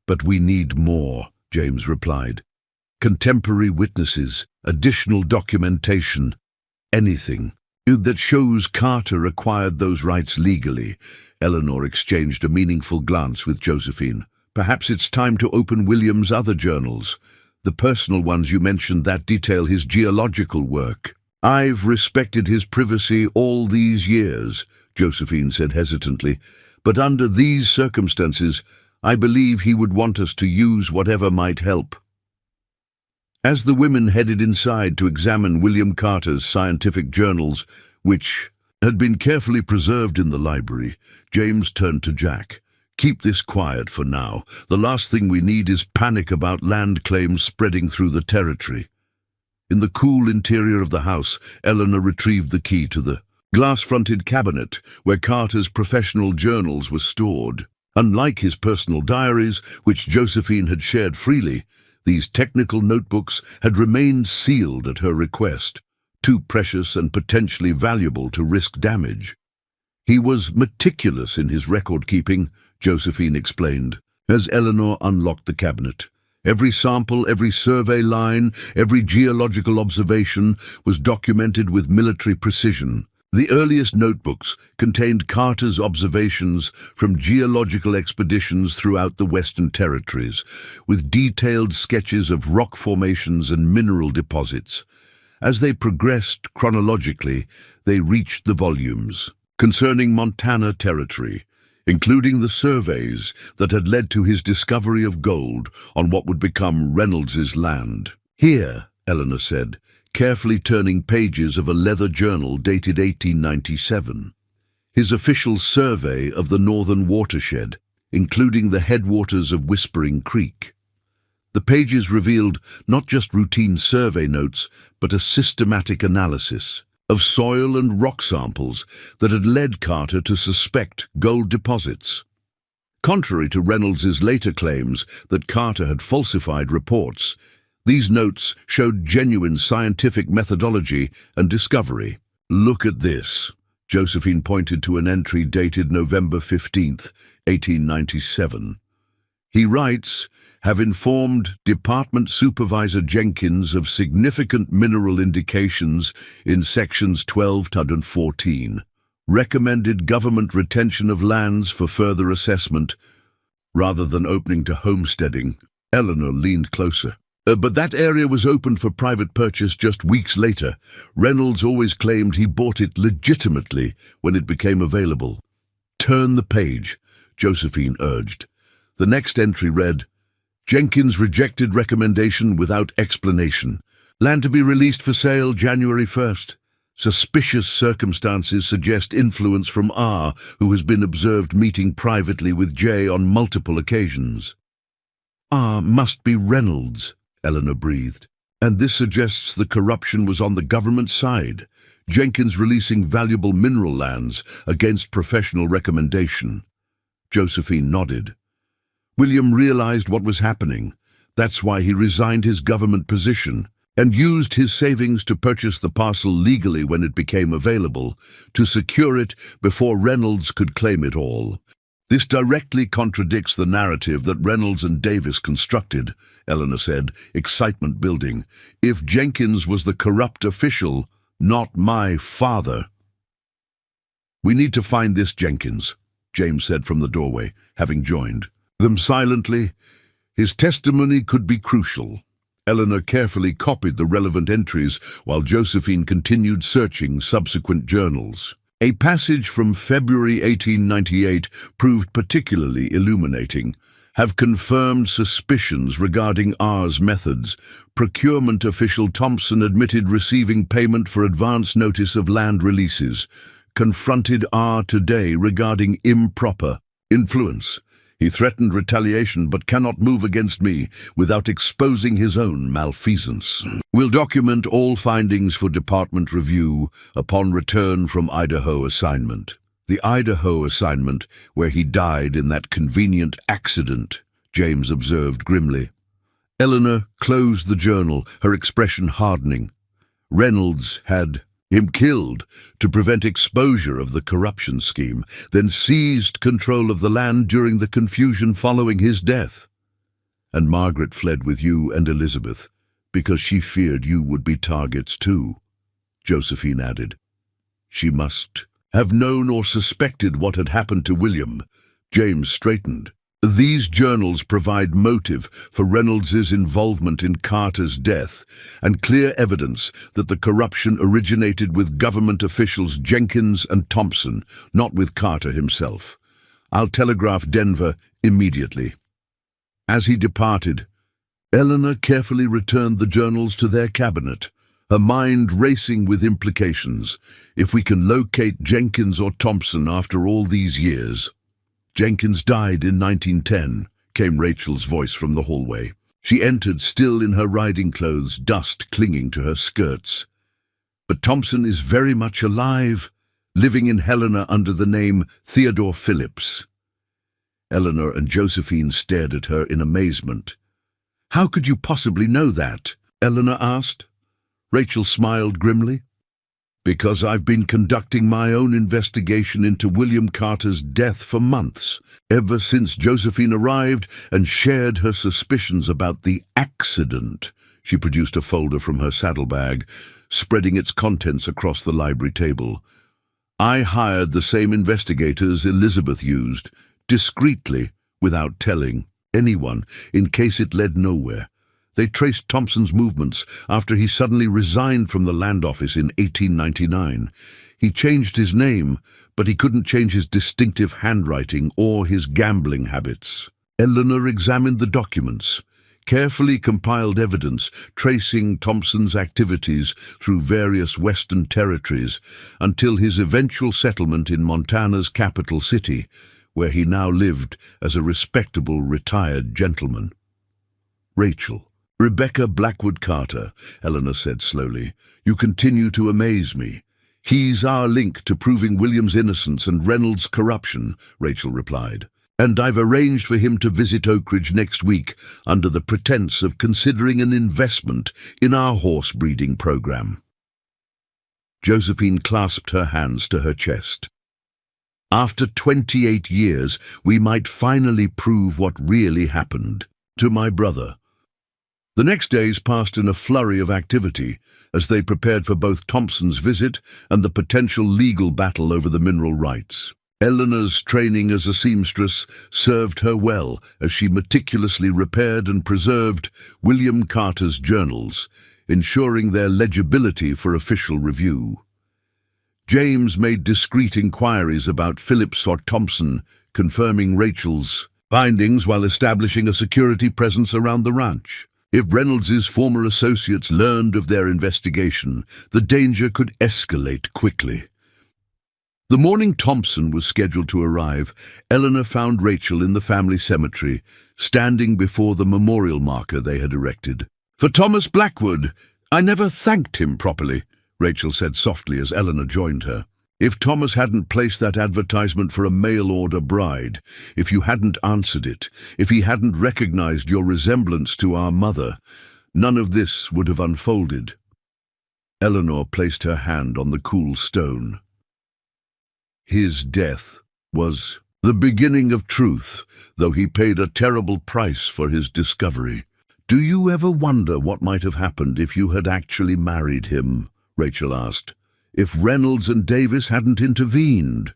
but we need more, James replied. Contemporary witnesses, additional documentation, anything that shows Carter acquired those rights legally. Eleanor exchanged a meaningful glance with Josephine. Perhaps it's time to open William's other journals, the personal ones you mentioned that detail his geological work. I've respected his privacy all these years, Josephine said hesitantly, but under these circumstances, I believe he would want us to use whatever might help. As the women headed inside to examine William Carter's scientific journals, which had been carefully preserved in the library, James turned to Jack. Keep this quiet for now. The last thing we need is panic about land claims spreading through the territory. In the cool interior of the house, Eleanor retrieved the key to the glass-fronted cabinet where Carter's professional journals were stored. Unlike his personal diaries, which Josephine had shared freely, these technical notebooks had remained sealed at her request, too precious and potentially valuable to risk damage. He was meticulous in his record-keeping, Josephine explained, as Eleanor unlocked the cabinet. Every sample, every survey line, every geological observation was documented with military precision. The earliest notebooks contained Carter's observations from geological expeditions throughout the Western Territories, with detailed sketches of rock formations and mineral deposits. As they progressed chronologically, they reached the volumes concerning Montana Territory, including the surveys that had led to his discovery of gold on what would become Reynolds's land. Here, Eleanor said, carefully turning pages of a leather journal dated 1897. His official survey of the northern watershed, including the headwaters of Whispering Creek. The pages revealed not just routine survey notes, but a systematic analysis of soil and rock samples that had led Carter to suspect gold deposits. Contrary to Reynolds's later claims that Carter had falsified reports, these notes showed genuine scientific methodology and discovery. Look at this. Josephine pointed to an entry dated November 15th, 1897. He writes, have informed Department Supervisor Jenkins of significant mineral indications in sections 12 and 14. Recommended government retention of lands for further assessment, rather than opening to homesteading. Eleanor leaned closer. But that area was opened for private purchase just weeks later. Reynolds always claimed he bought it legitimately when it became available. Turn the page, Josephine urged. The next entry read, Jenkins rejected recommendation without explanation. Land to be released for sale January 1st. Suspicious circumstances suggest influence from R, who has been observed meeting privately with J on multiple occasions. R must be Reynolds, Eleanor breathed. And this suggests the corruption was on the government side. Jenkins releasing valuable mineral lands against professional recommendation. Josephine nodded. William realized what was happening. That's why he resigned his government position and used his savings to purchase the parcel legally when it became available, to secure it before Reynolds could claim it all. "This directly contradicts the narrative that Reynolds and Davis constructed," Eleanor said, excitement building. "If Jenkins was the corrupt official, not my father." "We need to find this Jenkins," James said from the doorway, having joined them silently. His testimony could be crucial. Eleanor carefully copied the relevant entries while Josephine continued searching subsequent journals. A passage from February 1898 proved particularly illuminating. "Have confirmed suspicions regarding R's methods. Procurement official Thompson admitted receiving payment for advance notice of land releases. Confronted R today regarding improper influence. He threatened retaliation but cannot move against me without exposing his own malfeasance. Will document all findings for department review upon return from Idaho assignment." The Idaho assignment, where he died in that convenient accident, James observed grimly. Eleanor closed the journal, her expression hardening. Reynolds had him killed to prevent exposure of the corruption scheme, then seized control of the land during the confusion following his death. "And Margaret fled with you and Elizabeth, because she feared you would be targets too," Josephine added. "She must have known or suspected what had happened to William." James straightened. "These journals provide motive for Reynolds's involvement in Carter's death and clear evidence that the corruption originated with government officials Jenkins and Thompson, not with Carter himself. I'll telegraph Denver immediately." As he departed, Eleanor carefully returned the journals to their cabinet, her mind racing with implications. If we can locate Jenkins or Thompson after all these years. "Jenkins died in 1910, came Rachel's voice from the hallway. She entered still in her riding clothes, dust clinging to her skirts. "But Thompson is very much alive, living in Helena under the name Theodore Phillips." Eleanor and Josephine stared at her in amazement. "How could you possibly know that?" Eleanor asked. Rachel smiled grimly. "Because I've been conducting my own investigation into William Carter's death for months, ever since Josephine arrived and shared her suspicions about the accident." She produced a folder from her saddlebag, spreading its contents across the library table. "I hired the same investigators Elizabeth used, discreetly, without telling anyone, in case it led nowhere. They traced Thompson's movements after he suddenly resigned from the land office in 1899. He changed his name, but he couldn't change his distinctive handwriting or his gambling habits." Eleanor examined the documents, carefully compiled evidence tracing Thompson's activities through various Western territories until his eventual settlement in Montana's capital city, where he now lived as a respectable retired gentleman. "Rachel. Rebecca Blackwood Carter," Eleanor said slowly. "You continue to amaze me." "He's our link to proving William's innocence and Reynolds' corruption," Rachel replied. "And I've arranged for him to visit Oakridge next week under the pretense of considering an investment in our horse breeding program." Josephine clasped her hands to her chest. "After 28 years, we might finally prove what really happened to my brother." The next days passed in a flurry of activity as they prepared for both Thompson's visit and the potential legal battle over the mineral rights. Eleanor's training as a seamstress served her well as she meticulously repaired and preserved William Carter's journals, ensuring their legibility for official review. James made discreet inquiries about Phillips or Thompson, confirming Rachel's findings while establishing a security presence around the ranch. If Reynolds's former associates learned of their investigation, the danger could escalate quickly. The morning Thompson was scheduled to arrive, Eleanor found Rachel in the family cemetery, standing before the memorial marker they had erected. "For Thomas Blackwood, I never thanked him properly," Rachel said softly as Eleanor joined her. "If Thomas hadn't placed that advertisement for a mail-order bride, if you hadn't answered it, if he hadn't recognized your resemblance to our mother, none of this would have unfolded." Eleanor placed her hand on the cool stone. "His death was The beginning of truth, though he paid a terrible price for his discovery. "Do you ever wonder what might have happened if you had actually married him?" Rachel asked. "If Reynolds and Davis hadn't intervened?"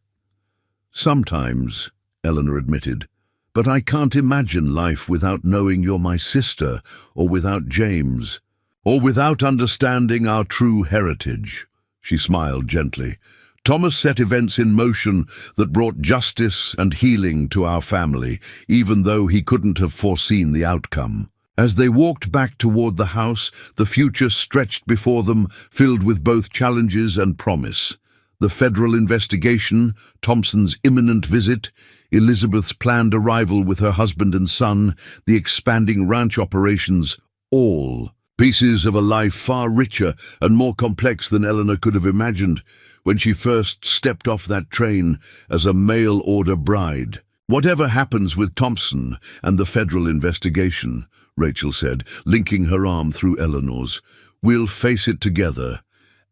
"Sometimes," Eleanor admitted. "But I can't imagine life without knowing you're my sister, or without James, or without understanding our true heritage." She smiled gently. "Thomas set events in motion that brought justice and healing to our family, even though he couldn't have foreseen the outcome." As they walked back toward the house, the future stretched before them, filled with both challenges and promise. The federal investigation, Thompson's imminent visit, Elizabeth's planned arrival with her husband and son, the expanding ranch operations, all pieces of a life far richer and more complex than Eleanor could have imagined when she first stepped off that train as a mail-order bride. "Whatever happens with Thompson and the federal investigation," Rachel said, linking her arm through Eleanor's, "we'll face it together,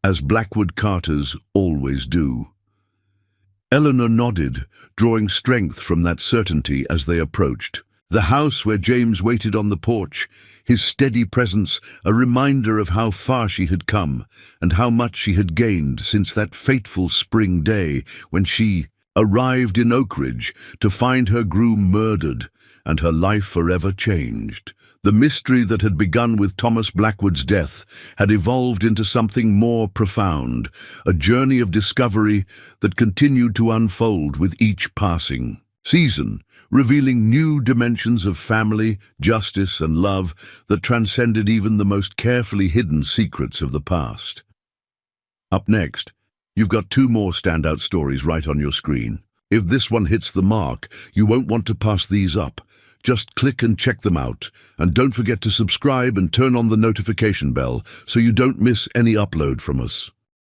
as Blackwood Carters always do." Eleanor nodded, drawing strength from that certainty as they approached. The house where James waited on the porch, his steady presence a reminder of how far she had come and how much she had gained since that fateful spring day when she arrived in Oak Ridge to find her groom murdered and her life forever changed. The mystery that had begun with Thomas Blackwood's death had evolved into something more profound, a journey of discovery that continued to unfold with each passing season, revealing new dimensions of family, justice, and love that transcended even the most carefully hidden secrets of the past. Up next, you've got two more standout stories right on your screen. If this one hits the mark, you won't want to pass these up. Just click and check them out, and don't forget to subscribe and turn on the notification bell so you don't miss any upload from us.